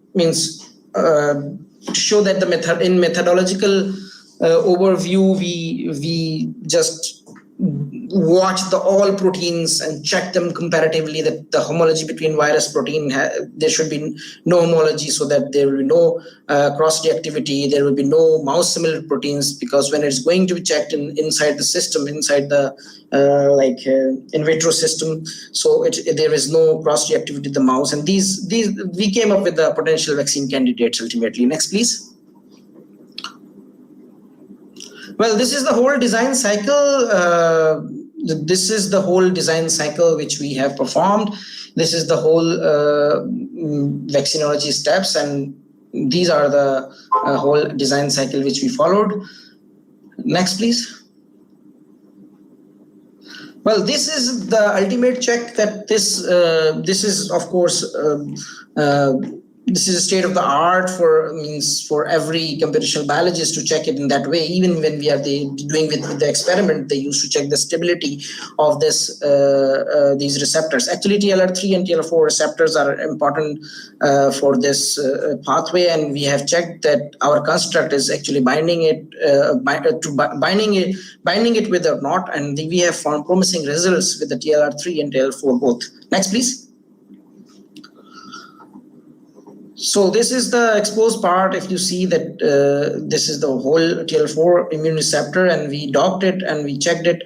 show that in methodological overview, we just watch all proteins and check them comparatively, that the homology between virus protein, there should be no homology, so that there will be no cross-reactivity, there will be no mouse similar proteins, because when it's going to be checked inside the system, inside the in vitro system, so there is no cross-reactivity to the mouse. And these we came up with the potential vaccine candidates ultimately. Next, please. Well, this is the whole design cycle. This is the whole design cycle which we have performed. This is the whole vaccinology steps, and these are the whole design cycle which we followed. Next, please. Well, this is the ultimate check that this is, of course, this is a state of the art for every computational biologist to check it in that way. Even when we are doing with the experiment, they used to check the stability of these receptors. Actually, TLR3 and TLR4 receptors are important for this pathway, and we have checked that our construct is actually binding it with or not, and we have found promising results with the TLR3 and TLR4 both. Next, please. So this is the exposed part. If you see that this is the whole TL4 immune receptor, and we docked it and we checked it,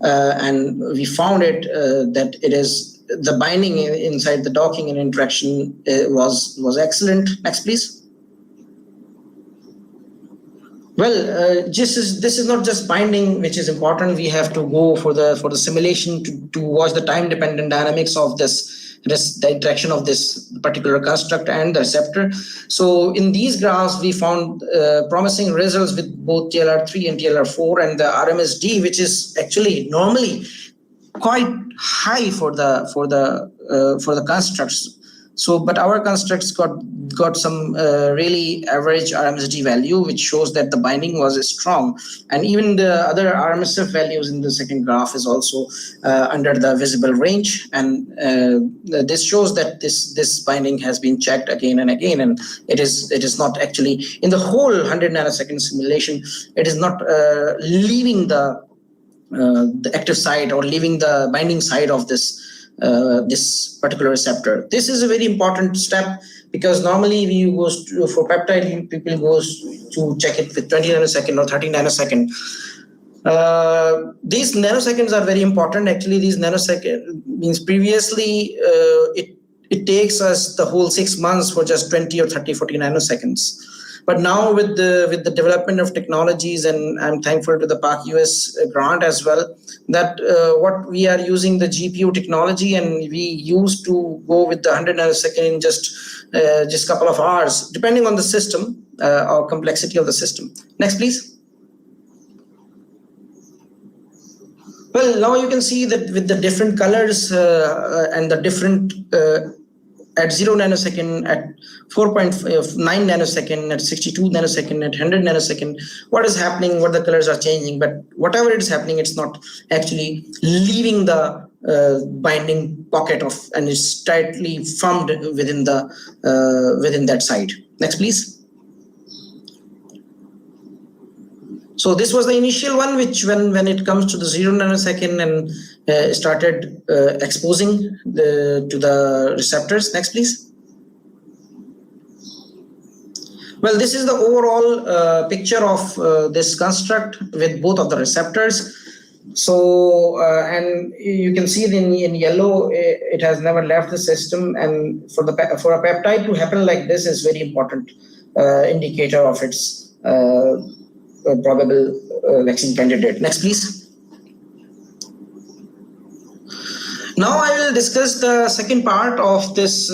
and we found it that it is the binding inside the docking and interaction was excellent. Next, please. Well, this is not just binding which is important. We have to go for the simulation to watch the time dependent dynamics of the interaction of this particular construct and the receptor. So in these graphs, we found promising results with both TLR3 and TLR4, and the RMSD, which is actually normally quite high for the constructs. So, but our constructs got some really average RMSD value, which shows that the binding was strong. And even the other RMSF values in the second graph is also under the visible range. And this shows that this binding has been checked again and again. And it is not actually in the whole 100 nanosecond simulation, it is not leaving the active site or leaving the binding site of this particular receptor. This is a very important step, because normally we goes for peptide, people goes to check it with 20 nanosecond or 30 nanosecond. These nanoseconds are very important. Actually, these nanoseconds means previously it takes us the whole 6 months for just 20 or 30, 40 nanoseconds. But now with the development of technologies, and I'm thankful to the Pak US grant as well, that what we are using the GPU technology, and we used to go with the 100 nanosecond in just couple of hours, depending on the system or complexity of the system. Next, please. Well, now you can see that with the different colors and the different at 0 nanosecond, at 4.9 nanosecond, at 62 nanosecond, at 100 nanosecond, what is happening, what the colors are changing, but whatever it is happening, it's not actually leaving the binding pocket of, and it's tightly formed within that site. Next, please. So this was the initial one, which when it comes to the 0 nanosecond and started exposing to the receptors. Next, please. Well, this is the overall picture of this construct with both of the receptors. So, and you can see in yellow, it has never left the system. And for a peptide to happen like this is very important indicator of its probable vaccine candidate. Next, please. Now I will discuss the second part of this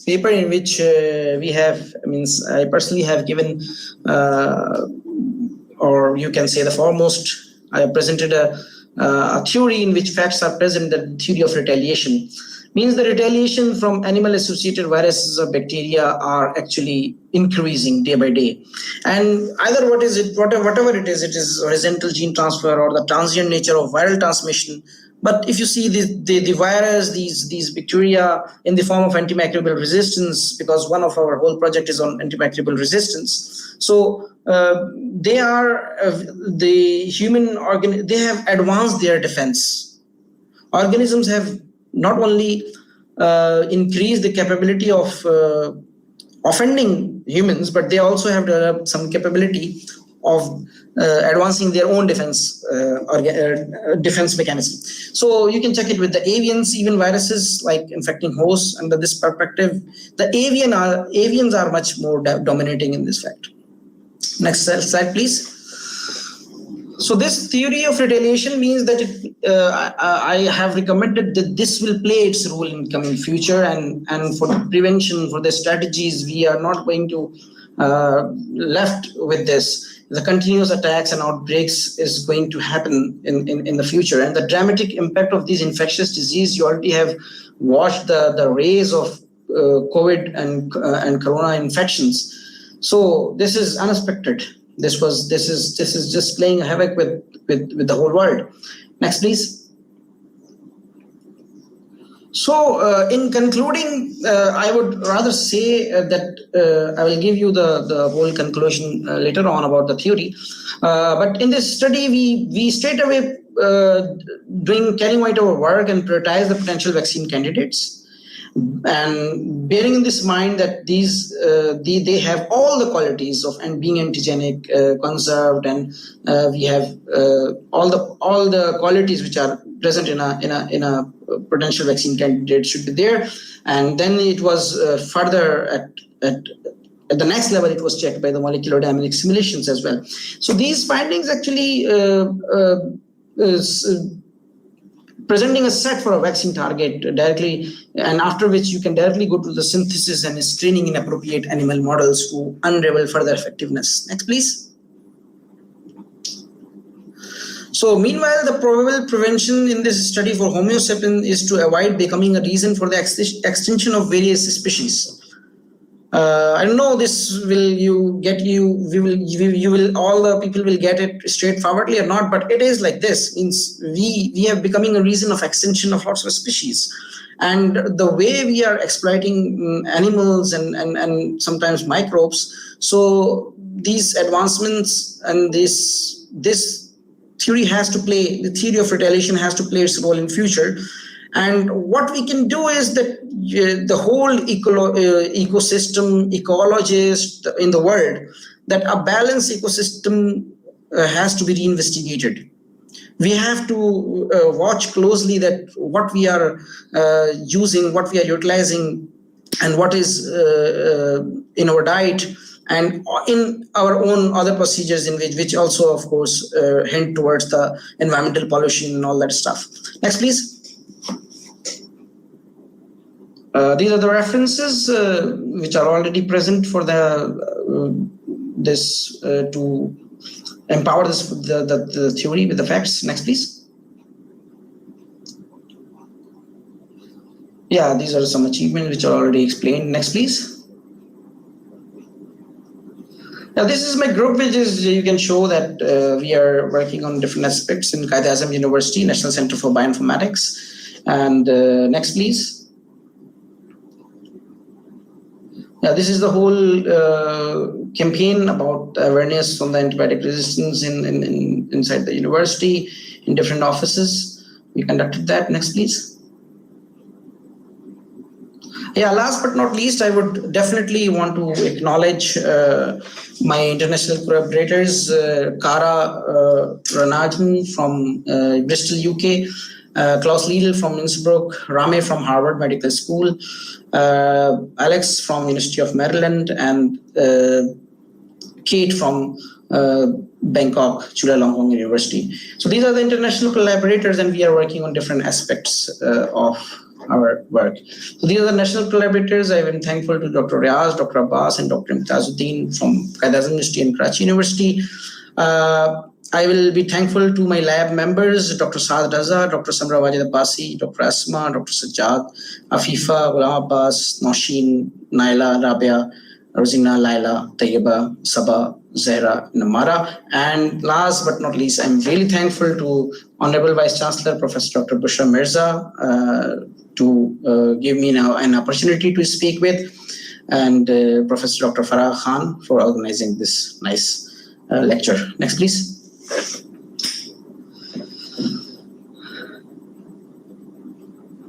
paper, in which I personally have given, or you can say the foremost, I presented a theory in which facts are present, the theory of retaliation. Means the retaliation from animal-associated viruses or bacteria are actually increasing day by day. And either whatever it is horizontal gene transfer or the transient nature of viral transmission. But if you see the virus, these bacteria in the form of antimicrobial resistance, because one of our whole project is on antimicrobial resistance. So they are the human organ. They have advanced their defense. Organisms have not only increased the capability of offending humans, but they also have developed some capability of advancing their own defense defense mechanism. So you can check it with the avians, even viruses like infecting hosts. Under this perspective, the avians are much more dominating in this fact. Next slide, please. So this theory of retaliation means that I have recommended that this will play its role in coming future, and for the prevention, for the strategies, we are not going to left with this. The continuous attacks and outbreaks is going to happen in the future, and the dramatic impact of these infectious disease. You already have watched the rays of COVID and corona infections. So this is unexpected. This is just playing havoc with the whole world. Next, please. So in concluding, I would rather say that I will give you the whole conclusion later on about the theory. But in this study, we straight away carrying out our work and prioritize the potential vaccine candidates. And bearing in this mind that these they have all the qualities of and being antigenic, conserved, and we have all the qualities which are present in a potential vaccine candidate should be there. And then it was further at the next level, it was checked by the molecular dynamic simulations as well. So these findings actually is presenting a set for a vaccine target directly, and after which you can directly go to the synthesis and screening in appropriate animal models to unravel further effectiveness. Next, please. So meanwhile, the probable prevention in this study for Homo sapien is to avoid becoming a reason for the extinction of various species. I don't know, this will all the people will get it straightforwardly or not, but it is like this. Means we are becoming a reason of extinction of lots of species. And the way we are exploiting animals and sometimes microbes, so these advancements and this theory has to play, the theory of retaliation has to play its role in future. And what we can do is that the whole ecosystem, ecologists in the world, that a balanced ecosystem has to be reinvestigated. We have to watch closely that what we are using, what we are utilizing, and what is in our diet and in our own other procedures in which also, of course, hint towards the environmental pollution and all that stuff. Next, please. These are the references which are already present for this to empower the theory with the facts. Next, please. Yeah, these are some achievements which are already explained. Next, please. Now, this is my group, which is, you can show that we are working on different aspects in Quaid-i Azam University, National Center for Bioinformatics. And next, please. this is the whole campaign about awareness on the antibiotic resistance inside the university, in different offices. We conducted that. Next, please. Yeah, last but not least, I would definitely want to acknowledge my international collaborators, Kara Ranajan from Bristol, UK, Klaus Liedl from Innsbruck, Rame from Harvard Medical School, Alex from University of Maryland, and Kate from Bangkok, Chulalongkorn University. So these are the international collaborators, and we are working on different aspects of our work. So these are the national collaborators. I've been thankful to Dr. Riaz, Dr. Abbas, and Dr. Imtazuddin from Quaid-i University and Karachi University. I will be thankful to my lab members, Dr. Saad Raza, Dr. Samra Wajid Abbasi, Dr. Asma, Dr. Sajjad, Afifa, Ghulam Abbas, Nausheen, Naila, Rabia, Rosina, Laila, Tayyaba, Saba, Zahra, Namara. And last but not least, I'm really thankful to Honorable Vice Chancellor, Professor Dr. Bushra Mirza, to give me now an opportunity to speak with, and Professor Dr. Farah Khan for organizing this nice lecture. Next, please.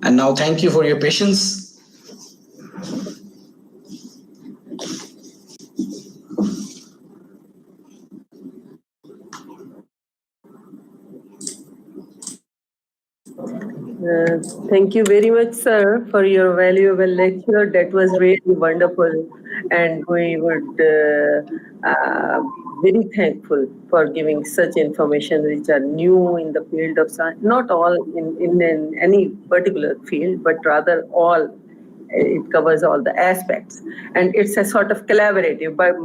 And now, thank you for your patience. Thank you very much, sir, for your valuable lecture. That was really wonderful, and we would very thankful for giving such information which are new in the field of science. Not all in any particular field, but rather all. It covers all the aspects, and it's a sort of collaborative. But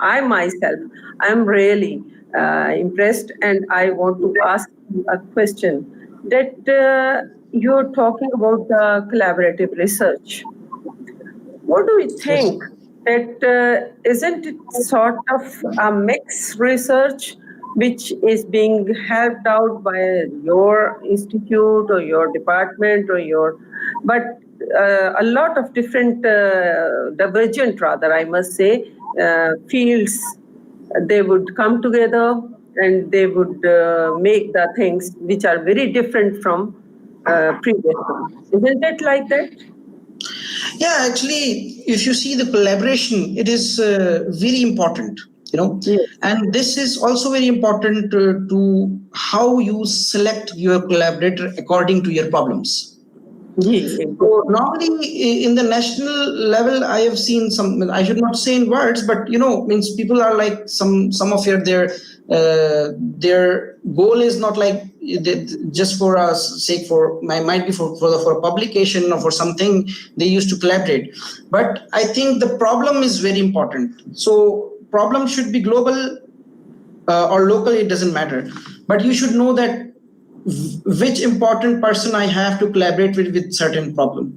I myself, I'm really impressed, and I want to ask you a question. That you're talking about the collaborative research. What do you think? That isn't it sort of a mixed research which is being helped out by your institute or your department or but a lot of different divergent, rather, I must say, fields, they would come together and they would make the things which are very different from previous ones. Isn't it like that? Yeah, actually, if you see the collaboration, it is very important, Yes. And this is also very important to how you select your collaborator according to your problems. Yes. So normally in the national level, I have seen some, I should not say in words, but means people are like some of their goal is not like just for us sake for might be for a publication or for something they used to collaborate. But I think the problem is very important. So problem should be global or local, it doesn't matter. But you should know that which important person I have to collaborate with certain problem.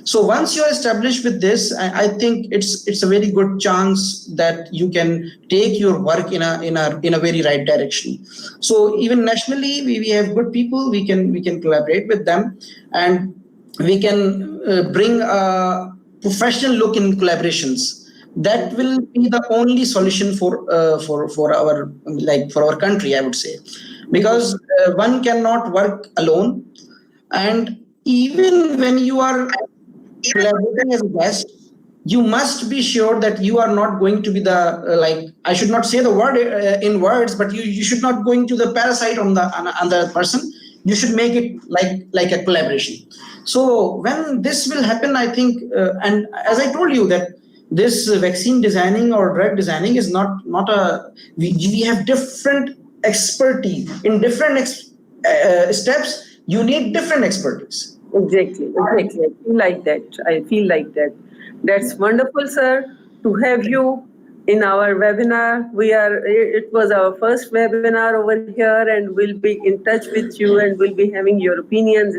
So once you're established with this, I think it's a very good chance that you can take your work in a very right direction. So even nationally, we have good people. We can collaborate with them, and we can bring a professional look in collaborations. That will be the only solution for our country, I would say, because one cannot work alone, and even when you are collaborating as a guest, you must be sure that you are not going to be the I should not say the word in words, but you should not going to the parasite on the other person. You should make it like a collaboration. So when this will happen, I think, and as I told you that this vaccine designing or drug designing is not a we have different expertise in different steps. You need different expertise. Exactly. I feel like that. That's wonderful, sir, to have you in our webinar. It was our first webinar over here, and we'll be in touch with you, and we'll be having your opinions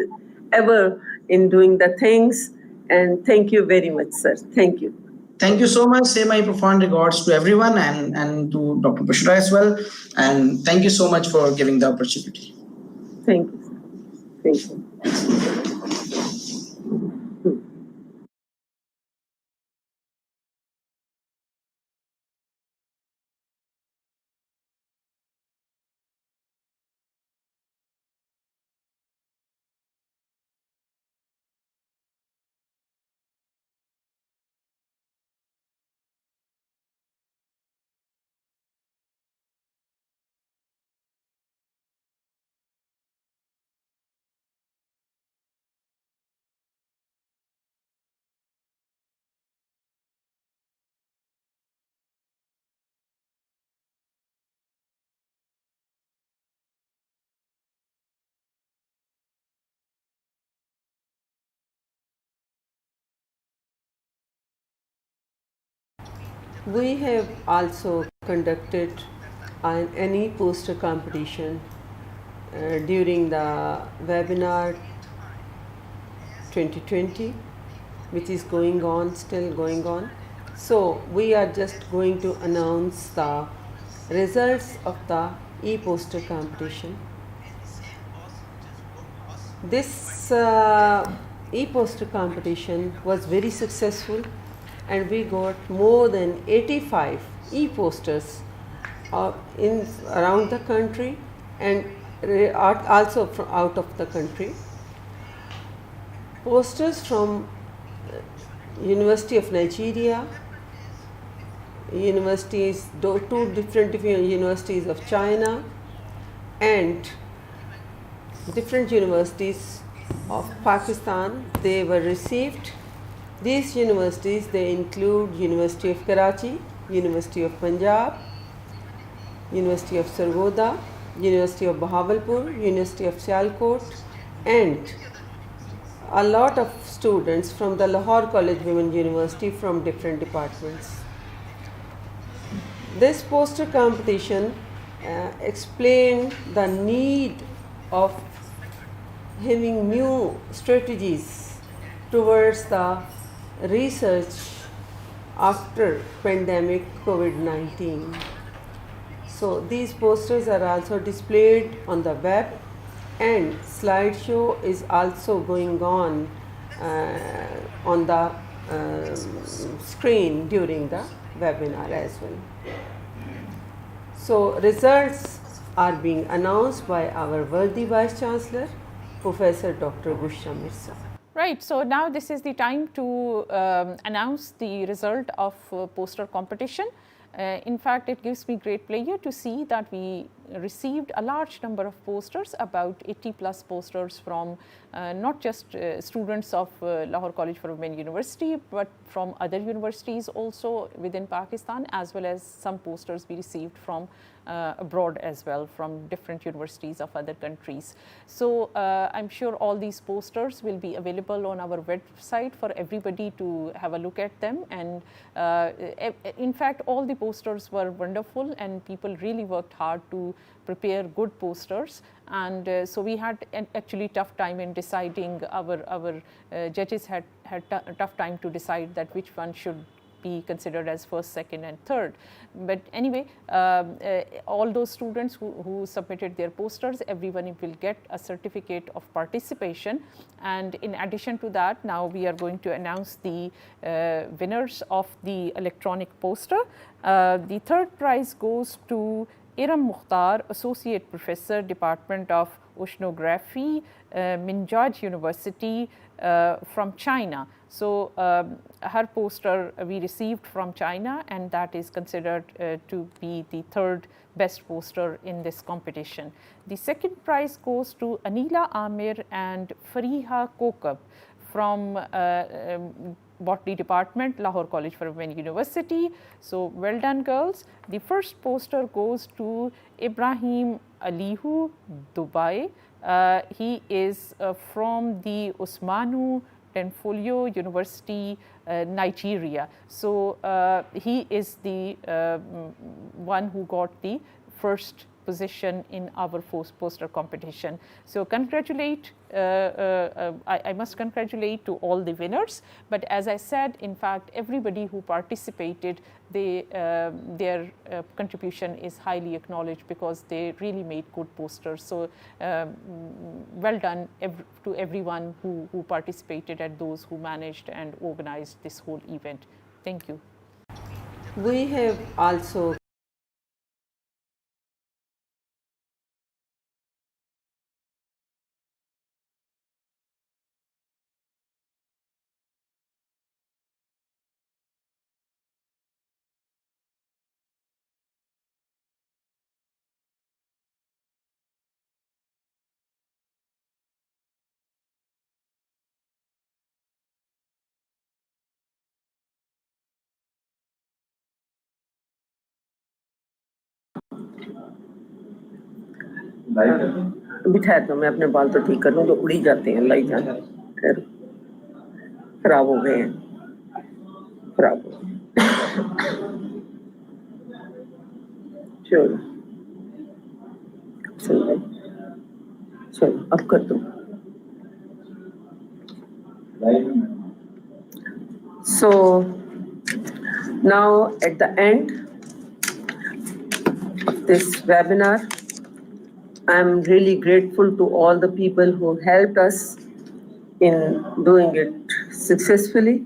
ever in doing the things. And thank you very much, sir. Thank you. Thank you so much. Say my profound regards to everyone and to Dr. Bushra as well. And thank you so much for giving the opportunity. Thank you. Thank you. We have also conducted an e-poster competition during the webinar 2020, which is still going on. So we are just going to announce the results of the e-poster competition. This e-poster competition was very successful, and we got more than 85 e-posters around the country and also from out of the country. Posters from University of Nigeria, two different universities of China, and different universities of Pakistan. They were received. These universities, they include University of Karachi, University of Punjab, University of Sargodha, University of Bahawalpur, University of Sialkot, and a lot of students from the Lahore College Women University from different departments. This poster competition explained the need of having new strategies towards the research after pandemic COVID-19. So these posters are also displayed on the web, and slideshow is also going on the screen during the webinar as well. So results are being announced by our worthy Vice Chancellor, Professor Dr. Bushra Mirza. Right, so now this is the time to announce the result of poster competition. In fact, it gives me great pleasure to see that we received a large number of posters, about 80 plus posters from not just students of Lahore College for Women University, but from other universities also within Pakistan, as well as some posters we received from abroad as well, from different universities of other countries. So I'm sure all these posters will be available on our website for everybody to have a look at them. And in fact, all the posters were wonderful, and people really worked hard to prepare good posters. And so we had actually tough time in deciding. Our judges had a tough time to decide that which one should be considered as first, second and third. But anyway, all those students who submitted their posters, everyone will get a certificate of participation. And in addition to that, now we are going to announce the winners of the electronic poster. The third prize goes to Iram Mukhtar, Associate Professor, Department of Oceanography, Minhaj University from China. So her poster we received from China, and that is considered to be the third best poster in this competition. The second prize goes to Anila Amir and Fariha Kokab from Botany Department, Lahore College for Women University. So well done, girls. The first poster goes to Ibrahim Alihu, Dubai. He is from the Usmanu Tenfolio University, Nigeria. So he is the one who got the first position in our poster competition. So congratulate, I must congratulate to all the winners. But as I said, in fact, everybody who participated, their contribution is highly acknowledged because they really made good posters. So well done to everyone who participated and those who managed and organized this whole event. Thank you. We have also बिठा दो, मैं अपने बाल तो ठीक कर लूँ, तो उड़ ही जाते हैं, लाई जान खराब हो गए हैं, खराब हो गए। Sure. Sorry, अब कर दो. So now at the end of this webinar, I'm really grateful to all the people who helped us in doing it successfully.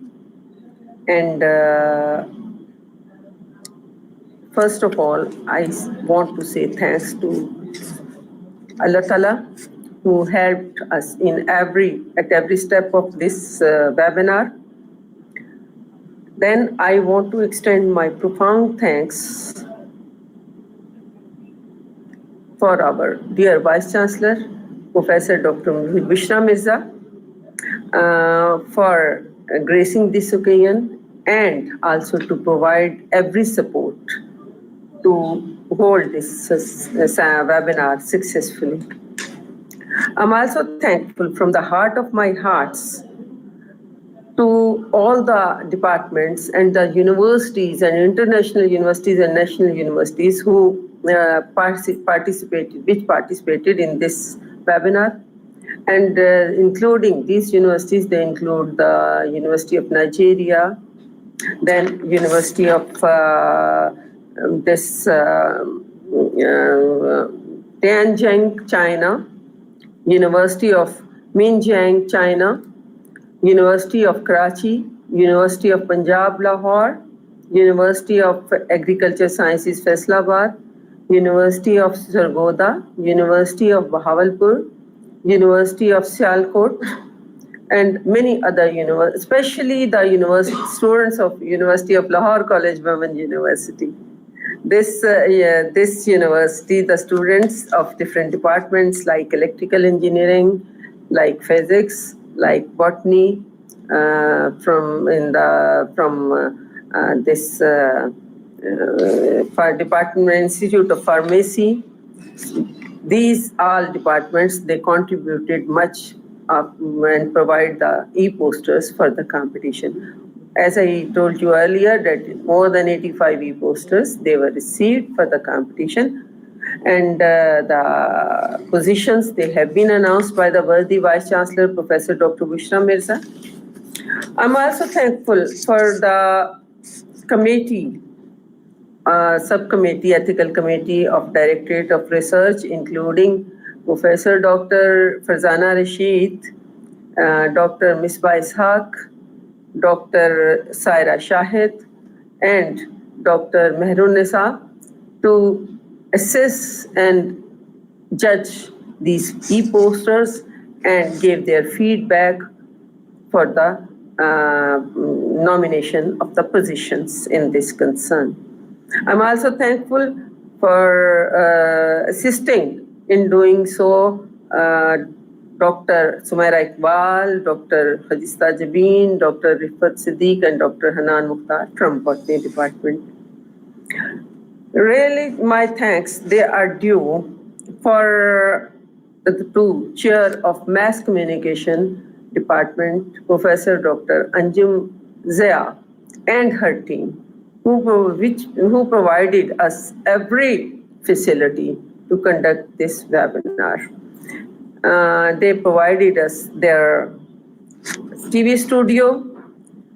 And first of all, I want to say thanks to Allah Ta'ala, who helped us at every step of this webinar. Then I want to extend my profound thanks for our dear Vice Chancellor, Professor Dr. Bushra Mirza, for gracing this occasion and also to provide every support to hold this webinar successfully. I'm also thankful from the heart of my hearts to all the departments and the universities and international universities and national universities who participated in this webinar. And including these universities, they include the University of Nigeria, then University of Tianjin, China, University of Minjiang, China, University of Karachi, University of Punjab, Lahore, University of Agriculture Sciences, Faisalabad, University of Sargodha, University of Bahawalpur, University of Sialkot, and many other universities, especially the students of University of Lahore College, Women University. This university, the students of different departments like electrical engineering, like physics, like botany, from this Department Institute of Pharmacy. These all departments, they contributed much and provide the e-posters for the competition. As I told you earlier, that more than 85 e-posters, they were received for the competition. And the positions, they have been announced by the worthy Vice Chancellor, Professor Dr. Bushra Mirza. I'm also thankful for the committee, subcommittee, ethical committee of Directorate of Research, including Professor Dr. Farzana Rashid, Dr. Misbah Ishaq, Dr. Saira Shahid, and Dr. Mehrun Nisa, to assess and judge these e-posters and give their feedback for the nomination of the positions in this concern. I'm also thankful for assisting in doing so Dr. Sumaira Iqbal, Dr. Khadista Jabeen, Dr. Rifat Siddiq, and Dr. Hanan Mukhtar from Botany Department. Really, my thanks, they are due for the Chair of Mass Communication Department, Professor Dr. Anjum Zia, and her team, who provided us every facility to conduct this webinar. They provided us their TV studio,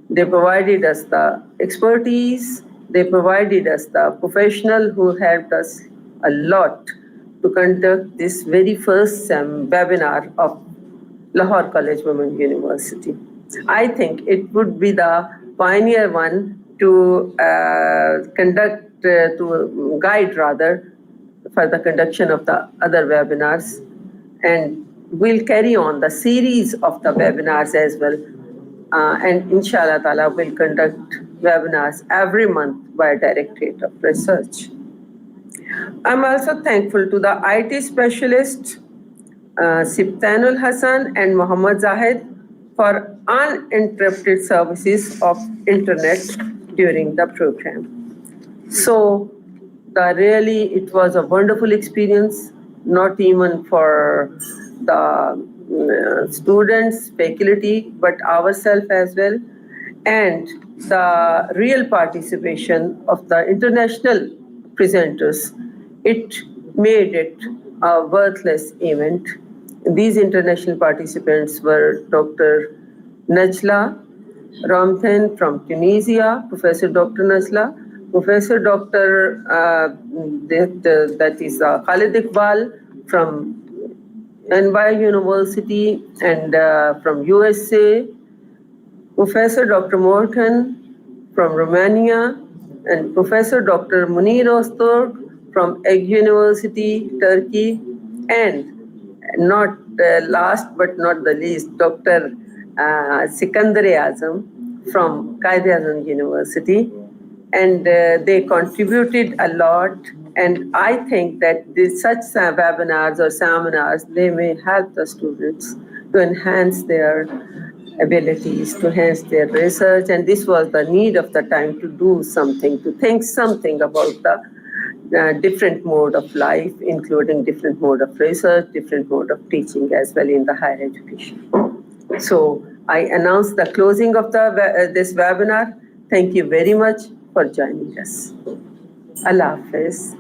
they provided us the expertise, they provided us the professional who helped us a lot to conduct this very first webinar of Lahore College Women University. I think it would be the pioneer one to guide for the conduction of the other webinars. And we'll carry on the series of the webinars as well. And inshallah ta'ala, we'll conduct webinars every month by Directorate of Research. I'm also thankful to the IT specialists, Sibtanul Hassan and Muhammad Zahid, for uninterrupted services of internet during the program. So it was a wonderful experience, not even for the students, faculty, but ourselves as well. And the real participation of the international presenters it made it a worthless event. These international participants were Dr. Najla Ramthan from Tunisia, Professor Dr. Najla, Professor Dr. Khalid Iqbal from NYS University and from USA, Professor Dr. Morton from Romania, and Professor Dr. Munir Ozturk from HE University, Turkey, and not last but not the least, Dr. Sikander Azam from Quaid-i University. And they contributed a lot. And I think that such webinars or seminars, they may help the students to enhance their abilities, to enhance their research. And this was the need of the time to do something, to think something about the different mode of life, including different mode of research, different mode of teaching as well in the higher education. So I announce the closing of this webinar. Thank you very much for joining us. Allah Hafiz.